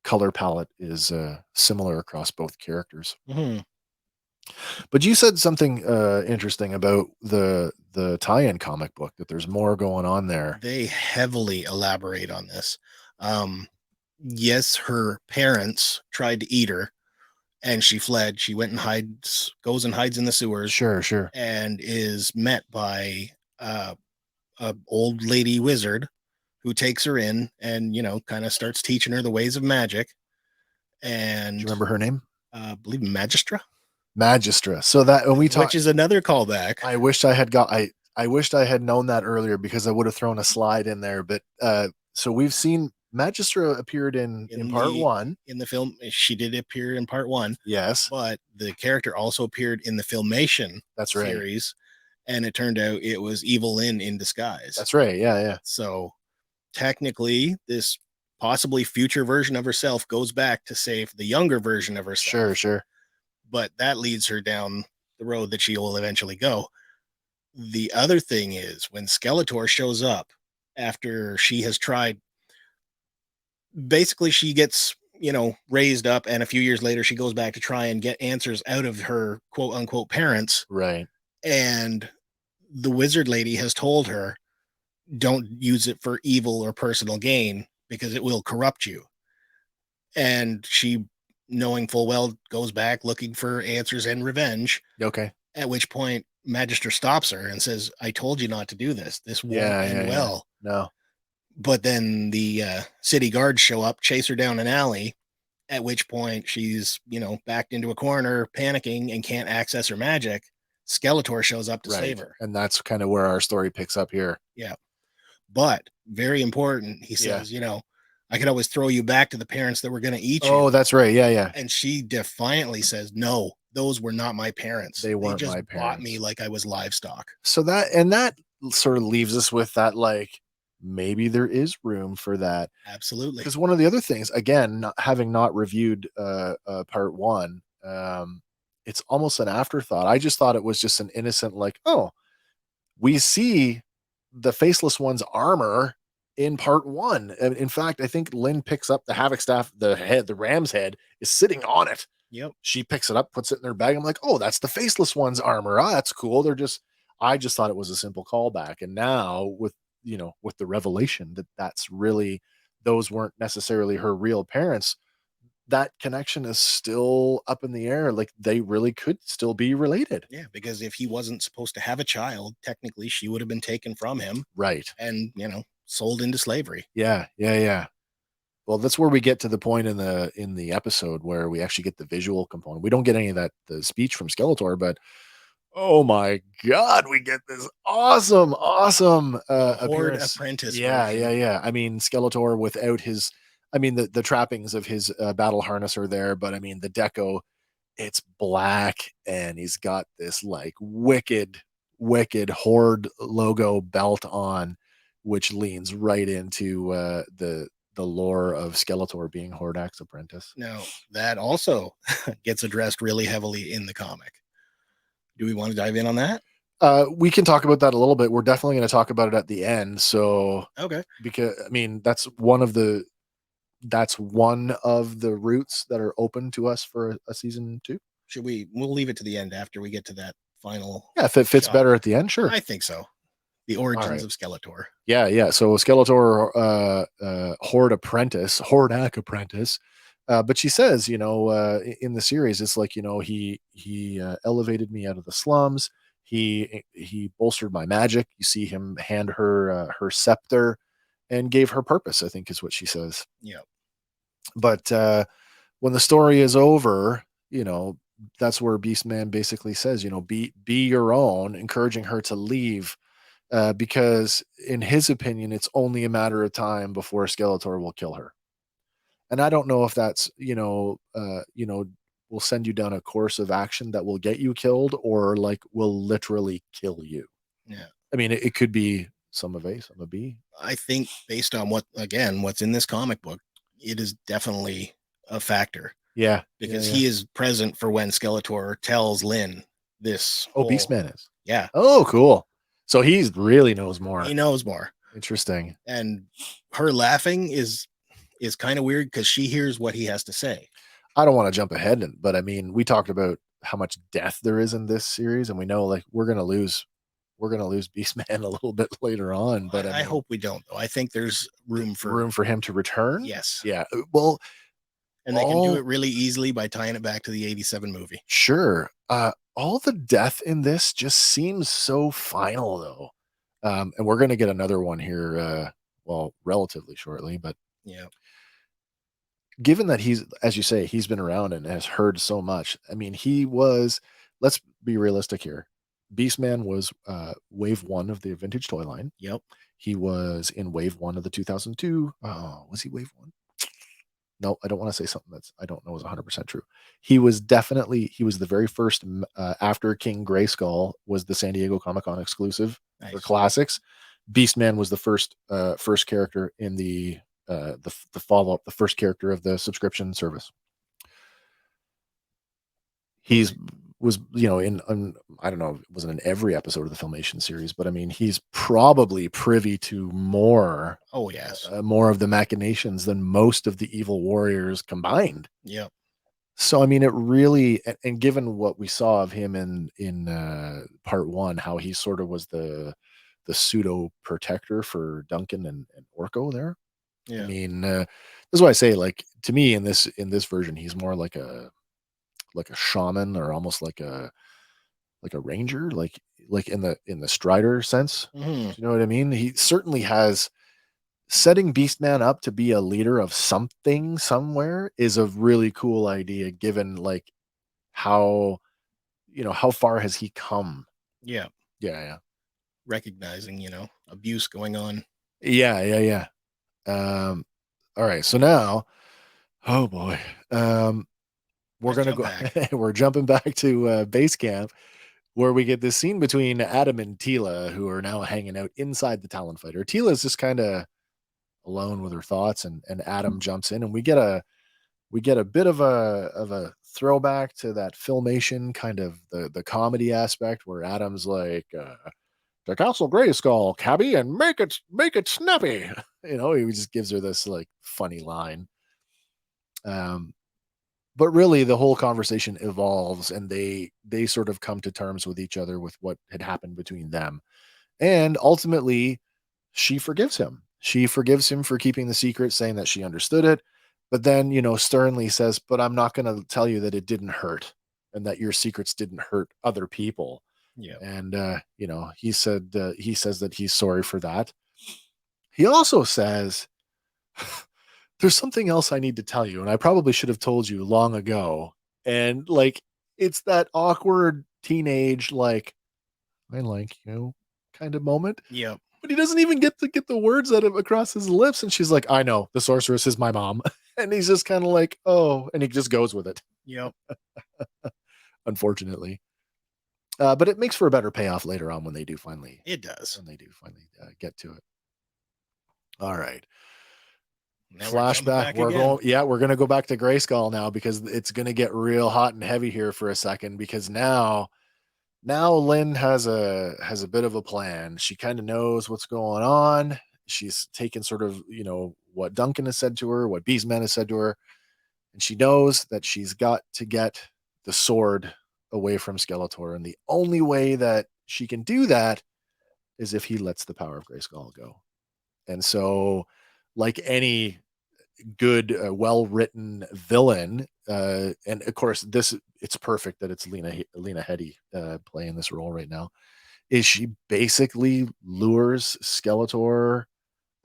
Speaker 1: color palette is similar across both characters.
Speaker 2: Mm-hmm.
Speaker 1: But you said something interesting about the tie-in comic book, that there's more going on there.
Speaker 2: They heavily elaborate on this. Yes, her parents tried to eat her, and she fled. She went and goes and hides in the sewers.
Speaker 1: Sure.
Speaker 2: And is met by a old lady wizard who takes her in and kind of starts teaching her the ways of magic. And
Speaker 1: do you remember her name?
Speaker 2: I believe Magistra.
Speaker 1: So that when we talk,
Speaker 2: which is another callback.
Speaker 1: I wished I had known that earlier, because I would have thrown a slide in there. But so we've seen Magistra appeared in part one.
Speaker 2: In the film, she did appear in part one.
Speaker 1: Yes.
Speaker 2: But the character also appeared in the Filmation
Speaker 1: right.
Speaker 2: series. And it turned out it was Evil Lynn in disguise.
Speaker 1: That's right. Yeah.
Speaker 2: So technically, this possibly future version of herself goes back to save the younger version of herself.
Speaker 1: Sure.
Speaker 2: But that leads her down the road that she will eventually go. The other thing is, when Skeletor shows up after she has tried, basically she gets, raised up, and a few years later she goes back to try and get answers out of her quote unquote parents.
Speaker 1: Right.
Speaker 2: And the wizard lady has told her, don't use it for evil or personal gain, because it will corrupt you. And she, knowing full well, goes back looking for answers and revenge.
Speaker 1: Okay.
Speaker 2: At which point Magister stops her and says, I told you not to do this. This won't end well.
Speaker 1: No.
Speaker 2: But then the city guards show up, chase her down an alley, at which point she's, backed into a corner, panicking, and can't access her magic. Skeletor shows up to save her.
Speaker 1: And that's kind of where our story picks up here.
Speaker 2: Yeah. But very important, he says, I could always throw you back to the parents that were going to eat you.
Speaker 1: Oh, that's right. Yeah.
Speaker 2: And she defiantly says, no, those were not my parents.
Speaker 1: They weren't
Speaker 2: just
Speaker 1: my parents.
Speaker 2: bought me like I was livestock.
Speaker 1: So that sort of leaves us with that, like, maybe there is room for that.
Speaker 2: Absolutely.
Speaker 1: Because one of the other things, again, having not reviewed part one, it's almost an afterthought. I just thought it was just an innocent, like, oh, we see the Faceless One's armor in part one. And in fact, I think Lynn picks up the Havoc Staff, the ram's head is sitting on it.
Speaker 2: Yep.
Speaker 1: She picks it up, puts it in her bag. I'm like, oh, that's the Faceless One's armor. Oh, that's cool. I just thought it was a simple callback. And now with the revelation that that's really, those weren't necessarily her real parents, that connection is still up in the air. Like, they really could still be related.
Speaker 2: Yeah, because if he wasn't supposed to have a child, technically she would have been taken from him.
Speaker 1: Right.
Speaker 2: And, sold into slavery.
Speaker 1: Yeah. Well, that's where we get to the point in the episode where we actually get the visual component. We don't get any of the speech from Skeletor, but oh my God, we get this awesome
Speaker 2: Horde
Speaker 1: appearance.
Speaker 2: apprentice
Speaker 1: Yeah,
Speaker 2: version.
Speaker 1: yeah. I mean, Skeletor without his, I mean, the trappings of his battle harness are there, but I mean, the deco, it's black, and he's got this like wicked Horde logo belt on, which leans right into the lore of Skeletor being Hordak's apprentice.
Speaker 2: Now, that also gets addressed really heavily in the comic. Do we want to dive in on that?
Speaker 1: We can talk about that a little bit. We're definitely going to talk about it at the end. So,
Speaker 2: Okay.
Speaker 1: because I mean, that's one of the routes that are open to us for a season 2.
Speaker 2: We'll leave it to the end after we get to that final.
Speaker 1: Yeah, if it fits
Speaker 2: shot.
Speaker 1: better at the end, sure.
Speaker 2: I think so. The origins of Skeletor.
Speaker 1: Yeah. So Skeletor, Horde apprentice, Hordak apprentice. But she says, in the series, it's like, he elevated me out of the slums. He bolstered my magic. You see him hand her her scepter and gave her purpose, I think is what she says.
Speaker 2: Yeah.
Speaker 1: But when the story is over, that's where Beastman basically says, be your own, encouraging her to leave. Because in his opinion, it's only a matter of time before Skeletor will kill her. And I don't know if that's, will send you down a course of action that will get you killed, or like will literally kill you.
Speaker 2: Yeah.
Speaker 1: I mean, it could be some of A, some of B.
Speaker 2: I think based on what's in this comic book, it is definitely a factor.
Speaker 1: Yeah.
Speaker 2: Because he is present for when Skeletor tells Lynn this.
Speaker 1: Beastman is.
Speaker 2: Yeah.
Speaker 1: Oh, cool. So he really knows more.
Speaker 2: He knows more.
Speaker 1: Interesting.
Speaker 2: And her laughing is kind of weird because she hears what he has to say.
Speaker 1: I don't want to jump ahead, but I mean, we talked about how much death there is in this series, and we know like we're gonna lose Beastman a little bit later on. But
Speaker 2: I hope we don't, though. I think there's room for
Speaker 1: him to return.
Speaker 2: Yes.
Speaker 1: Yeah. Well,
Speaker 2: and they can do it really easily by tying it back to the '87 movie.
Speaker 1: Sure. All the death in this just seems so final, though. And we're going to get another one here, relatively shortly. But
Speaker 2: yeah,
Speaker 1: given that he's, as you say, he's been around and has heard so much. I mean, let's be realistic here. Beastman was wave 1 of the vintage toy line.
Speaker 2: Yep.
Speaker 1: He was in wave 1 of the 2002. Oh, was he wave 1? No, I don't want to say something I don't know is 100% true. He was the very first after King Grayskull was the San Diego Comic-Con exclusive for classics. Beastman was the first character in the follow-up, the first character of the subscription service. Was in I don't know, it wasn't in every episode of the Filmation series, but I mean, he's probably privy to more.
Speaker 2: Oh yes,
Speaker 1: more of the machinations than most of the evil warriors combined.
Speaker 2: Yeah.
Speaker 1: So I mean, it really, and given what we saw of him in part 1, how he sort of was the pseudo protector for Duncan and Orko there.
Speaker 2: Yeah.
Speaker 1: I mean, this is why I say, like, to me in this version, he's more like a shaman, or almost like a ranger, like in the Strider sense.
Speaker 2: Mm-hmm.
Speaker 1: You know what I mean? He certainly has. Setting Beastman up to be a leader of something somewhere is a really cool idea, given like how far has he come.
Speaker 2: Yeah. Recognizing abuse going on.
Speaker 1: Yeah. All right, so now, oh boy, we're gonna go we're jumping back to base camp, where we get this scene between Adam and Teela, who are now hanging out inside the Talon Fighter. Teela is just kind of alone with her thoughts, and Adam jumps in, and we get a bit of a throwback to that Filmation kind of the comedy aspect, where Adam's like, the Castle Grayskull, cabby, and make it snappy. He just gives her this like funny line. But really the whole conversation evolves, and they sort of come to terms with each other with what had happened between them. And ultimately she forgives him. She forgives him for keeping the secret, saying that she understood it, but then, sternly says, but I'm not going to tell you that it didn't hurt, and that your secrets didn't hurt other people.
Speaker 2: Yeah.
Speaker 1: And, he says that he's sorry for that. He also says, there's something else I need to tell you, and I probably should have told you long ago. And like, it's that awkward teenage, like, I like you kind of moment.
Speaker 2: Yep.
Speaker 1: But he doesn't even get to get the words out of across his lips. And she's like, I know the sorceress is my mom. And he's just kind of like, oh, and he just goes with it.
Speaker 2: Yep.
Speaker 1: Unfortunately. But it makes for a better payoff later on when they do finally.
Speaker 2: It does.
Speaker 1: When they do finally get to it. All right.
Speaker 2: Now
Speaker 1: Flashback. We're going to go back to Grayskull now because it's going to get real hot and heavy here for a second, because now Lynn has a bit of a plan. She kind of knows what's going on. She's taken sort of, what Duncan has said to her, what Beastman has said to her, and she knows that she's got to get the sword away from Skeletor, and the only way that she can do that is if he lets the power of Grayskull go. And so, like any good, well-written villain, and of course it's perfect that it's Lena Headey playing this role right now, is she basically lures Skeletor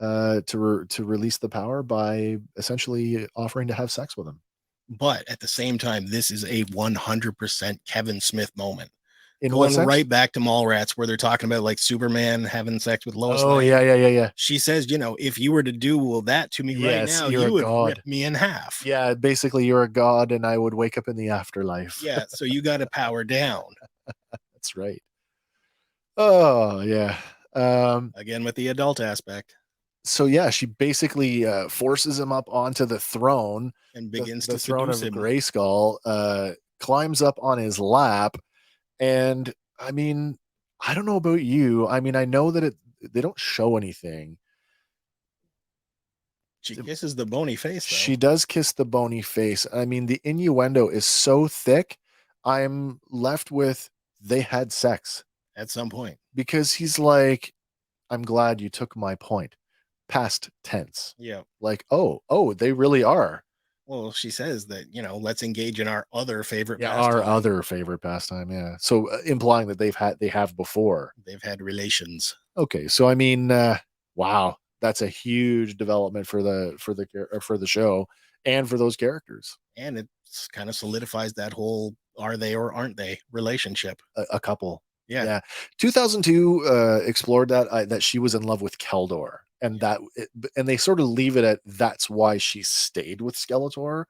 Speaker 1: to release the power by essentially offering to have sex with him.
Speaker 2: But at the same time, this is a 100% Kevin Smith moment.
Speaker 1: In
Speaker 2: Going right back to Mallrats, where they're talking about like Superman having sex with Lois
Speaker 1: Lane. Yeah.
Speaker 2: She says, if you were to do that to me right now, you would rip me in half.
Speaker 1: Yeah, basically you're a god and I would wake up in the afterlife.
Speaker 2: Yeah, so you got to power down.
Speaker 1: That's right. Oh, yeah.
Speaker 2: Again, with the adult aspect.
Speaker 1: So yeah, she basically forces him up onto the throne
Speaker 2: and begins
Speaker 1: the
Speaker 2: to
Speaker 1: throne of
Speaker 2: him.
Speaker 1: Grayskull, climbs up on his lap. And I mean, I don't know about you. I mean, I know that they don't show anything.
Speaker 2: She kisses the bony face, though.
Speaker 1: She does kiss the bony face. I mean, the innuendo is so thick. I'm left with they had sex
Speaker 2: at some point,
Speaker 1: because he's like, I'm glad you took my point. Past tense.
Speaker 2: Yeah.
Speaker 1: Like, oh, they really are.
Speaker 2: Well, she says that, let's engage in our other favorite
Speaker 1: pastime.
Speaker 2: Our
Speaker 1: other favorite pastime, yeah. So implying that they have before.
Speaker 2: They've had relations.
Speaker 1: Okay, so I mean, wow, that's a huge development for the show and for those characters.
Speaker 2: And it kind of solidifies that whole are they or aren't they relationship.
Speaker 1: A couple.
Speaker 2: Yeah.
Speaker 1: 2002 explored that she was in love with Keldor. And and they sort of leave it at that's why she stayed with Skeletor,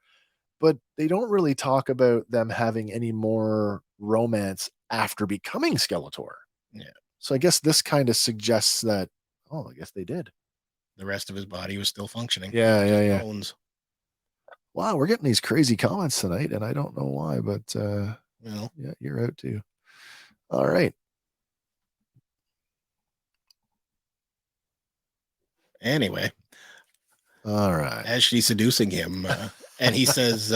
Speaker 1: but they don't really talk about them having any more romance after becoming Skeletor.
Speaker 2: Yeah.
Speaker 1: So I guess this kind of suggests that, I guess they did.
Speaker 2: The rest of his body was still functioning.
Speaker 1: Yeah.
Speaker 2: Bones.
Speaker 1: Wow, we're getting these crazy comments tonight, and I don't know why, but yeah, you're out too. All right.
Speaker 2: Anyway,
Speaker 1: all right.
Speaker 2: As she's seducing him, and he says,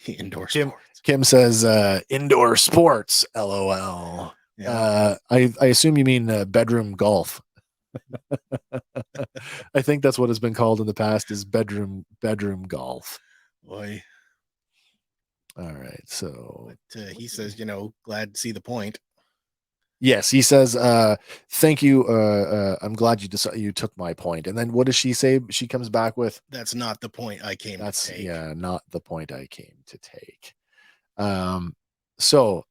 Speaker 2: "Indoor sports."
Speaker 1: Kim says, "Indoor sports." LOL. Yeah. I assume you mean bedroom golf. I think that's what has been called in the past is bedroom golf.
Speaker 2: Boy.
Speaker 1: All right. So
Speaker 2: he says, glad to see the point.
Speaker 1: Yes, he says, thank you. I'm glad you took my point. And then what does she say? She comes back with,
Speaker 2: that's not the point I came to take.
Speaker 1: Yeah, not the point I came to take. So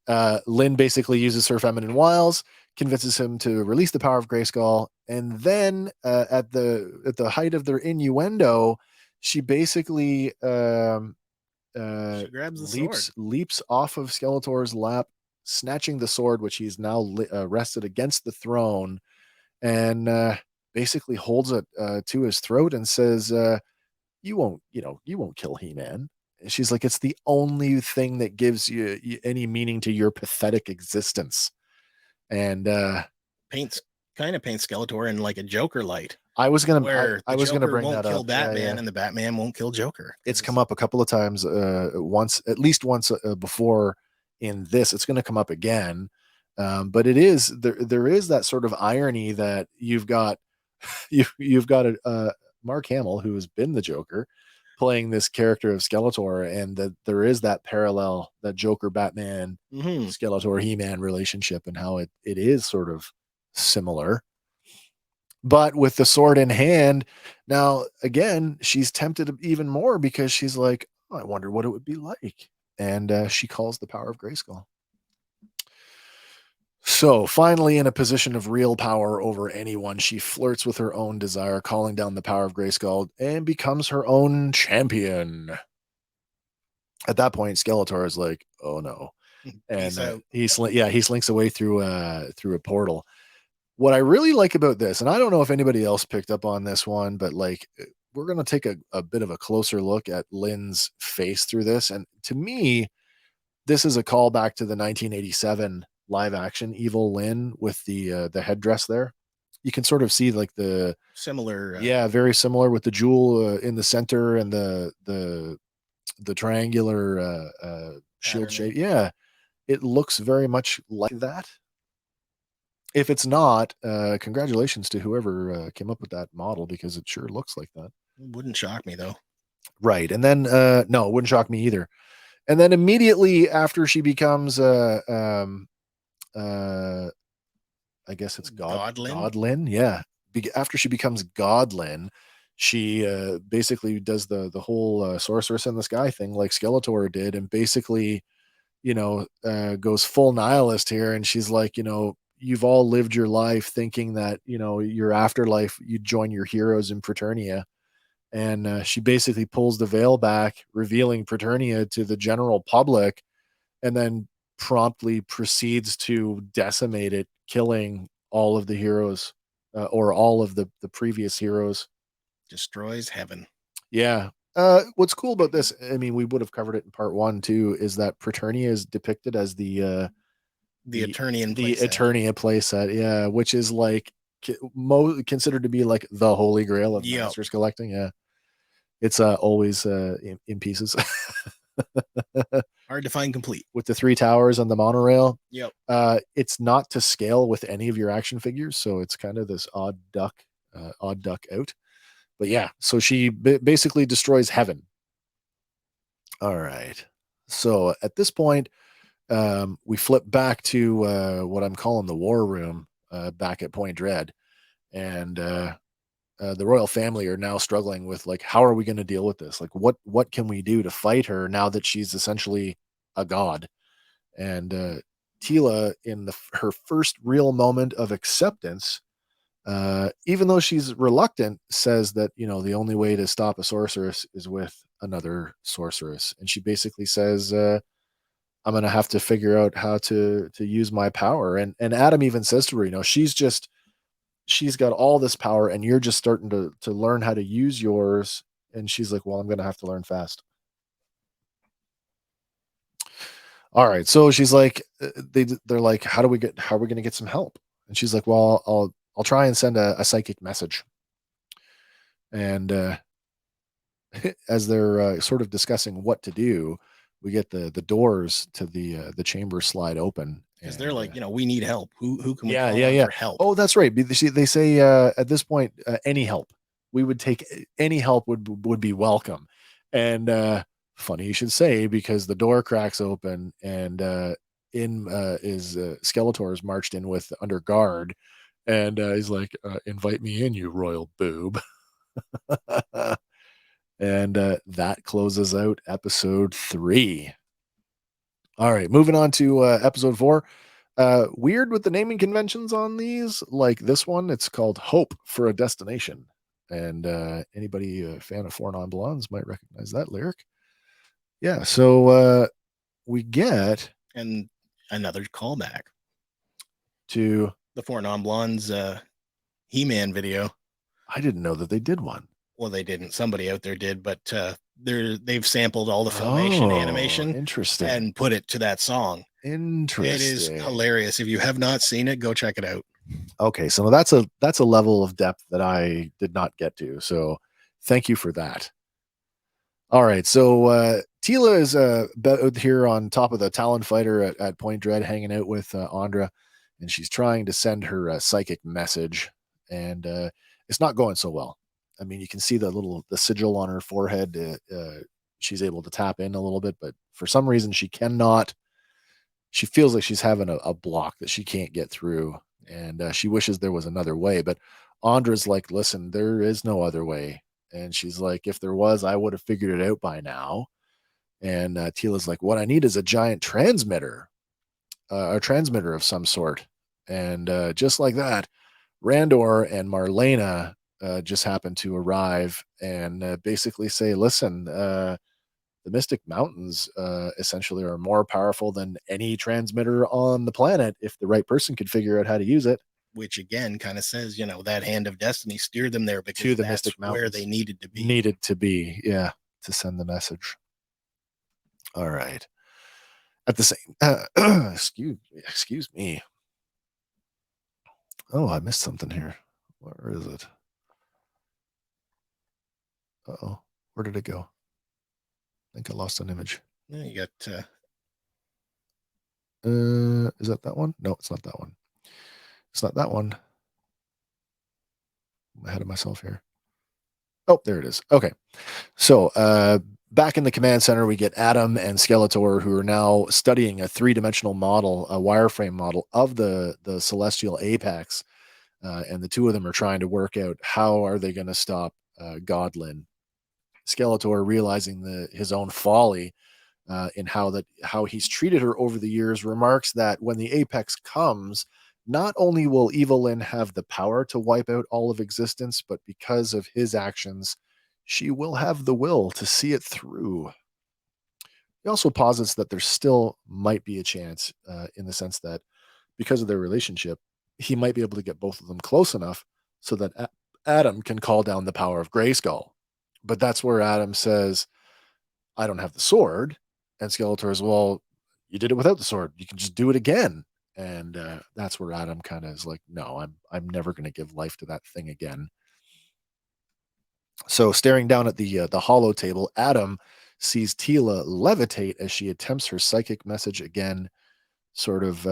Speaker 1: Lynn basically uses her feminine wiles, convinces him to release the power of Grayskull. And then at the height of their innuendo, she basically
Speaker 2: she grabs the sword.
Speaker 1: Leaps off of Skeletor's lap, snatching the sword, which he's now rested against the throne, and basically holds it to his throat and says, you won't kill He-Man. And she's like, it's the only thing that gives you any meaning to your pathetic existence. And
Speaker 2: paints Skeletor in like a Joker light.
Speaker 1: I was gonna bring that up.
Speaker 2: Kill Batman, and the Batman won't kill Joker.
Speaker 1: It's come up a couple of times, at least once before. In this, it's going to come up again, but it is there is that sort of irony that you've got Mark Hamill, who has been the Joker, playing this character of Skeletor, and that there is that parallel, that Joker Batman Skeletor He-Man relationship, and how it is sort of similar. but with the sword in hand. Now, again, she's tempted even more because she's like, oh, I wonder what it would be like. And she calls the power of Grayskull. So finally, in a position of real power over anyone, she flirts with her own desire, calling down the power of Grayskull, and becomes her own champion. At that point, Skeletor is like, "Oh no!" And he slinks away through a portal. What I really like about this, and I don't know if anybody else picked up on this one, but like we're gonna take a bit of a closer look at Lynn's face through this, and to me, this is a callback to the 1987 live action Evil Lynn with the headdress there. You can sort of see like the
Speaker 2: similar,
Speaker 1: very similar with the jewel in the center and the triangular shield shape. Yeah, it looks very much like that. If it's not, congratulations to whoever came up with that model, because it sure looks like that.
Speaker 2: Wouldn't shock me though.
Speaker 1: Right, and then no, it wouldn't shock me either. And then immediately after she becomes I guess it's Godlyn. Yeah. After she becomes Godlyn, she basically does the whole sorceress in the sky thing like Skeletor did, and basically, goes full nihilist here. And she's like, you've all lived your life thinking that, your afterlife, you'd join your heroes in Preternia. And she basically pulls the veil back, revealing Preternia to the general public, and then promptly proceeds to decimate it, killing all of the heroes or all of the previous heroes.
Speaker 2: Destroys heaven.
Speaker 1: Yeah. What's cool about this, I mean, we would have covered it in part 1 too, is that Preternia is depicted as the
Speaker 2: Eternian
Speaker 1: Eternia playset. Yeah, which is like considered to be like the holy grail of Masters collecting. Yeah, it's always in pieces.
Speaker 2: Hard to find complete.
Speaker 1: With the 3 towers on the monorail.
Speaker 2: Yep.
Speaker 1: It's not to scale with any of your action figures, so it's kind of this odd duck out. But yeah, so she basically destroys heaven. All right. So at this point, we flip back to what I'm calling the war room back at Point Dread. And the royal family are now struggling with like, how are we going to deal with this? Like, what can we do to fight her now that she's essentially a god? And Teela, in her first real moment of acceptance, even though she's reluctant, says that, the only way to stop a sorceress is with another sorceress. And she basically says, I'm going to have to figure out how to use my power. And Adam even says to her, she's got all this power and you're just starting to learn how to use yours. And she's like, well, I'm going to have to learn fast. All right. So she's like, they're like, how are we going to get some help? And she's like, well, I'll try and send a psychic message. And as they're sort of discussing what to do, we get the doors to the chamber slide open.
Speaker 2: Because they're like, we need help. Who can we call for help?
Speaker 1: Oh, that's right. They say at this point, any help. We would take any help would be welcome. And funny you should say, because the door cracks open and in is Skeletor's marched in with under guard. And he's like, invite me in, you royal boob. And that closes out episode 3. All right, moving on to episode 4. Weird with the naming conventions on these. Like this one, it's called Hope for a Destination. And anybody a fan of Four Non-Blondes might recognize that lyric. Yeah, so we get...
Speaker 2: And another callback
Speaker 1: to
Speaker 2: the Four Non-Blondes He-Man video.
Speaker 1: I didn't know that they did one.
Speaker 2: Well, they didn't. Somebody out there did, but they've sampled all the Filmation animation,
Speaker 1: interesting,
Speaker 2: and put it to that song.
Speaker 1: Interesting.
Speaker 2: It is hilarious. If you have not seen it, go check it out.
Speaker 1: Okay, so that's a level of depth that I did not get to. So thank you for that. All right, so Teela is out here on top of the Talon Fighter at Point Dread, hanging out with Andra, and she's trying to send her psychic message, and it's not going so well. I mean, you can see the sigil on her forehead. She's able to tap in a little bit, but for some reason she cannot. She feels like she's having a block that she can't get through, and she wishes there was another way. But Andra's like, listen, there is no other way. And she's like, if there was, I would have figured it out by now. And Teela's like, what I need is a giant transmitter, a transmitter of some sort. And just like that, Randor and Marlena just happen to arrive and basically say, listen, the Mystic Mountains essentially are more powerful than any transmitter on the planet if the right person could figure out how to use it.
Speaker 2: Which again kind of says, that hand of destiny steered them there because
Speaker 1: To the
Speaker 2: that's
Speaker 1: Mystic Mountains.
Speaker 2: where they needed to be.
Speaker 1: Yeah, to send the message. All right. At the same, excuse me. Oh, I missed something here. Where is it? Uh-oh, where did it go? I think I lost an image.
Speaker 2: Yeah, you got.
Speaker 1: Is that one? No, it's not that one. It's not that one. I'm ahead of myself here. Oh, there it is. Okay. So back in the command center, we get Adam and Skeletor, who are now studying a three-dimensional model, a wireframe model of the celestial apex. And the two of them are trying to work out how are they going to stop Godlin. Skeletor, realizing his own folly in how he's treated her over the years, remarks that when the apex comes, not only will Evelyn have the power to wipe out all of existence, but because of his actions, she will have the will to see it through. He also posits that there still might be a chance in the sense that because of their relationship, he might be able to get both of them close enough so that Adam can call down the power of Grayskull. But that's where Adam says, I don't have the sword. And Skeletor is, well, you did it without the sword. You can just do it again. And that's where Adam kind of is like, no, I'm never going to give life to that thing again. So staring down at the hollow table, Adam sees Teela levitate as she attempts her psychic message again, sort of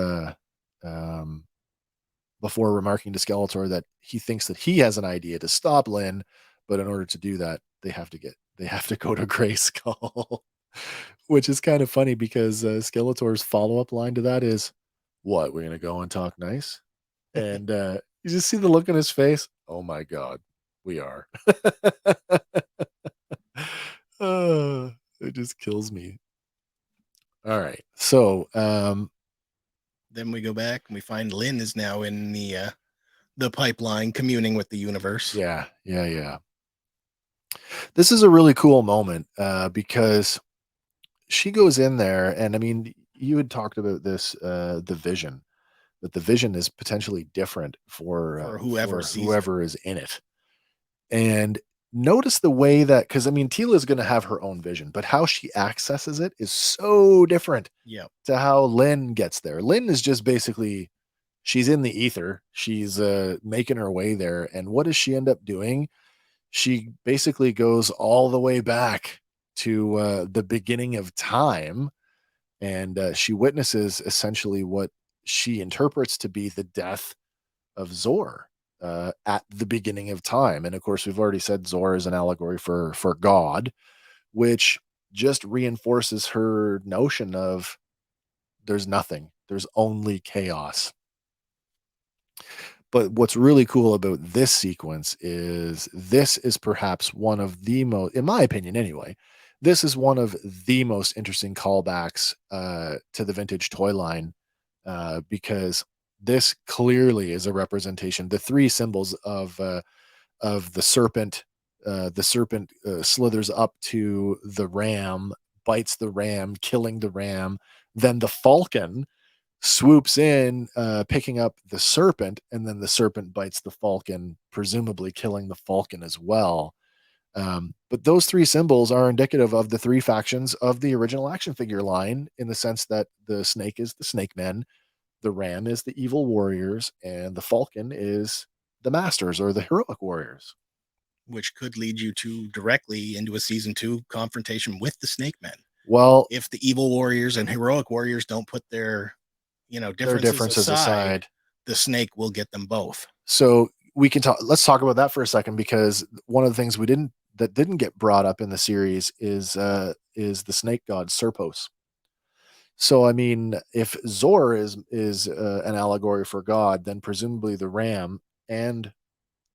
Speaker 1: before remarking to Skeletor that he thinks that he has an idea to stop Lynn, but in order to do that, they have to go to Grayskull, which is kind of funny because Skeletor's follow-up line to that is, what, we're going to go and talk nice? And you just see the look on his face. Oh my God, we are. It just kills me. All right. So
Speaker 2: then we go back and we find Lynn is now in the pipeline communing with the universe.
Speaker 1: Yeah. This is a really cool moment because she goes in there, and I mean, you had talked about this, the vision, that the vision is potentially different for
Speaker 2: whoever
Speaker 1: is in it. And notice the way that, because I mean, Teela is going to have her own vision, but how she accesses it is so different to how Lynn gets there. Lynn is just basically, she's in the ether. She's making her way there. And what does she end up doing? She basically goes all the way back to the beginning of time. And she witnesses essentially what she interprets to be the death of Zor at the beginning of time. And of course, we've already said Zor is an allegory for God, which just reinforces her notion of there's nothing, there's only chaos. But what's really cool about this sequence is this is perhaps one of the most, in my opinion anyway, this is one of the most interesting callbacks to the vintage toy line because this clearly is a representation. The three symbols of the serpent slithers up to the ram, bites the ram, killing the ram. Then the falcon swoops in, picking up the serpent, and then the serpent bites the falcon, presumably killing the falcon as well. But those three symbols are indicative of the three factions of the original action figure line, in the sense that the snake is the snake men, the ram is the evil warriors, and the falcon is the masters or the heroic warriors.
Speaker 2: Which could lead you to directly into a season 2 confrontation with the snake men.
Speaker 1: Well,
Speaker 2: if the evil warriors and heroic warriors don't put their differences aside, the snake will get them both.
Speaker 1: So let's talk about that for a second, because one of the things that didn't get brought up in the series is the snake god Serpos. So I mean, if Zor is an allegory for God, then presumably the ram and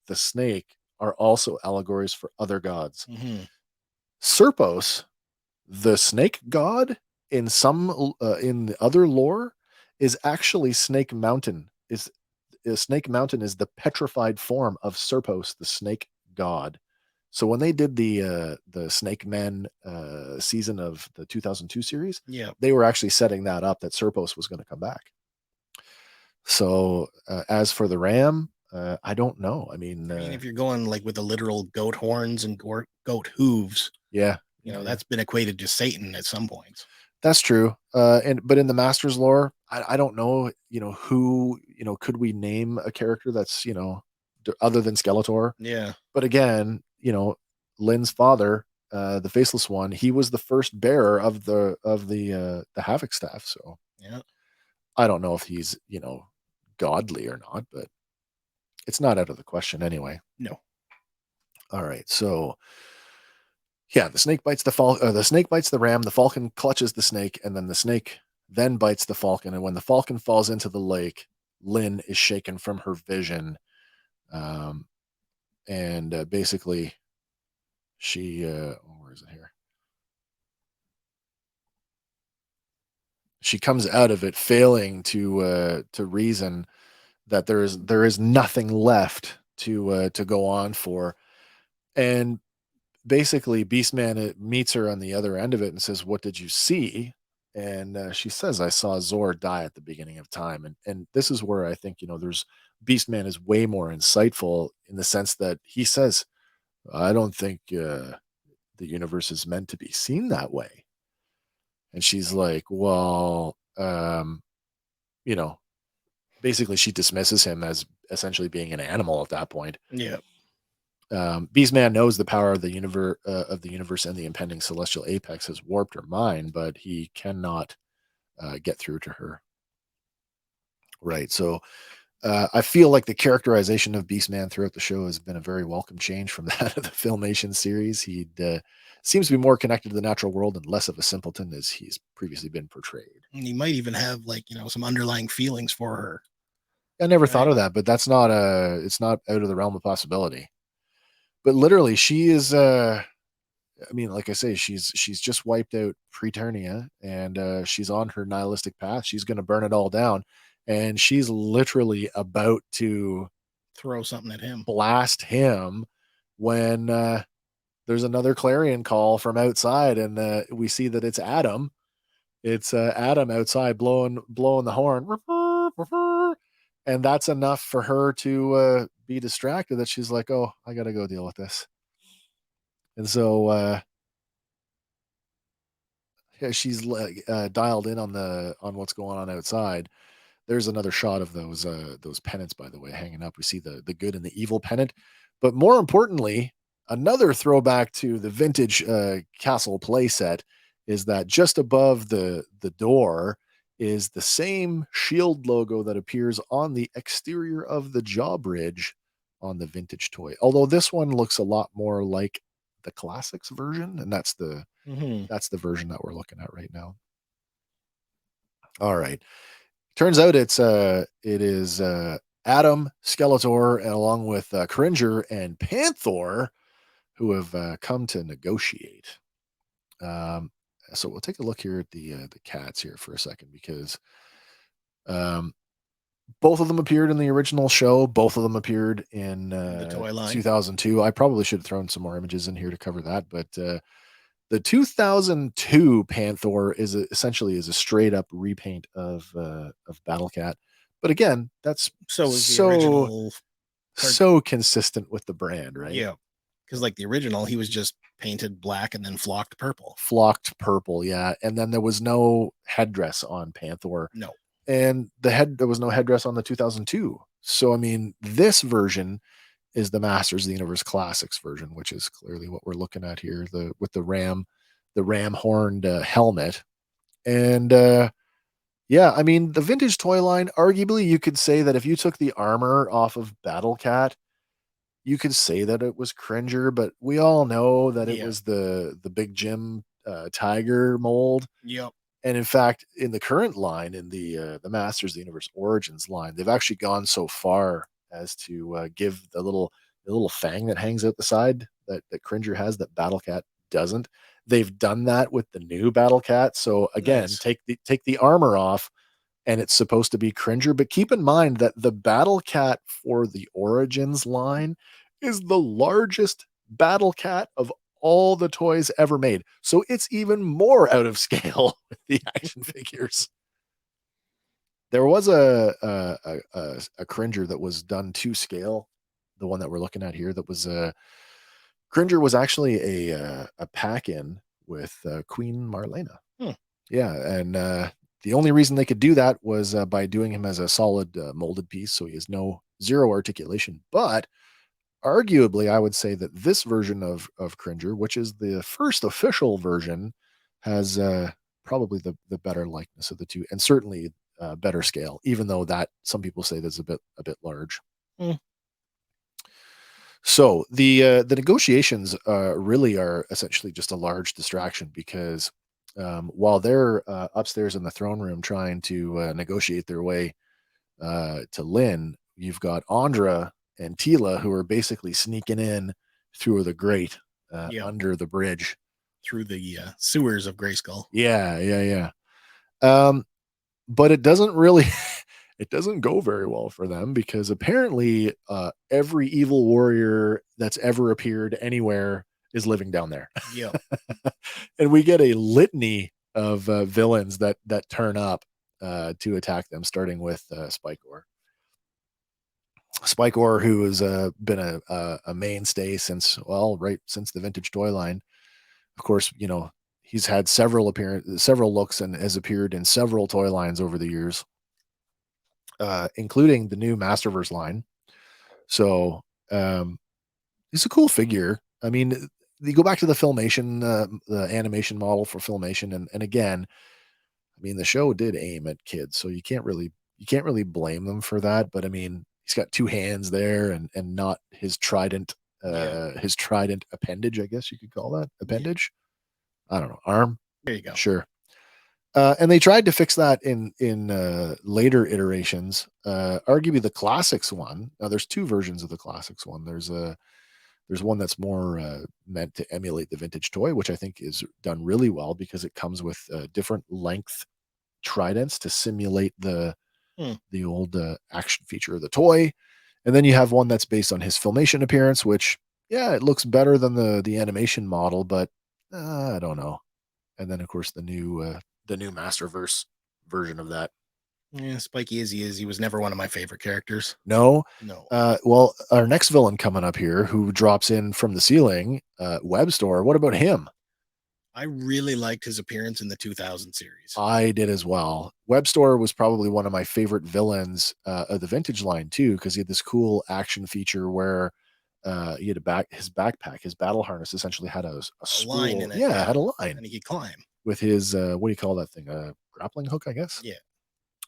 Speaker 1: the snake are also allegories for other gods.
Speaker 2: Mm-hmm.
Speaker 1: Serpos, the snake god, in the other lore, is actually Snake Mountain. Snake Mountain is the petrified form of Serpos, the snake god. So when they did the Snake Men season of the 2002 series,
Speaker 2: Yeah.
Speaker 1: they were actually setting that up, that Serpos was going to come back. So as for the ram, I don't know. I mean,
Speaker 2: if you're going like with the literal goat horns and goat hooves,
Speaker 1: yeah,
Speaker 2: that's been equated to Satan at some points.
Speaker 1: That's true. But in the Masters lore, I don't know, who, could we name a character that's, other than Skeletor?
Speaker 2: Yeah.
Speaker 1: But again, Lynn's father, the Faceless One, he was the first bearer of the Havoc staff. So
Speaker 2: yeah,
Speaker 1: I don't know if he's, godly or not, but it's not out of the question anyway.
Speaker 2: No.
Speaker 1: All right. So yeah, the snake bites the snake bites the ram, the falcon clutches the snake, and then the snake then bites the falcon. And when the falcon falls into the lake, Lynn is shaken from her vision. And basically she where is it here? She comes out of it failing to reason that there is nothing left to go on for. And basically Beastman meets her on the other end of it and says, "What did you see?" And she says, "I saw Zor die at the beginning of time." And this is where I think, there's Beastman is way more insightful in the sense that he says, "I don't think the universe is meant to be seen that way." And she's like, "Well, basically she dismisses him as essentially being an animal at that point."
Speaker 2: Yeah.
Speaker 1: Beastman knows the power of the universe and the impending celestial apex has warped her mind, but he cannot get through to her. Right. So I feel like the characterization of Beastman throughout the show has been a very welcome change from that of the Filmation series. He seems to be more connected to the natural world and less of a simpleton as he's previously been portrayed.
Speaker 2: And he might even have some underlying feelings for her.
Speaker 1: I never thought of that, but that's not it's not out of the realm of possibility. But literally, she is. Like I say, she's just wiped out Preternia, and she's on her nihilistic path. She's going to burn it all down, and she's literally about to
Speaker 2: throw something at him,
Speaker 1: blast him, when there's another clarion call from outside, and we see that it's Adam. It's Adam outside blowing the horn. And that's enough for her to be distracted that she's like, "Oh, I got to go deal with this." And so she's dialed in on what's going on outside. There's another shot of those pennants, by the way, hanging up. We see the good and the evil pennant. But more importantly, another throwback to the vintage castle playset is that just above the door is the same shield logo that appears on the exterior of the jawbridge on the vintage toy. Although this one looks a lot more like the classics version, and that's the version that we're looking at right now. All right. Turns out it is Adam, Skeletor, and along with Cringer and Panther, who have come to negotiate. So we'll take a look here at the cats here for a second, because both of them appeared in the original show. Both of them appeared in
Speaker 2: the toy line
Speaker 1: 2002. I probably should have thrown some more images in here to cover that, but the 2002 Panther is essentially a straight up repaint of Battle Cat. But again, that's so consistent with the brand, right?
Speaker 2: Yeah. Because like the original, he was just painted black and then flocked purple.
Speaker 1: Yeah. And then there was no headdress on Panther.
Speaker 2: No.
Speaker 1: And there was no headdress on the 2002. So, this version is the Masters of the Universe Classics version, which is clearly what we're looking at here, with the ram horned helmet. And the vintage toy line, arguably you could say that if you took the armor off of Battle Cat, you could say that it was Cringer, but we all know that it was the Big Jim Tiger mold.
Speaker 2: Yep.
Speaker 1: And in fact, in the current line, in the Masters of the Universe Origins line, they've actually gone so far as to give the little little fang that hangs out the side that Cringer has that Battle Cat doesn't. They've done that with the new Battle Cat. So again,
Speaker 2: Nice.
Speaker 1: take the armor off, and it's supposed to be Cringer. But keep in mind that the Battle Cat for the Origins line is the largest Battle Cat of all the toys ever made. So it's even more out of scale with the action figures. There was a Cringer that was done to scale, the one that we're looking at here. That was Cringer was actually a pack-in with Queen Marlena. Yeah, and the only reason they could do that was by doing him as a solid molded piece, so he has zero articulation. But arguably, I would say that this version of Cringer, which is the first official version, has probably the better likeness of the two, and certainly better scale, even though that some people say that's a bit large. So the negotiations really are essentially just a large distraction, because while they're upstairs in the throne room trying to negotiate their way to Lynn, you've got Andra and Tila, who are basically sneaking in through the grate under the bridge,
Speaker 2: through the sewers of Grayskull.
Speaker 1: Yeah. But it doesn't really it doesn't go very well for them, because apparently every evil warrior that's ever appeared anywhere is living down there.
Speaker 2: Yeah.
Speaker 1: And we get a litany of villains that turn up to attack them, starting with Spikor. Spikor, who has been a mainstay since the vintage toy line. Of course, he's had several looks, and has appeared in several toy lines over the years, including the new Masterverse line. So it's a cool figure. I mean, you go back to the Filmation, the animation model for Filmation, and again, I mean, the show did aim at kids, so you can't really blame them for that. But I mean, he's got two hands there, and not his trident. His trident appendage, I guess you could call that appendage. I don't know, arm.
Speaker 2: There you go.
Speaker 1: Sure. And they tried to fix that in later iterations. Arguably the classics one. Now there's two versions of the classics one. There's one that's more meant to emulate the vintage toy, which I think is done really well, because it comes with different length tridents to simulate the old action feature of the toy. And then you have one that's based on his Filmation appearance, which, it looks better than the animation model, but I don't know. And then, of course, the new Masterverse version of that.
Speaker 2: Yeah, Spiky as he is, he was never one of my favorite characters.
Speaker 1: No.
Speaker 2: Well,
Speaker 1: our next villain coming up here, who drops in from the ceiling, Webstore. What about him?
Speaker 2: I really liked his appearance in the 2000 series.
Speaker 1: I did as well. Webstore was probably one of my favorite villains of the vintage line too, because he had this cool action feature where he had his backpack, his battle harness essentially had a spool.
Speaker 2: Line in it.
Speaker 1: Yeah, had a line.
Speaker 2: And he could climb.
Speaker 1: With his, what do you call that thing? A grappling hook, I guess?
Speaker 2: Yeah.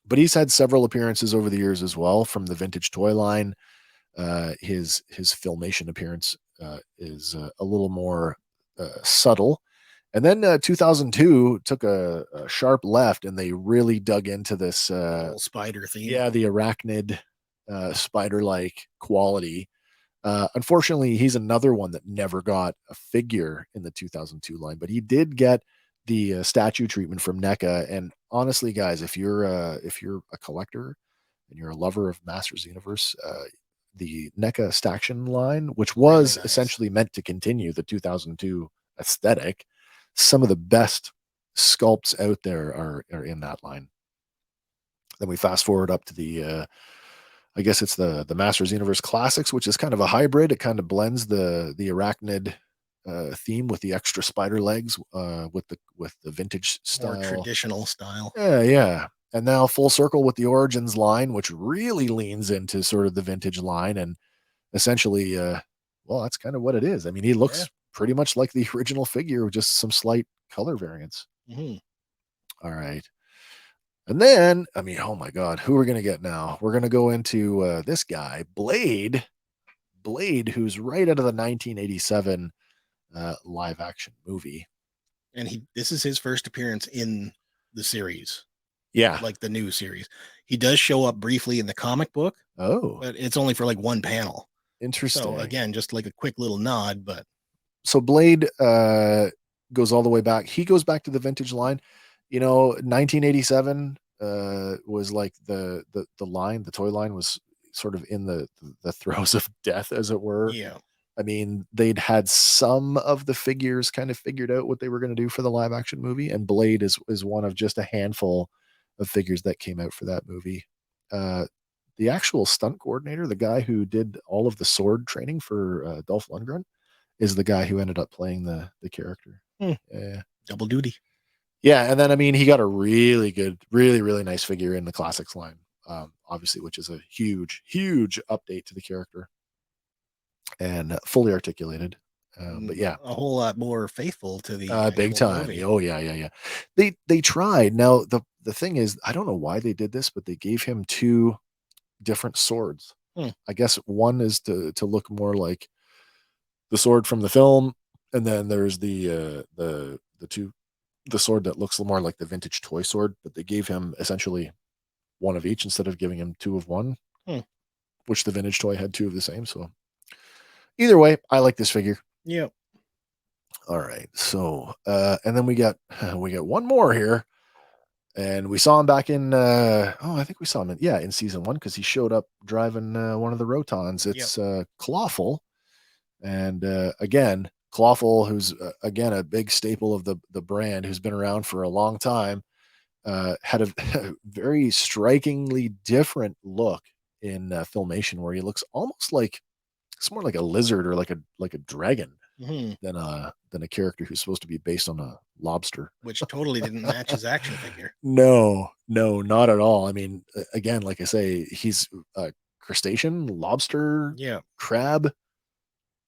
Speaker 1: But he's had several appearances over the years as well from the vintage toy line. His Filmation appearance is a little more subtle. And then 2002 took a sharp left, and they really dug into this
Speaker 2: spider theme.
Speaker 1: Yeah, the arachnid spider-like quality. Unfortunately, he's another one that never got a figure in the 2002 line, but he did get the statue treatment from NECA. And honestly, guys, if you're a collector and you're a lover of Masters Universe, the NECA Staction line, which was really nice, essentially meant to continue the 2002 aesthetic, some of the best sculpts out there are in that line. Then we fast forward up to the I guess it's the Masters Universe Classics, which is kind of a hybrid. It kind of blends the arachnid theme with the extra spider legs, with the vintage style,
Speaker 2: more traditional style.
Speaker 1: Yeah. And now full circle with the Origins line, which really leans into sort of the vintage line, and essentially, that's kind of what it is. I mean, he looks pretty much like the original figure with just some slight color variants.
Speaker 2: Mm-hmm.
Speaker 1: All right. And then, I mean, oh my God, who are we going to get now? We're going to go into this guy, Blade, who's right out of the 1987 live action movie.
Speaker 2: And this is his first appearance in the series.
Speaker 1: Yeah.
Speaker 2: Like the new series. He does show up briefly in the comic book.
Speaker 1: Oh.
Speaker 2: But it's only for like one panel.
Speaker 1: Interesting.
Speaker 2: So again, just like a quick little nod, but
Speaker 1: so Blade goes all the way back. He goes back to the vintage line. 1987 was like the line, the toy line was sort of in the throes of death, as it were.
Speaker 2: Yeah.
Speaker 1: I mean, they'd had some of the figures kind of figured out what they were going to do for the live action movie, and Blade is one of just a handful of figures that came out for that movie. The actual stunt coordinator, the guy who did all of the sword training for Dolph Lundgren, is the guy who ended up playing the character.
Speaker 2: Double duty.
Speaker 1: Yeah, and then I mean, he got a really good, really, really nice figure in the classics line, obviously, which is a huge, huge update to the character and fully articulated. But yeah,
Speaker 2: a whole lot more faithful to the
Speaker 1: big time.
Speaker 2: movie.
Speaker 1: Oh yeah. They tried. Now the thing is, I don't know why they did this, but they gave him 2 different swords. I guess one is to look more like the sword from the film, and then there's the sword that looks more like the vintage toy sword, but they gave him essentially one of each instead of giving him 2 of one, which the vintage toy had 2 of the same. So either way, I like this figure.
Speaker 2: Yep.
Speaker 1: All right. So and then we got one more here. And we saw him back in I think we saw him in season 1, because he showed up driving one of the Rotons. It's Clawful. And again, Clawful, who's again a big staple of the brand, who's been around for a long time, had a very strikingly different look in Filmation, where he looks almost like, it's more like a lizard or like a dragon than a character who's supposed to be based on a lobster,
Speaker 2: which totally didn't match his action figure.
Speaker 1: No, not at all. I mean, again, like I say, he's a crustacean, lobster, crab.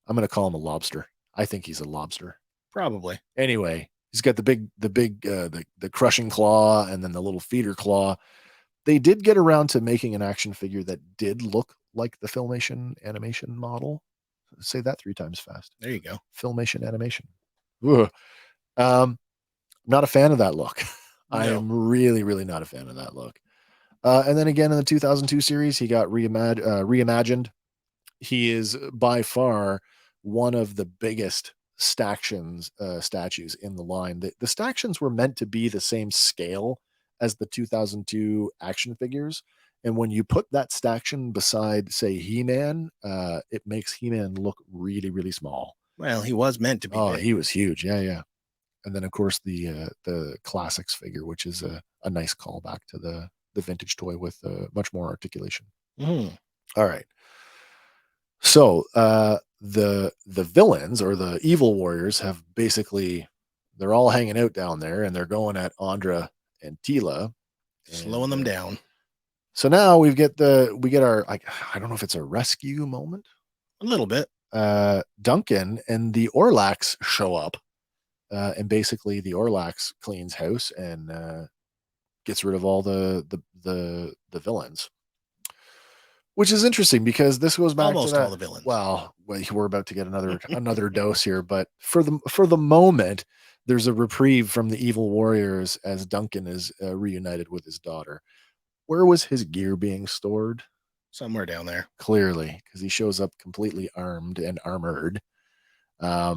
Speaker 1: I'm going to call him a lobster. I think he's a lobster.
Speaker 2: Probably.
Speaker 1: Anyway, he's got the crushing claw and then the little feeder claw. They did get around to making an action figure that did look like the Filmation animation model. Say that 3 times fast.
Speaker 2: There you go.
Speaker 1: Filmation animation. Not a fan of that look. No. I am really, really not a fan of that look. And then again, in the 2002 series, he got reimagined. He is by far one of the biggest statues in the line. The statues were meant to be the same scale as the 2002 action figures. And when you put that statue beside, say, He-Man, it makes He-Man look really, really small.
Speaker 2: Well, he was meant to be big.
Speaker 1: He was huge. Yeah. And then, of course, the classics figure, which is a nice callback to the vintage toy with much more articulation. All right. So the villains, or the evil warriors, have basically, they're all hanging out down there, and they're going at Andra and Teela,
Speaker 2: slowing them down.
Speaker 1: So now we get our, I don't know if it's a rescue moment.
Speaker 2: A little bit.
Speaker 1: Duncan and the Orlax show up, and basically the Orlax cleans house and gets rid of all the villains, which is interesting because this goes back
Speaker 2: almost
Speaker 1: to that,
Speaker 2: all the villains.
Speaker 1: Well, we're about to get another dose here, but for the moment, there's a reprieve from the evil warriors as Duncan is reunited with his daughter. Where was his gear being stored?
Speaker 2: Somewhere down there.
Speaker 1: Clearly, because he shows up completely armed and armored. I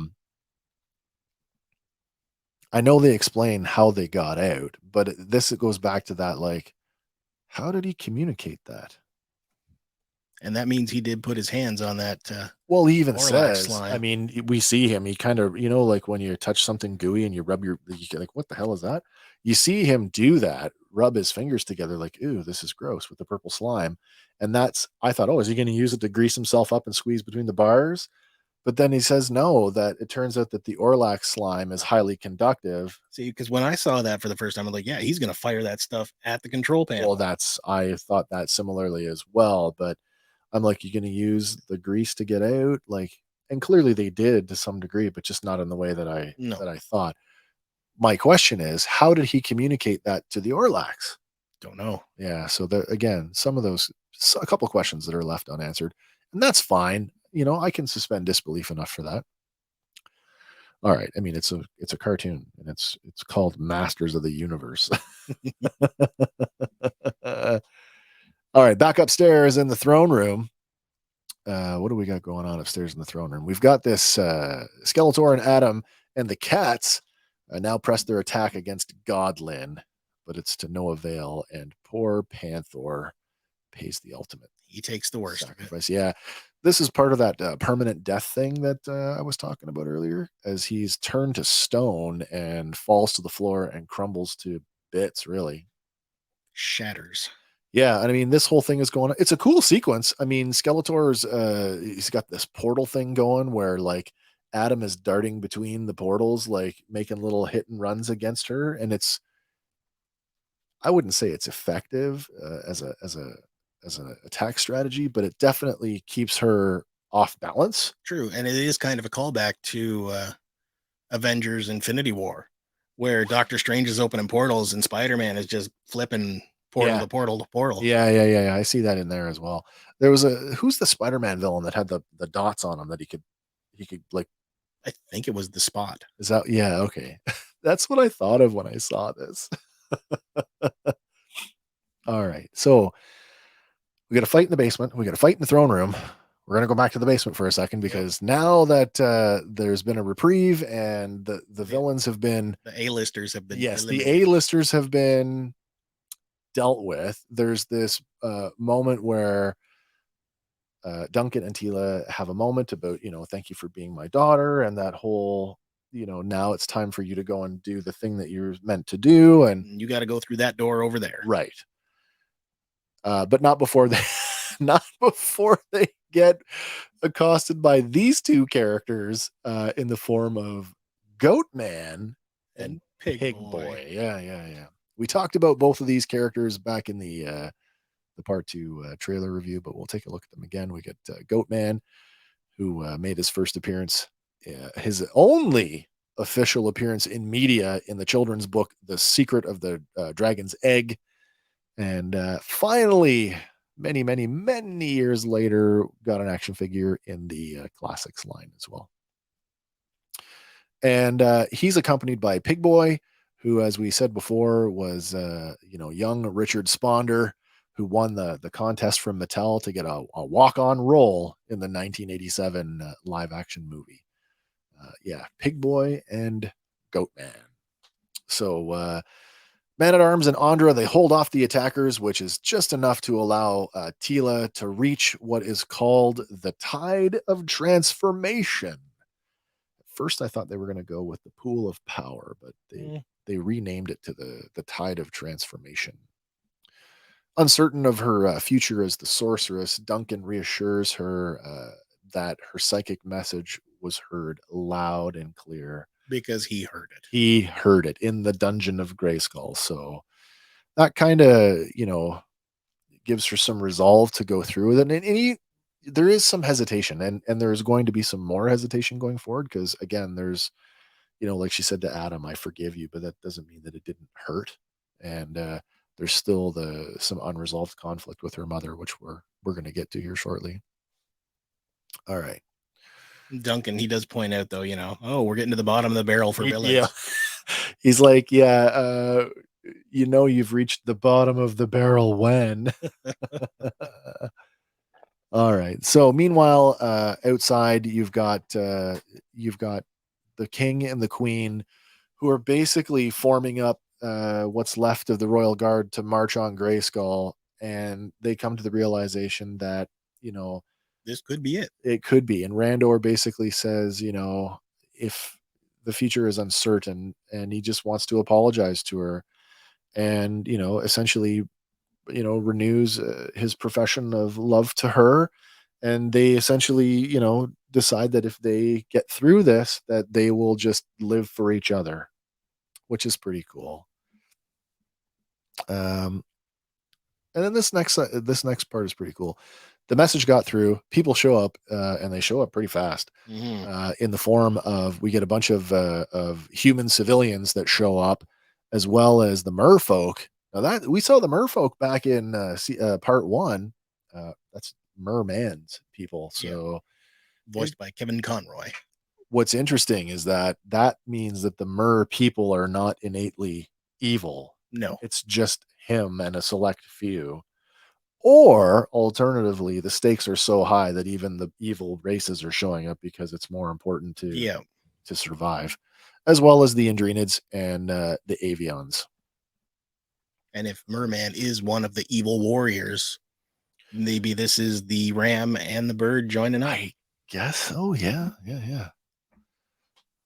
Speaker 1: know they explain how they got out, but it goes back to that, like, how did he communicate that?
Speaker 2: And that means he did put his hands on that.
Speaker 1: Well, he even
Speaker 2: Orlax
Speaker 1: says,
Speaker 2: slime.
Speaker 1: I mean, we see him, he kind of, like when you touch something gooey and you rub you're like, what the hell is that? You see him do that, rub his fingers together like, ooh, this is gross, with the purple slime. And I thought, oh, is he going to use it to grease himself up and squeeze between the bars? But then he says no, that it turns out that the Orlax slime is highly conductive.
Speaker 2: See, because when I saw that for the first time, I'm like, yeah, he's going to fire that stuff at the control panel.
Speaker 1: Well, I thought that similarly as well, but I'm like, you're going to use the grease to get out? Like, and clearly they did to some degree, but just not in the way that I thought. My question is, how did he communicate that to the Orlax?
Speaker 2: Don't know.
Speaker 1: Yeah. So again, a couple of questions that are left unanswered, and that's fine. I can suspend disbelief enough for that. All right. I mean, it's a cartoon, and it's called Masters of the Universe. All right. Back upstairs in the throne room, what do we got going on upstairs in the throne room? We've got this Skeletor and Adam and the cats now press their attack against Godlin, but it's to no avail, and poor Panther pays the ultimate.
Speaker 2: He takes the worst
Speaker 1: sacrifice. Yeah, this is part of that permanent death thing that I was talking about earlier, as he's turned to stone and falls to the floor and crumbles to bits, really.
Speaker 2: Shatters.
Speaker 1: Yeah, and I mean, this whole thing is going on. It's a cool sequence. I mean, Skeletor's he's got this portal thing going where like Adam is darting between the portals, like making little hit and runs against her, and it's, I wouldn't say it's effective as an attack strategy, but it definitely keeps her off balance.
Speaker 2: True, and it is kind of a callback to Avengers Infinity War, where Doctor Strange is opening portals and Spider-Man is just flipping portal to portal to portal.
Speaker 1: Yeah. I see that in there as well. There was who's the Spider-Man villain that had the dots on him that he could like,
Speaker 2: I think it was the Spot.
Speaker 1: Is that, yeah, okay. That's what I thought of when I saw this. All right. So we got to fight in the basement. We got to fight in the throne room. We're going to go back to the basement for a second because now that there's been a reprieve and the villains have been,
Speaker 2: the A-listers have been,
Speaker 1: the A-listers have been dealt with. There's this moment where Duncan and Tila have a moment about, thank you for being my daughter, and that whole, now it's time for you to go and do the thing that you're meant to do, and
Speaker 2: you got to go through that door over there,
Speaker 1: right? But not before they not before they get accosted by these two characters in the form of Goat Man and Pig Boy. Yeah. We talked about both of these characters back in the part 2 trailer review, but we'll take a look at them again. We get Goat Man, who made his first appearance, his only official appearance in media in the children's book, The Secret of the Dragon's Egg. And finally, many years later, got an action figure in the classics line as well. And he's accompanied by Pig Boy, who, as we said before, was young Richard Sponder, who won the contest from Mattel to get a walk-on role in the 1987 live action movie. Pig Boy and Goat Man. So Man-at-Arms and Andra, they hold off the attackers, which is just enough to allow Tila to reach what is called the Tide of Transformation. At first, I thought they were going to go with the Pool of Power, but they renamed it to the Tide of Transformation. Uncertain of her future as the sorceress, Duncan reassures her that her psychic message was heard loud and clear.
Speaker 2: Because he heard it.
Speaker 1: He heard it in the Dungeon of Grayskull. So that kind of, gives her some resolve to go through with it. And there is some hesitation, and there's going to be some more hesitation going forward because, again, there's, like she said to Adam, I forgive you, but that doesn't mean that it didn't hurt. And there's still some unresolved conflict with her mother, which we're going to get to here shortly. All right.
Speaker 2: Duncan, he does point out, though, we're getting to the bottom of the barrel for villains.
Speaker 1: Yeah. He's like, you've reached the bottom of the barrel when. All right. So meanwhile, outside, you've got the king and the queen, who are basically forming up what's left of the royal guard to march on Grayskull, and they come to the realization that
Speaker 2: this could be it.
Speaker 1: It could be. And Randor basically says, if the future is uncertain, and he just wants to apologize to her and, essentially, renews his profession of love to her. And they essentially, decide that if they get through this, that they will just live for each other, which is pretty cool. And then this next part is pretty cool. The message got through. People show up, and they show up pretty fast. In the form of, we get a bunch of human civilians that show up, as well as the merfolk. Now that we saw the merfolk back in part 1, that's merman's people. So
Speaker 2: voiced by Kevin Conroy.
Speaker 1: What's interesting is that means that the mer people are not innately evil.
Speaker 2: No,
Speaker 1: it's just him and a select few. Or alternatively, the stakes are so high that even the evil races are showing up because it's more important to survive, as well as the Andrenids and the Avions.
Speaker 2: And if Merman is one of the evil warriors, maybe this is the ram and the bird joining up.
Speaker 1: I guess so. Yeah.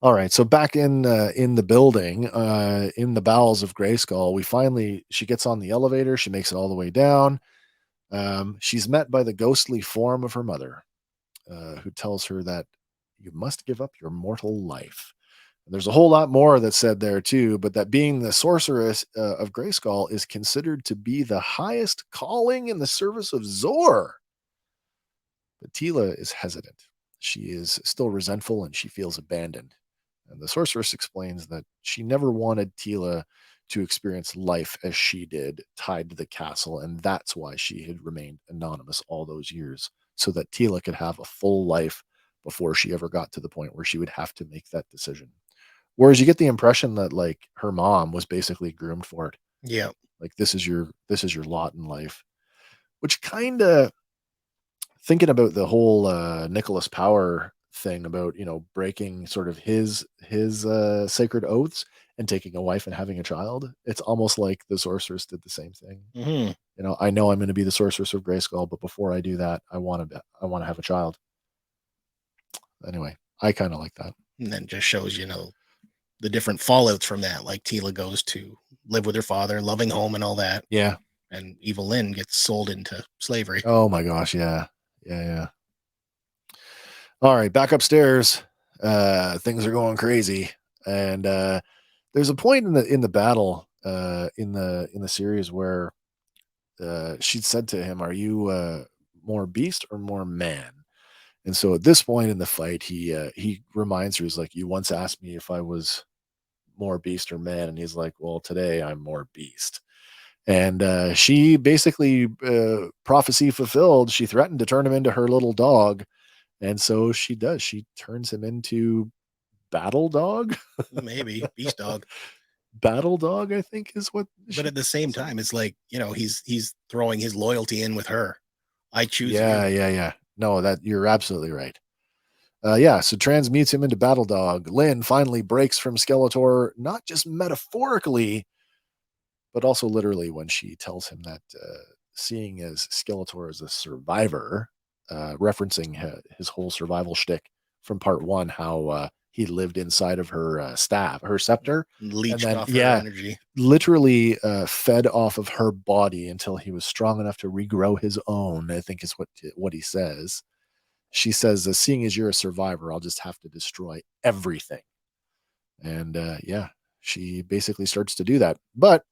Speaker 1: All right. So back in the building, in the bowels of Grayskull, she gets on the elevator. She makes it all the way down. She's met by the ghostly form of her mother, who tells her that you must give up your mortal life. And there's a whole lot more that's said there too, but that being the sorceress of Grayskull is considered to be the highest calling in the service of Zor. But Tila is hesitant. She is still resentful and she feels abandoned. And the sorceress explains that she never wanted Tila to experience life as she did, tied to the castle, and that's why she had remained anonymous all those years, so that Tila could have a full life before she ever got to the point where she would have to make that decision. Whereas you get the impression that like her mom was basically groomed for it.
Speaker 2: Yeah.
Speaker 1: Like this is your lot in life. Which kind of, thinking about the whole Nicholas Power thing about, breaking sort of his sacred oaths and taking a wife and having a child, it's almost like the sorceress did the same thing.
Speaker 2: Mm-hmm.
Speaker 1: I know I'm going to be the sorceress of Grayskull, but before I do that, I want to have a child. Anyway, I kind of like that.
Speaker 2: And then just shows, the different fallouts from that. Like Tila goes to live with her father, loving home and all that.
Speaker 1: Yeah.
Speaker 2: And Evil Lynn gets sold into slavery.
Speaker 1: Oh my gosh. Yeah. All right, back upstairs. Things are going crazy, and there's a point in the battle in the series where she said to him, "Are you more beast or more man?" And so at this point in the fight, he reminds her, he's like, "You once asked me if I was more beast or man," and he's like, "Well, today I'm more beast." And she basically, prophecy fulfilled. She threatened to turn him into her little dog. And so she does. She turns him into Battle Dog.
Speaker 2: Maybe Beast Dog.
Speaker 1: Battle Dog, I think, is what.
Speaker 2: But at the same time, it's like, he's throwing his loyalty in with her. I choose.
Speaker 1: Yeah. No, that you're absolutely right. So transmutes him into Battle Dog. Lynn finally breaks from Skeletor, not just metaphorically, but also literally when she tells him that seeing as Skeletor as a survivor, referencing his whole survival shtick from part one, how he lived inside of her staff, her scepter,
Speaker 2: leached off her energy,
Speaker 1: literally fed off of her body until he was strong enough to regrow his own, I think is what he says. She says, seeing as you're a survivor, I'll just have to destroy everything. And she basically starts to do that. But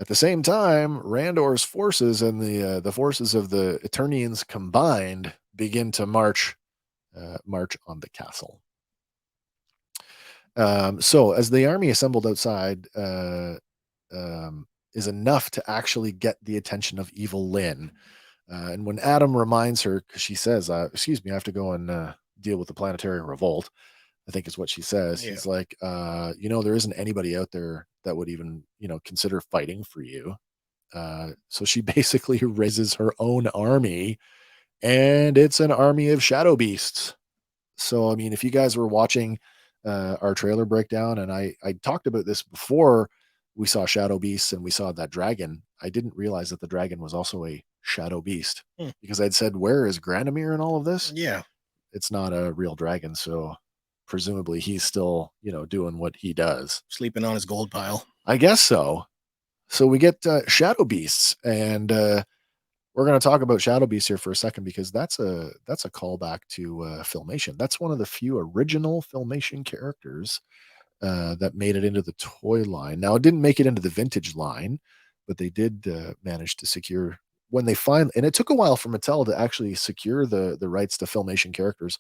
Speaker 1: at the same time, Randor's forces and the forces of the Eternians combined begin to march on the castle. So as the army assembled outside is enough to actually get the attention of Evil Lynn. And when Adam reminds her, because she says, excuse me, I have to go and deal with the planetary revolt, I think is what she says. Yeah. He's like, there isn't anybody out there that would even, consider fighting for you. So she basically raises her own army, and it's an army of shadow beasts. So, I mean, if you guys were watching our trailer breakdown, and I talked about this before we saw shadow beasts and we saw that dragon, I didn't realize that the dragon was also a shadow beast because I'd said, where is Granamir in all of this?
Speaker 2: Yeah.
Speaker 1: It's not a real dragon. So presumably he's still, doing what he does.
Speaker 2: Sleeping on his gold pile.
Speaker 1: I guess so. So we get shadow beasts, and we're going to talk about shadow beasts here for a second because that's a callback to Filmation. That's one of the few original Filmation characters that made it into the toy line. Now, it didn't make it into the vintage line, but they did manage to secure when they finally, and it took a while for Mattel to actually secure the rights to Filmation characters,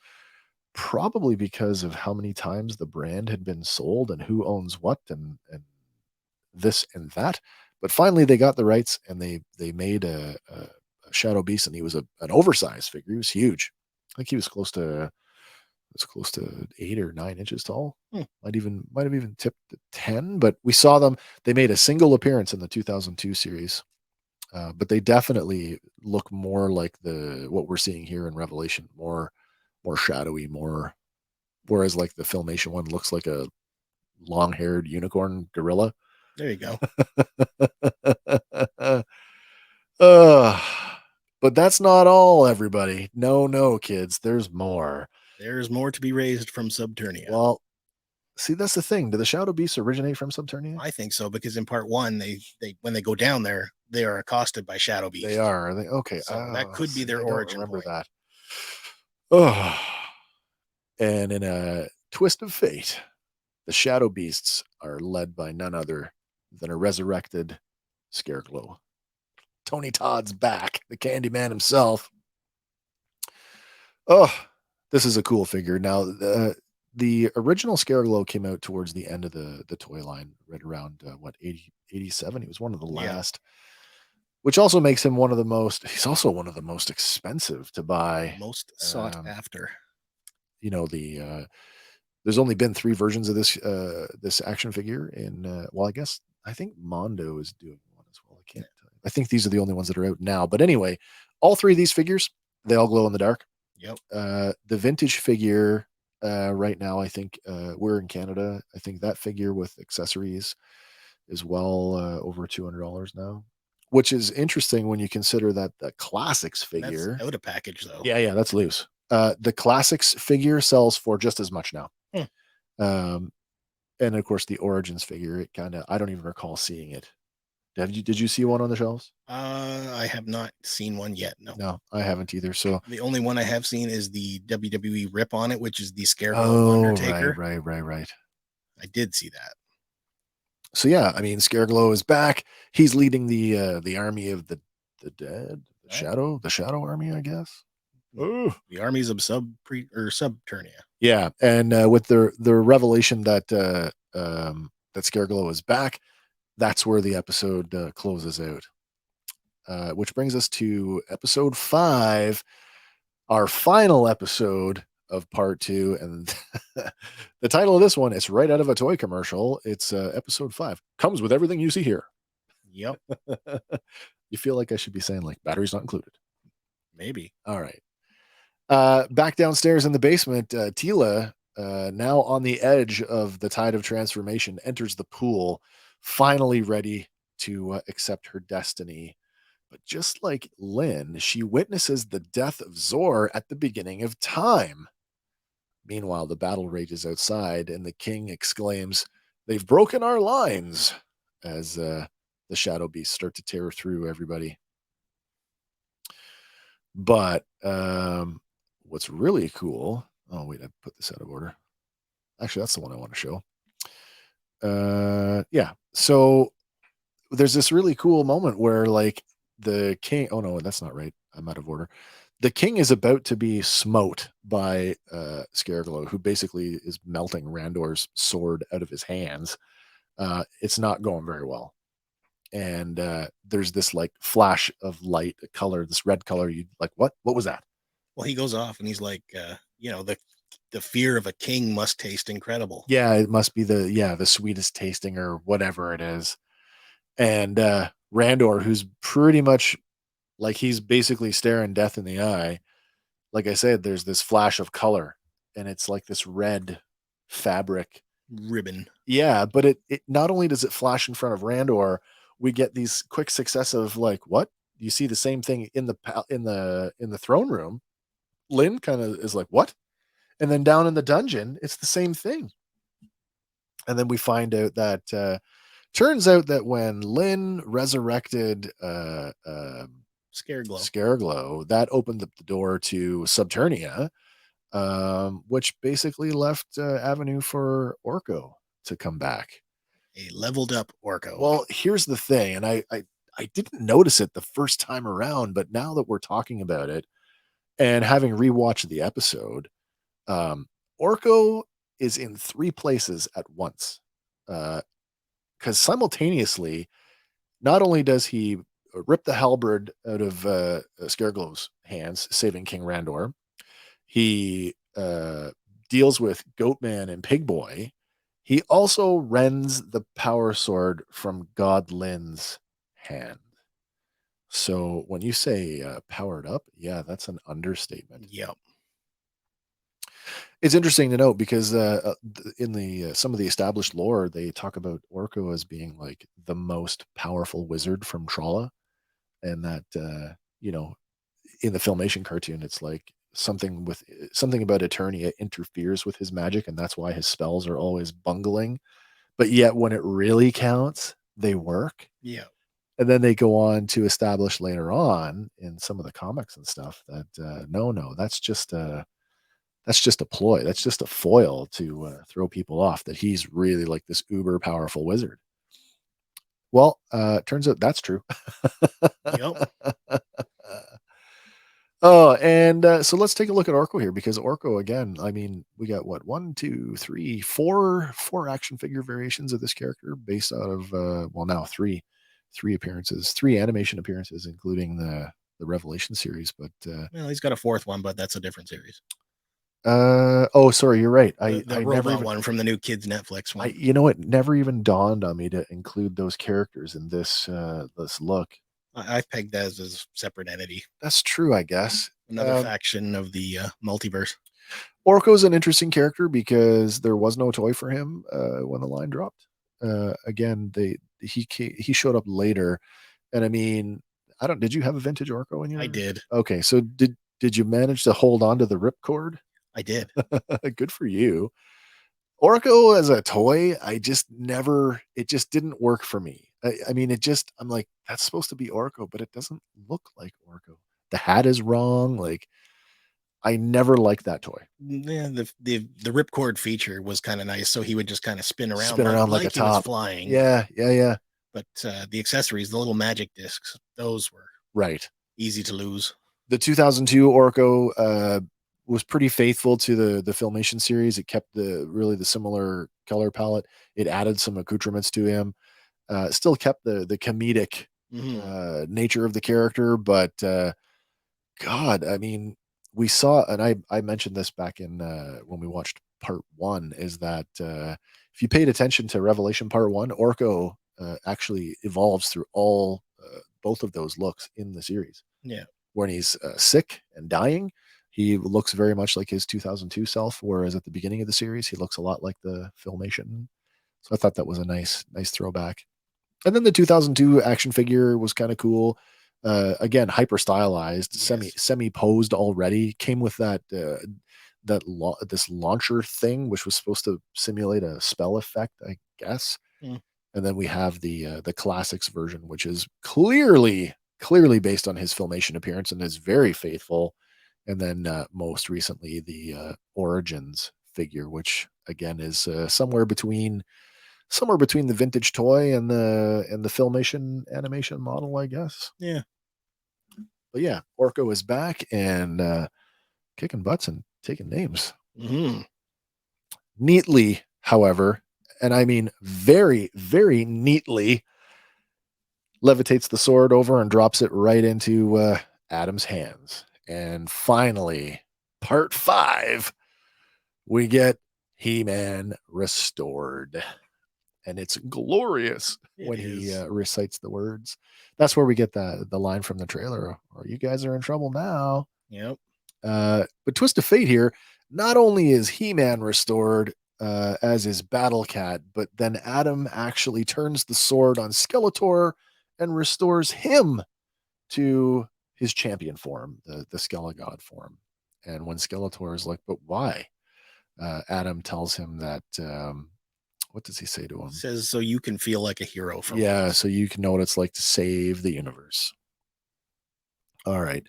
Speaker 1: probably because of how many times the brand had been sold and who owns what and this and that. But finally they got the rights, and they made a Shadow Beast, and he was an oversized figure. He was huge. I think he was close to 8 or 9 inches tall. Might have even tipped to 10, but we saw them. They made a single appearance in the 2002 series. But they definitely look more like what we're seeing here in Revelation, more shadowy, more. Whereas like the Filmation one looks like a long-haired unicorn gorilla.
Speaker 2: There you go.
Speaker 1: But that's not all, everybody. No, kids. There's more.
Speaker 2: There's more to be raised from Subternia.
Speaker 1: Well, see, that's the thing. Do the Shadow Beasts originate from Subternia?
Speaker 2: I think so, because in part 1, they when they go down there, they are accosted by Shadow Beasts.
Speaker 1: They are. Okay.
Speaker 2: So that could be their origin.
Speaker 1: Remember that. Oh. And in a twist of fate, the Shadow Beasts are led by none other than a resurrected Scareglow. Tony Todd's back, the Candyman himself. Oh, this is a cool figure. Now, the original Scareglow came out towards the end of the toy line, right around 87. He was one of the last, which also makes him one of the most. He's also one of the most expensive to buy,
Speaker 2: most sought after.
Speaker 1: You know, there's only been 3 versions of this action figure in. Well, I think Mondo is doing one as well. I can't. I think these are the only ones that are out now. But anyway, all 3 of these figures, they all glow in the dark.
Speaker 2: Yep.
Speaker 1: The vintage figure right now, I think we're in Canada. I think that figure with accessories is well over $200 now, which is interesting when you consider that the classics figure.
Speaker 2: That's out of package though.
Speaker 1: Yeah, that's loose. The classics figure sells for just as much now. And of course the Origins figure, it kind of, I don't even recall seeing it. Did you see one on the shelves?
Speaker 2: I have not seen one yet.
Speaker 1: No, I haven't either. So
Speaker 2: the only one I have seen is the WWE rip on it, which is the Scareglow Undertaker.
Speaker 1: Right.
Speaker 2: I did see that.
Speaker 1: So yeah, I mean, Scareglow is back. He's leading the army of the dead, the Shadow Army, I guess.
Speaker 2: The armies of Subternia.
Speaker 1: Yeah, and with the revelation that that Scareglow is back, that's where the episode closes out. Which brings us to episode 5, our final episode of part 2, and the title of this one is right out of a toy commercial. It's episode 5. Comes with everything you see here.
Speaker 2: Yep.
Speaker 1: You feel like I should be saying like batteries not included.
Speaker 2: Maybe.
Speaker 1: All right. Back downstairs in the basement, Tila, now on the edge of the tide of transformation, enters the pool, finally ready to accept her destiny. But just like Lynn, she witnesses the death of Zor at the beginning of time. Meanwhile, the battle rages outside, and the king exclaims, "They've broken our lines," as the Shadow Beasts start to tear through everybody. But what's really cool, oh wait, I put this out of order. Actually, that's the one I want to show. Yeah, so there's this really cool moment where like the king, oh no, that's not right, I'm out of order. The king is about to be smote by Scareglow, who basically is melting Randor's sword out of his hands. It's not going very well. And there's this like flash of light, color, this red color. You like, what was that?
Speaker 2: Well, he goes off and he's like, the fear of a king must taste incredible.
Speaker 1: Yeah, it must be the sweetest tasting or whatever it is. And Randor, who's pretty much like, he's basically staring death in the eye. Like I said, there's this flash of color, and it's like this red fabric
Speaker 2: ribbon.
Speaker 1: Yeah, but it not only does it flash in front of Randor, we get these quick successive like, what? You see the same thing in the throne room. Lynn kind of is like, what? And then down in the dungeon, it's the same thing. And then we find out that turns out that when Lynn resurrected Scareglow, that opened up the door to Subternia, which basically left avenue for Orko to come back.
Speaker 2: A leveled up Orko.
Speaker 1: Well, here's the thing, and I didn't notice it the first time around, but now that we're talking about it and having rewatched the episode, Orko is in 3 places at once. Because simultaneously, not only does he rip the halberd out of Scareglow's hands, saving King Randor, he deals with Goatman and Pigboy. He also rends the power sword from God Lynn's hand. So when you say powered up, yeah, that's an understatement.
Speaker 2: Yep.
Speaker 1: It's interesting to note because in the some of the established lore, they talk about Orko as being like the most powerful wizard from Trolla, and that you know, in the Filmation cartoon, it's like something about Eternia interferes with his magic, and that's why his spells are always bungling. But yet, when it really counts, they work.
Speaker 2: Yeah.
Speaker 1: And then they go on to establish later on in some of the comics and stuff that no, that's just a ploy. That's just a foil to throw people off. That he's really like this uber powerful wizard. Well, turns out that's true.
Speaker 2: Yep.
Speaker 1: Oh, and so let's take a look at Orko here because Orko again. I mean, we got what 1, 2, 3, 4 action figure variations of this character based out of well now three appearances, 3 animation appearances, including the Revelation series. But
Speaker 2: Well, he's got a fourth one, but that's a different series.
Speaker 1: Oh, sorry, you're right.
Speaker 2: The
Speaker 1: I
Speaker 2: robot
Speaker 1: never even,
Speaker 2: one from the new kids Netflix one.
Speaker 1: you know, it never even dawned on me to include those characters in this this look.
Speaker 2: I pegged that as a separate entity.
Speaker 1: That's true, I guess.
Speaker 2: Another faction of the multiverse.
Speaker 1: Orko's an interesting character because there was no toy for him when the line dropped. Again, he showed up later, and I mean, I don't. Did you have a vintage Orko in your?
Speaker 2: I did.
Speaker 1: Okay, so did you manage to hold on to the ripcord?
Speaker 2: I did.
Speaker 1: Good for you. Orko as a toy, I just never. It just didn't work for me. I mean, I'm like, that's supposed to be Orko, but it doesn't look like Orko. The hat is wrong. Like, I never liked that toy.
Speaker 2: Yeah, the ripcord feature was kind of nice, so he would just kind of spin around
Speaker 1: like a
Speaker 2: he was
Speaker 1: top.
Speaker 2: flying.
Speaker 1: Yeah.
Speaker 2: But the accessories, the little magic discs, those were
Speaker 1: Right.
Speaker 2: easy to lose.
Speaker 1: The 2002 Orko was pretty faithful to the Filmation series. It kept the similar color palette. It added some accoutrements to him. Still kept the comedic nature of the character, but God, I mean, we saw, and I mentioned this back in when we watched part 1, is that if you paid attention to Revelation part 1, Orko actually evolves through both of those looks in the series.
Speaker 2: Yeah.
Speaker 1: When he's sick and dying, he looks very much like his 2002 self, whereas at the beginning of the series, he looks a lot like the Filmation. So I thought that was a nice throwback. And then the 2002 action figure was kind of cool. Again, hyper stylized,
Speaker 2: Yes.
Speaker 1: semi posed already. Came with that this launcher thing, which was supposed to simulate a spell effect, I guess.
Speaker 2: Mm.
Speaker 1: And then we have the classics version, which is clearly based on his Filmation appearance and is very faithful. And then most recently the Origins figure, which again is somewhere between the vintage toy and the Filmation animation model, I guess.
Speaker 2: Yeah.
Speaker 1: But yeah, Orko is back and kicking butts and taking names.
Speaker 2: Mm-hmm.
Speaker 1: Neatly, however, and I mean very, very neatly, levitates the sword over and drops it right into Adam's hands. And finally, part 5, we get He-Man restored. And it's glorious when he recites the words. That's where we get the line from the trailer, or you guys are in trouble now.
Speaker 2: Yep.
Speaker 1: But twist of fate here, not only is He-Man restored as his Battle Cat, but then Adam actually turns the sword on Skeletor and restores him to his champion form, the Skelegod form. And when Skeletor is like, but why? Adam tells him that what does he say to him?
Speaker 2: Says so you can feel like a hero for
Speaker 1: once. So you can know what it's like to save the universe. All right.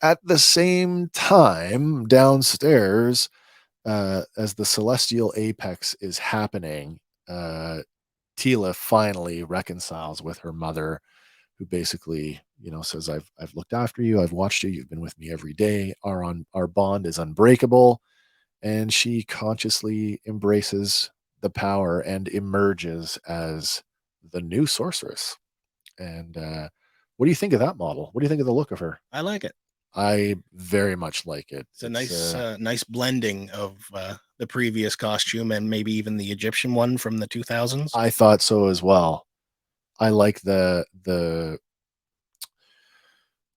Speaker 1: At the same time, downstairs, as the celestial apex is happening, Tila finally reconciles with her mother, who basically, says, I've looked after you, I've watched you, you've been with me every day. Our bond is unbreakable. And she consciously embraces the power and emerges as the new sorceress. And what do you think of that model? What do you think of the look of her?
Speaker 2: I like it.
Speaker 1: I very much like it.
Speaker 2: It's a nice blending of the previous costume and maybe even the Egyptian one from the 2000s.
Speaker 1: I thought so as well. I like the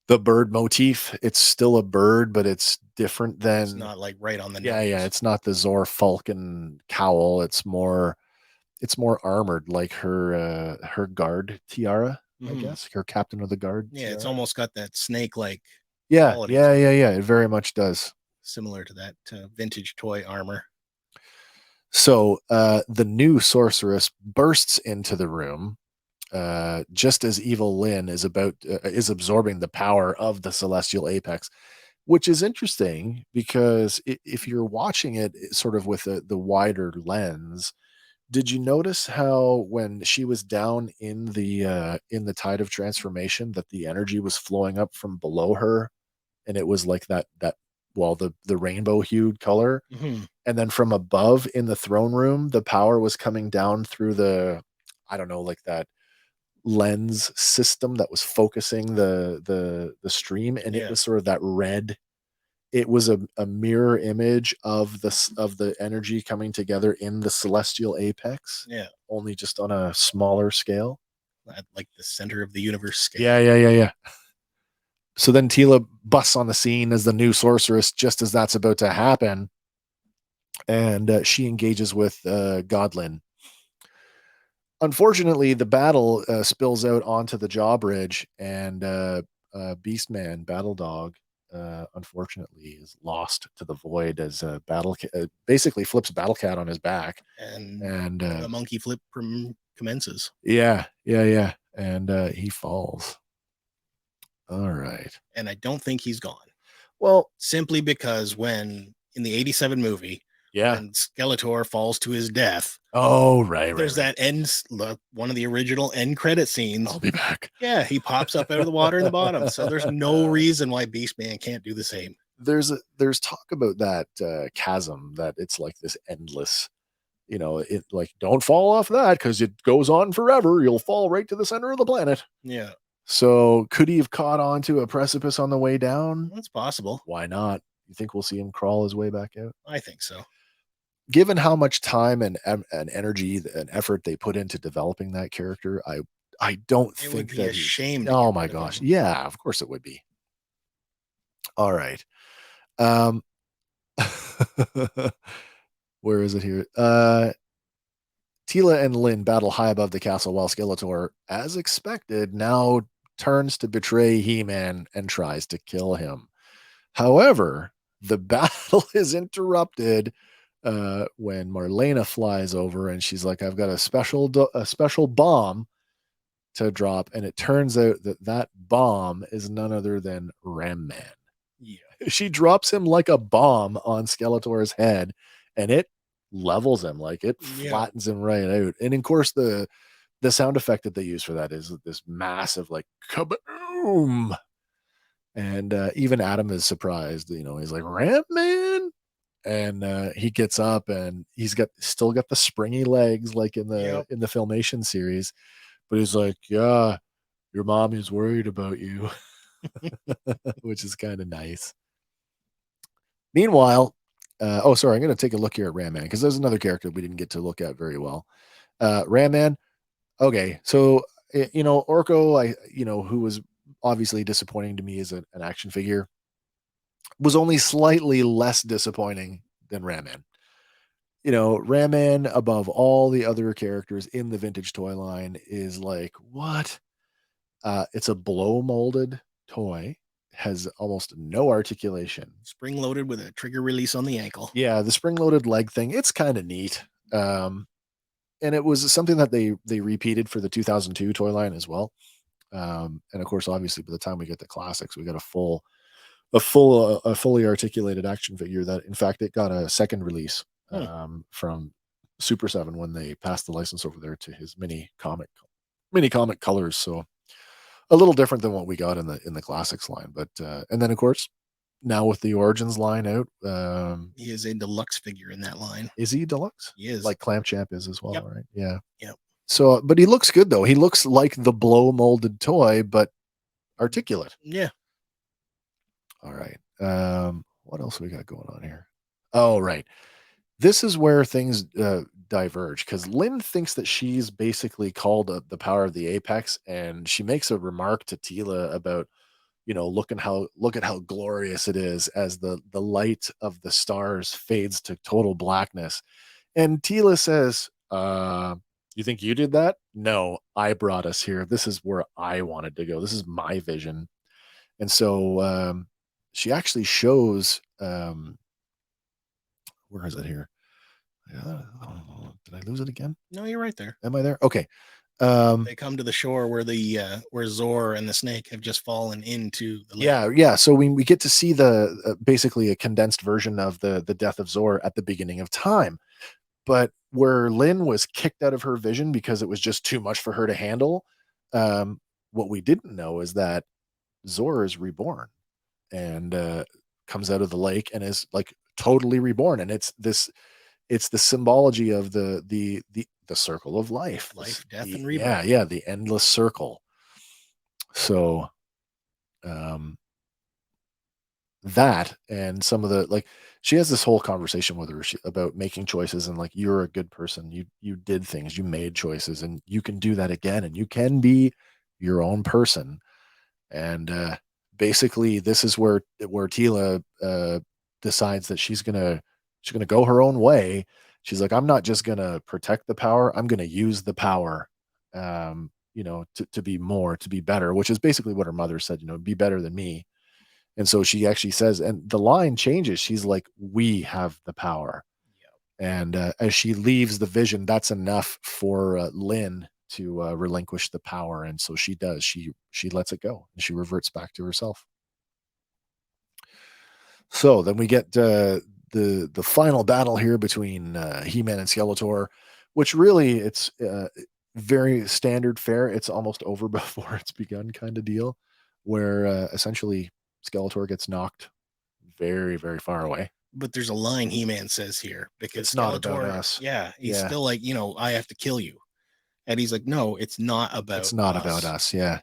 Speaker 1: the bird motif. It's still a bird, but it's different than
Speaker 2: It's not like right on the
Speaker 1: yeah,
Speaker 2: nose.
Speaker 1: yeah. It's not the Zor Falcon cowl. It's more armored, like her guard tiara, I
Speaker 2: Mhm.
Speaker 1: guess. Her captain of the guard.
Speaker 2: Yeah, it's
Speaker 1: tiara.
Speaker 2: almost got that snake-like
Speaker 1: Yeah,
Speaker 2: quality
Speaker 1: yeah,
Speaker 2: to it,
Speaker 1: yeah, yeah. It very much does.
Speaker 2: similar to that vintage toy armor.
Speaker 1: So the new sorceress bursts into the room just as evil Lynn is absorbing the power of the celestial apex, which is interesting because if you're watching it sort of with the wider lens, did you notice how when she was down in the tide of transformation that the energy was flowing up from below her, and it was like that well the rainbow hued color,
Speaker 2: Mhm.
Speaker 1: and then from above in the throne room the power was coming down through the, I don't know, like that lens system that was focusing the stream, and it
Speaker 2: Yeah.
Speaker 1: was sort of that red. It was a mirror image of of the energy coming together in the celestial apex,
Speaker 2: Yeah.
Speaker 1: only just on a smaller scale.
Speaker 2: At like the center of the universe scale.
Speaker 1: Yeah. So then Tila busts on the scene as the new sorceress just as that's about to happen, and she engages with Godlin. Unfortunately, the battle spills out onto the drawbridge, and Beastman, Battle Dog, unfortunately, is lost to the void as basically flips Battle Cat on his back,
Speaker 2: And
Speaker 1: and
Speaker 2: the monkey flip commences.
Speaker 1: yeah, and he falls. All right.
Speaker 2: And I don't think he's gone.
Speaker 1: Well,
Speaker 2: Simply because when in the 87 movie,
Speaker 1: yeah.
Speaker 2: when Skeletor falls to his death,
Speaker 1: Oh, right.
Speaker 2: there's that one of the original end credit scenes.
Speaker 1: I'll be back.
Speaker 2: Yeah, he pops up out of the water in the bottom. So there's no reason why Beastman can't do the same.
Speaker 1: There's talk about that chasm, that it's like this endless, it like, don't fall off that because it goes on forever. You'll fall right to the center of the planet.
Speaker 2: Yeah.
Speaker 1: So could he have caught onto a precipice on the way down?
Speaker 2: That's possible.
Speaker 1: Why not? You think we'll see him crawl his way back out?
Speaker 2: I think so.
Speaker 1: Given how much time and energy and effort they put into developing that character, I don't
Speaker 2: It
Speaker 1: think
Speaker 2: would be
Speaker 1: that
Speaker 2: a shame to
Speaker 1: oh
Speaker 2: get
Speaker 1: my
Speaker 2: rid of
Speaker 1: gosh.
Speaker 2: him.
Speaker 1: Yeah, of course it would be. All right. Where is it here? Tila and Lynn battle high above the castle while Skeletor, as expected, now turns to betray He-Man and tries to kill him. However, the battle is interrupted when Marlena flies over and she's like, "I've got a special bomb to drop," and it turns out that bomb is none other than Ram Man.
Speaker 2: Yeah.
Speaker 1: She drops him like a bomb on Skeletor's head, and it levels him, like it flattens him right out. And of course, the sound effect that they use for that is this massive, like, kaboom. And even Adam is surprised. He's like, "Ram Man," and he gets up, and he's still got the springy legs like in the Filmation series, but he's like, "Yeah, your mommy's worried about you," which is kind of nice. Meanwhile, sorry, I'm going to take a look here at Ram Man because there's another character we didn't get to look at very well. Ram Man. Okay, so Orko, who was obviously disappointing to me as an action figure, was only slightly less disappointing than Ram Man. Ram Man, above all the other characters in the vintage toy line, is like, what? It's a blow molded toy, has almost no articulation.
Speaker 2: Spring loaded with a trigger release on the ankle.
Speaker 1: Yeah, the spring loaded leg thing, it's kind of neat. And it was something that they repeated for the 2002 toy line as well. And of course, obviously, by the time we get the classics, we got a fully articulated action figure that, in fact, it got a second release from Super 7 when they passed the license over there to his mini comic colors. So a little different than what we got in the classics line. But and then, of course, now with the Origins line out,
Speaker 2: he is a deluxe figure in that line.
Speaker 1: Is he deluxe?
Speaker 2: He is.
Speaker 1: Like Clamp Champ is as well,
Speaker 2: Yep.
Speaker 1: right? Yeah.
Speaker 2: Yep.
Speaker 1: So, but he looks good though. He looks like the blow molded toy, but articulate.
Speaker 2: Yeah.
Speaker 1: All right. What else we got going on here? Oh, right. This is where things diverge because Lynn thinks that she's basically called the power of the apex, and she makes a remark to Tila about look at how glorious it is as the light of the stars fades to total blackness. And Tila says, you think you did that? No, I brought us here. This is where I wanted to go. This is my vision. And so she actually shows, where is it here? Did I lose it again?
Speaker 2: No, you're right there.
Speaker 1: Am I there? Okay.
Speaker 2: They come to the shore where where Zor and the snake have just fallen into the lake.
Speaker 1: Yeah. So we get to see the basically a condensed version of the death of Zor at the beginning of time. But where Lynn was kicked out of her vision because it was just too much for her to handle, what we didn't know is that Zor is reborn and comes out of the lake and is like totally reborn. And it's the symbology of the circle of life,
Speaker 2: Death, and rebirth.
Speaker 1: Yeah, the endless circle. So that, and some of the, like, she has this whole conversation with her about making choices, and like, you're a good person, you did things, you made choices, and you can do that again, and you can be your own person. And basically this is where Tila decides that she's gonna go her own way. She's like, I'm not just gonna protect the power, I'm gonna use the power, to be better, which is basically what her mother said, be better than me. And so she actually says, and the line changes, she's like, we have the power. And as she leaves the vision, that's enough for Lynn to relinquish the power. And so she does. She lets it go, and she reverts back to herself. So then we get the final battle here between He-Man and Skeletor, which really, it's very standard fare. It's almost over before it's begun kind of deal, where essentially Skeletor gets knocked very, very far away.
Speaker 2: But there's a line He-Man says here, because
Speaker 1: It's
Speaker 2: Skeletor,
Speaker 1: not about us.
Speaker 2: Yeah, he's still like, I have to kill you. And he's like, no, it's not about us.
Speaker 1: It's not about us. Yeah.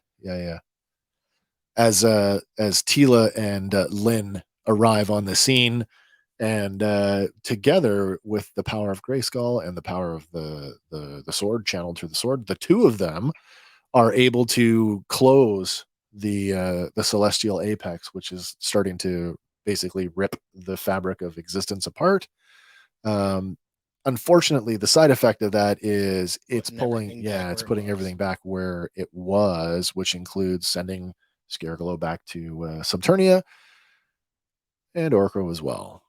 Speaker 1: As Tila and Lynn arrive on the scene, and together with the power of Grayskull and the power of the sword channeled through the sword, the two of them are able to close the celestial apex, which is starting to basically rip the fabric of existence apart. Unfortunately, the side effect of that is it's putting everything back where it was, which includes sending Scareglow back to Subternia and Orko as well.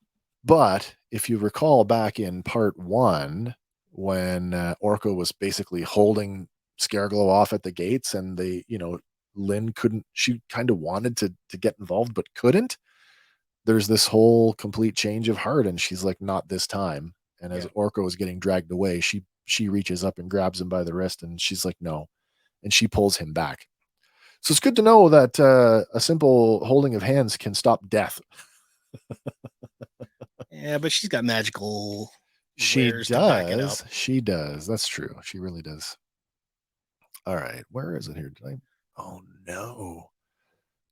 Speaker 1: But if you recall back in part 1, when Orko was basically holding Scareglow off at the gates, and Lynn couldn't, she kind of wanted to get involved but couldn't. There's this whole complete change of heart, and she's like, not this time. And as Orko is getting dragged away, she reaches up and grabs him by the wrist, and she's like, no. And she pulls him back. So it's good to know that a simple holding of hands can stop death.
Speaker 2: Yeah, but she's got magical.
Speaker 1: She does. She does. That's true. She really does. All right. Where is it here? Oh no.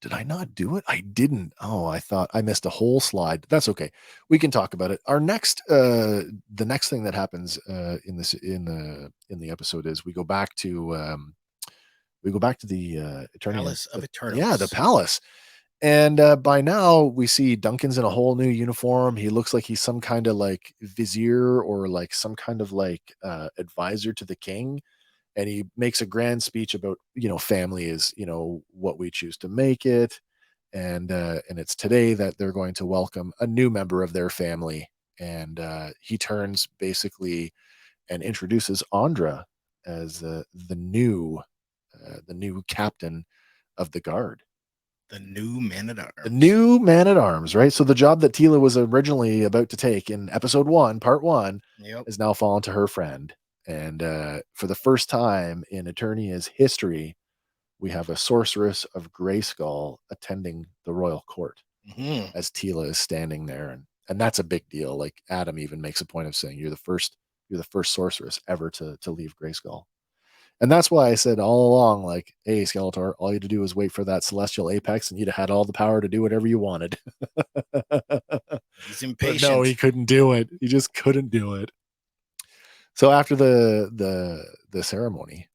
Speaker 1: Did I not do it? I didn't. Oh, I thought I missed a whole slide. That's okay. We can talk about it. Our next, the next thing that happens in the episode is we go back to the
Speaker 2: Palace of Eternals.
Speaker 1: Yeah, the palace. And by now we see Duncan's in a whole new uniform. He looks like he's some kind of like vizier, or like some kind of like advisor to the king. And he makes a grand speech about, family is, what we choose to make it. And it's today that they're going to welcome a new member of their family. And he turns basically and introduces Andra as the new captain of the guard.
Speaker 2: The new man at arms.
Speaker 1: The new man at arms, right? So the job that Tila was originally about to take in episode 1, part 1, is now fallen to her friend. And for the first time in Eternia's history, we have a sorceress of Grayskull attending the royal court, as Tila is standing there. And that's a big deal. Like Adam even makes a point of saying, you're the first sorceress ever to leave Grayskull. And that's why I said all along, like, hey, Skeletor, all you had to do was wait for that celestial apex, and you'd have had all the power to do whatever you wanted.
Speaker 2: He's impatient.
Speaker 1: But no, he couldn't do it. He just couldn't do it. So after the ceremony,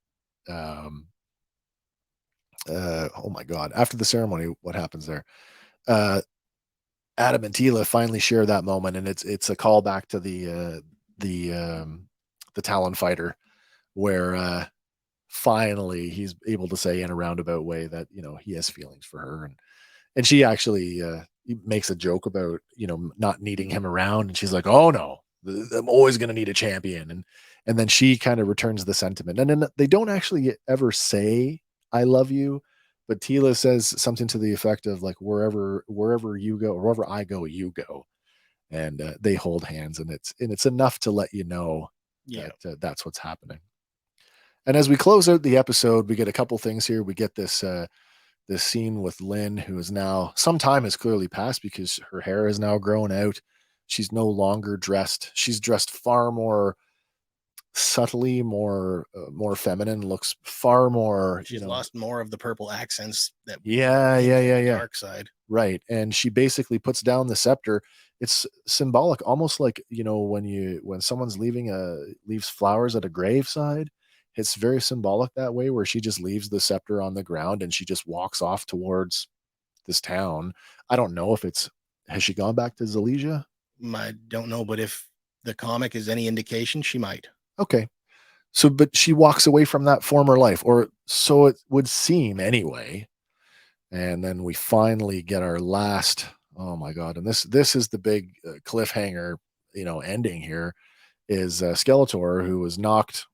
Speaker 1: oh my God, after the ceremony, what happens there? Adam and Tila finally share that moment, and it's a callback to the Talon fighter, where finally he's able to say in a roundabout way that he has feelings for her, and she actually makes a joke about not needing him around, and she's like, "Oh no, I'm always going to need a champion," and then she kind of returns the sentiment, and then they don't actually ever say "I love you." But Tila says something to the effect of like, wherever you go, or wherever I go, you go. And they hold hands, and it's enough to let you know that that's what's happening. And as we close out the episode, we get a couple things here. We get this scene with Lynn, who is now, some time has clearly passed because her hair is now grown out. She's no longer dressed. She's dressed far more subtly, more feminine, looks far more.
Speaker 2: She's lost more of the purple accents that
Speaker 1: yeah.
Speaker 2: dark side.
Speaker 1: Right. And she basically puts down the scepter. It's symbolic, almost like, when someone's leaves flowers at a graveside. It's very symbolic that way, where she just leaves the scepter on the ground and she just walks off towards this town. I don't know if has she gone back to Zalesia?
Speaker 2: I don't know, but if the comic is any indication, she might.
Speaker 1: Okay. So, but she walks away from that former life, or so it would seem anyway. And then we finally get our last, oh my God. And this is the big cliffhanger, ending here is Skeletor, who was knocked,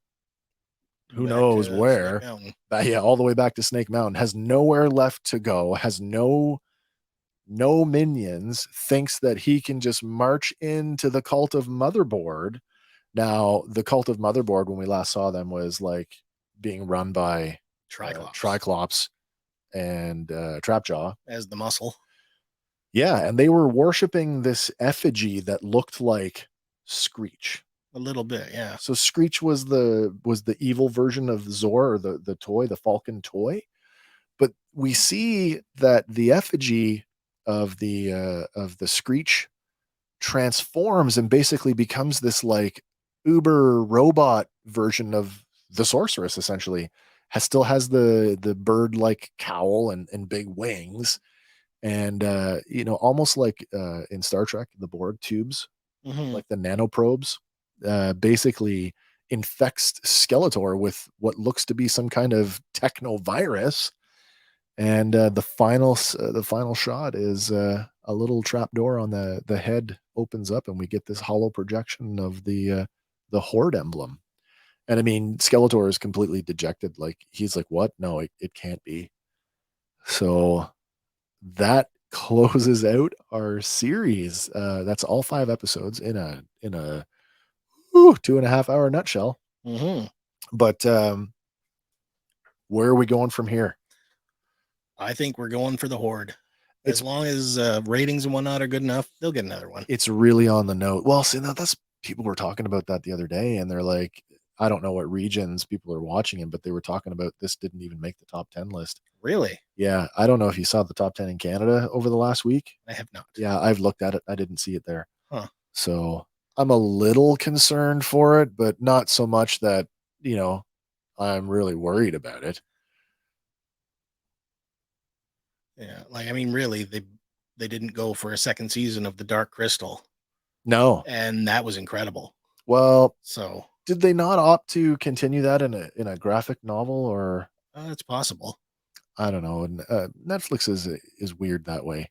Speaker 1: who knows where, all the way back to Snake Mountain, has nowhere left to go, has no minions, thinks that he can just march into the Cult of Motherboard. Now, the Cult of Motherboard, when we last saw them, was like being run by Triclops and Trapjaw
Speaker 2: as the muscle.
Speaker 1: Yeah, and they were worshiping this effigy that looked like Screech.
Speaker 2: A little bit, yeah.
Speaker 1: So Screech was the evil version of Zor, or the toy, the Falcon toy. But we see that the effigy of the Screech transforms and basically becomes this like uber robot version of the sorceress. Essentially, still has the bird like cowl and big wings, and almost like in Star Trek, the Borg tubes, like the nanoprobes, basically infects Skeletor with what looks to be some kind of techno virus. And the final shot is a little trap door on the head opens up, and we get this hollow projection of the Horde emblem. And I mean, Skeletor is completely dejected. Like, he's like, "What? No, it can't be." So that closes out our series. That's all 5 episodes in a 2.5 hour nutshell. But where are we going from here?
Speaker 2: I think we're going for the Horde. As long as ratings and whatnot are good enough, they'll get another one.
Speaker 1: It's really on the note. Well, see, that's people were talking about that the other day, and they're like, I don't know what regions people are watching in, but they were talking about this didn't even make the top 10 list.
Speaker 2: Really?
Speaker 1: Yeah. I don't know if you saw the top 10 in Canada over the last week.
Speaker 2: I have not.
Speaker 1: Yeah, I've looked at it. I didn't see it there.
Speaker 2: Huh.
Speaker 1: So I'm a little concerned for it, but not so much that, I'm really worried about it.
Speaker 2: Yeah, like, I mean, really, they didn't go for a second season of the Dark Crystal.
Speaker 1: No.
Speaker 2: And that was incredible.
Speaker 1: Well,
Speaker 2: so
Speaker 1: did they not opt to continue that in a graphic novel, or?
Speaker 2: It's possible.
Speaker 1: I don't know. And Netflix is weird that way.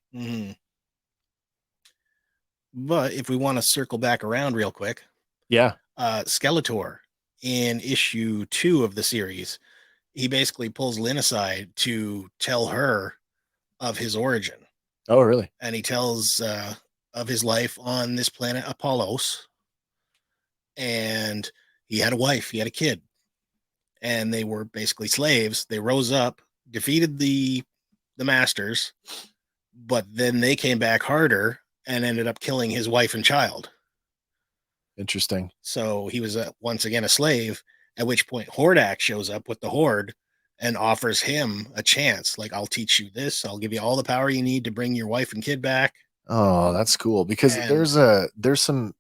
Speaker 2: But if we want to circle back around real quick,
Speaker 1: yeah,
Speaker 2: Skeletor in issue 2 of the series, he basically pulls Lynn aside to tell her of his origin.
Speaker 1: Oh, really?
Speaker 2: And he tells of his life on this planet Apollos. And he had a wife, he had a kid, and they were basically slaves. They rose up, defeated the masters, but then they came back harder and ended up killing his wife and child.
Speaker 1: Interesting.
Speaker 2: So he was once again a slave, at which point Hordak shows up with the Horde and offers him a chance. Like, I'll teach you this. I'll give you all the power you need to bring your wife and kid back.
Speaker 1: Oh, that's cool. Because there's some,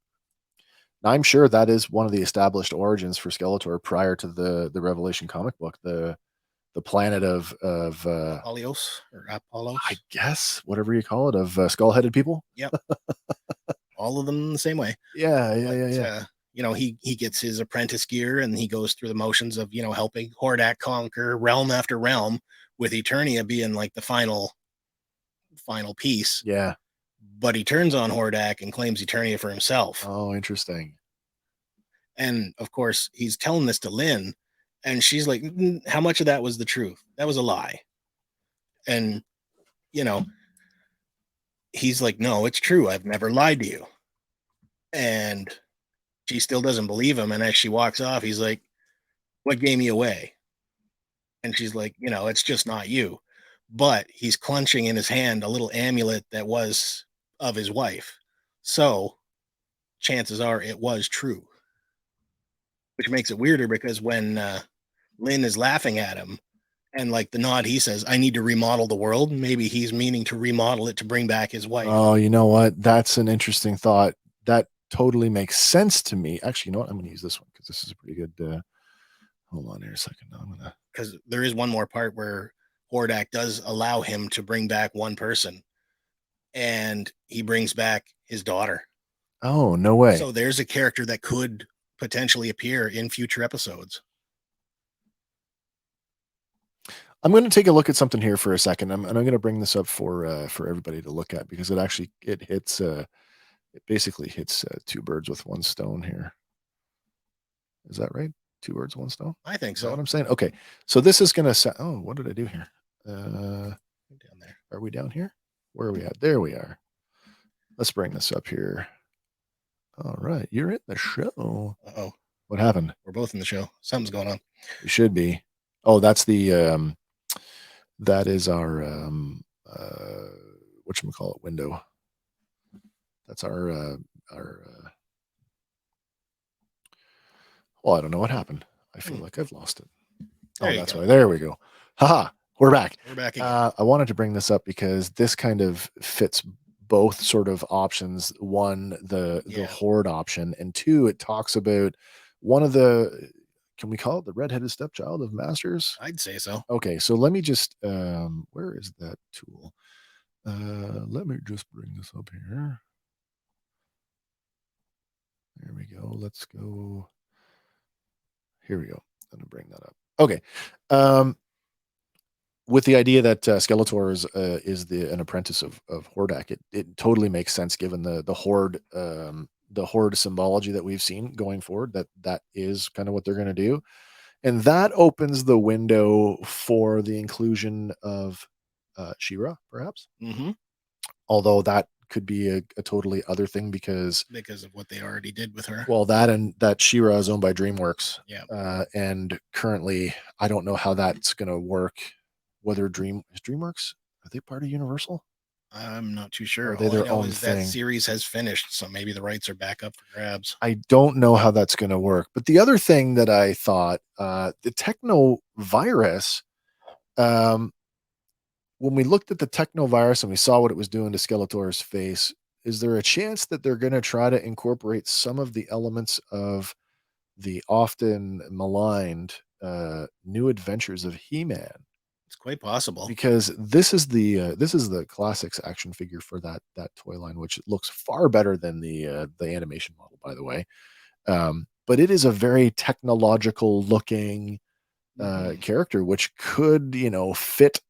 Speaker 1: I'm sure that is one of the established origins for Skeletor prior to the Revelation comic book, the the planet of
Speaker 2: Apollos or Apollos.
Speaker 1: I guess whatever you call it, of skull-headed people.
Speaker 2: Yep. All of them the same way.
Speaker 1: Yeah.
Speaker 2: He gets his apprentice gear and he goes through the motions of, helping Hordak conquer realm after realm, with Eternia being like the final piece.
Speaker 1: Yeah.
Speaker 2: But he turns on Hordak and claims Eternia for himself.
Speaker 1: Oh, interesting.
Speaker 2: And of course, he's telling this to Lynn, and she's like, how much of that was the truth? That was a lie. And, he's like, no, it's true. I've never lied to you. And she still doesn't believe him. And as she walks off, he's like, what gave me away? And she's like, it's just not you. But he's clenching in his hand a little amulet that was of his wife. So chances are it was true. Which makes it weirder because when Lynn is laughing at him and like the nod, he says, I need to remodel the world. Maybe he's meaning to remodel it to bring back his wife.
Speaker 1: Oh, you know what? That's an interesting thought. That totally makes sense to me. Actually, you know what? I'm going to use this one because this is a pretty good. Hold on here a second.
Speaker 2: Because there is one more part where Hordak does allow him to bring back one person, and he brings back his daughter.
Speaker 1: Oh, no way.
Speaker 2: So there's a character that could potentially appear in future episodes.
Speaker 1: I'm going to take a look at something here for a second, and I'm going to bring this up for everybody to look at, because it basically hits two birds with one stone here. Is that right? Two birds, one stone?
Speaker 2: I think
Speaker 1: so.
Speaker 2: Is
Speaker 1: that what I'm saying? Okay. So this is going to oh, what did I do here? Down
Speaker 2: there.
Speaker 1: Are we down here? Where are we at? There we are. Let's bring this up here. All right. You're in the show.
Speaker 2: Uh-oh.
Speaker 1: What happened?
Speaker 2: We're both in the show. Something's going on.
Speaker 1: We should be. Oh, that's the that is our whatchamacallit window. That's our well, I don't know what happened. I feel like I've lost it. That's why. There we go. Haha. We're back.
Speaker 2: We're back again.
Speaker 1: I wanted to bring this up because this kind of fits both sort of options. One, the horde option, and two, it talks about one of the, can we call it the redheaded stepchild of Masters?
Speaker 2: I'd say so.
Speaker 1: Okay, so let me just where is that tool? Let me just bring this up here. There we go. Let's go. Here we go. I'm gonna bring that up. Okay. With the idea that Skeletor is an apprentice of Hordak, it totally makes sense given the horde symbology that we've seen going forward. That is kind of what they're going to do, and that opens the window for the inclusion of She-Ra, perhaps.
Speaker 2: Mm-hmm.
Speaker 1: Although that could be a totally other thing because
Speaker 2: of what they already did with her.
Speaker 1: Well, that She-Ra is owned by DreamWorks.
Speaker 2: Yeah.
Speaker 1: And currently, I don't know how that's going to work. Whether DreamWorks, are they part of Universal?
Speaker 2: I'm not too sure.
Speaker 1: Or are they their own thing?
Speaker 2: That series has finished, so maybe the rights are back up for grabs.
Speaker 1: I don't know how that's going to work. But the other thing that I thought, the techno virus, when we looked at the techno virus and we saw what it was doing to Skeletor's face, is there a chance that they're going to try to incorporate some of the elements of the often maligned New Adventures of He-Man?
Speaker 2: It's quite possible,
Speaker 1: because this is the classics action figure for that toy line, which looks far better than the animation model, by the way. But it is a very technological looking character, which could fit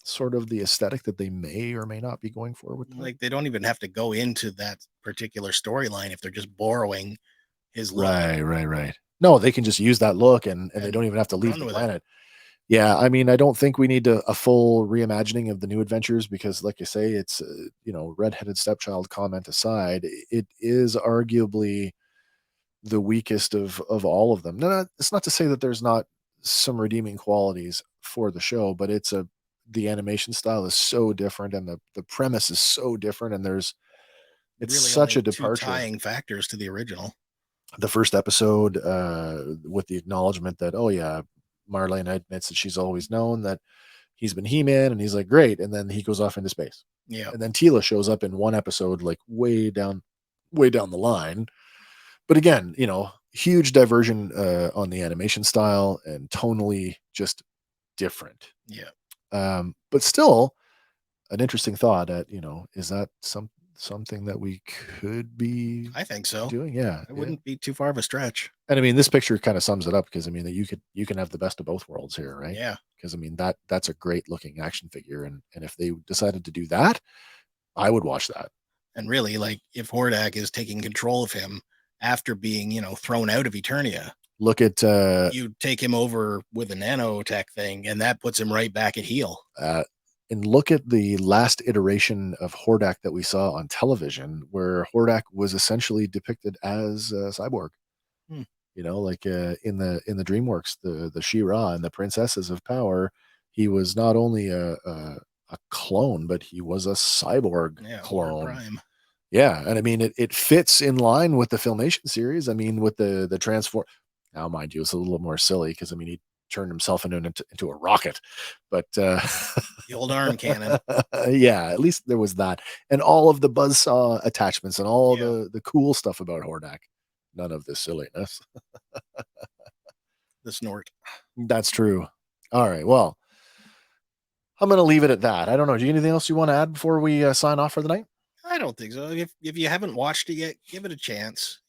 Speaker 1: sort of the aesthetic that they may or may not be going for with.
Speaker 2: Like they don't even have to go into that particular storyline if they're just borrowing his look.
Speaker 1: Right. No, they can just use that look and they don't even have to leave the planet. Yeah, I mean, I don't think we need a full reimagining of the New Adventures because, like you say, it's redheaded stepchild comment aside, it is arguably the weakest of all of them. No, it's not to say that there's not some redeeming qualities for the show, but the animation style is so different and the premise is so different, and it's really such a departure.
Speaker 2: Two tying factors to the original.
Speaker 1: The first episode, with the acknowledgement that, oh yeah, Marlene admits that she's always known that he's been He-Man, and he's like, great. And then he goes off into space.
Speaker 2: Yeah.
Speaker 1: And then Teela shows up in one episode, like way down the line. But again, huge diversion on the animation style and tonally just different.
Speaker 2: Yeah.
Speaker 1: But still an interesting thought at, is that something that we could be
Speaker 2: I think so.
Speaker 1: doing? Yeah.
Speaker 2: It wouldn't be too far of a stretch.
Speaker 1: And I mean, this picture kind of sums it up because I mean that you can have the best of both worlds here, right?
Speaker 2: Yeah.
Speaker 1: Because I mean that's a great looking action figure. And if they decided to do that, I would watch that.
Speaker 2: And really, like, if Hordak is taking control of him after being, thrown out of Eternia,
Speaker 1: look at
Speaker 2: you take him over with a nanotech thing, and that puts him right back at heel.
Speaker 1: And look at the last iteration of Hordak that we saw on television, where Hordak was essentially depicted as a cyborg. Like in the DreamWorks, the She-Ra and the Princesses of Power, he was not only a clone, but he was a cyborg clone.
Speaker 2: Prime.
Speaker 1: Yeah, and I mean it fits in line with the Filmation series. I mean, with the transform. Now, mind you, it's a little more silly because I mean he turned himself into a rocket, but
Speaker 2: the old arm cannon.
Speaker 1: Yeah, at least there was that, and all of the buzzsaw attachments and all the cool stuff about Hordak. None of this silliness.
Speaker 2: The snort.
Speaker 1: That's true. All right, well, I'm going to leave it at that. I don't know. Do you have anything else you want to add before we sign off for the night?
Speaker 2: I don't think so. If you haven't watched it yet, give it a chance.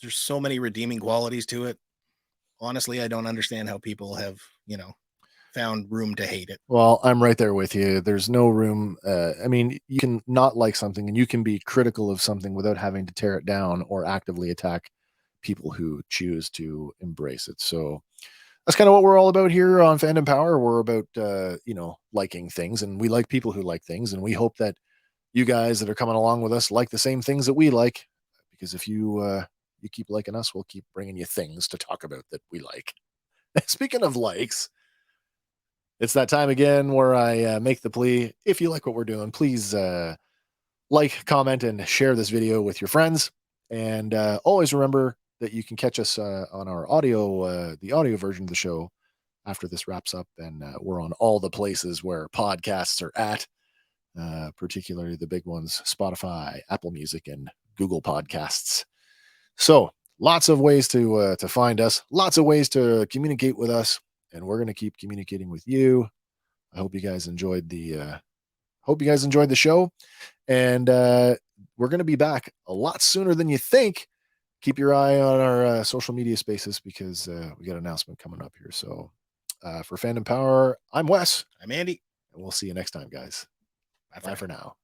Speaker 2: There's so many redeeming qualities to it. Honestly, I don't understand how people have, found room to hate it.
Speaker 1: Well, I'm right there with you. There's no room. I mean, you can not like something and you can be critical of something without having to tear it down or actively attack people who choose to embrace it. So that's kind of what we're all about here on Fandom Power. We're about, liking things, and we like people who like things. And we hope that you guys that are coming along with us like the same things that we like, because if you keep liking us, we'll keep bringing you things to talk about that we like. Speaking of likes, it's that time again where I make the plea. If you like what we're doing, please like, comment, and share this video with your friends. And always remember that you can catch us on our audio, the audio version of the show after this wraps up. And we're on all the places where podcasts are at, particularly the big ones, Spotify, Apple Music, and Google Podcasts. So lots of ways to find us, lots of ways to communicate with us, and we're going to keep communicating with you. I hope you guys enjoyed the show, and we're going to be back a lot sooner than you think. Keep your eye on our social media spaces because we got an announcement coming up here. So for Fandom Power, I'm Wes.
Speaker 2: I'm Andy.
Speaker 1: And we'll see you next time, guys. Bye for now.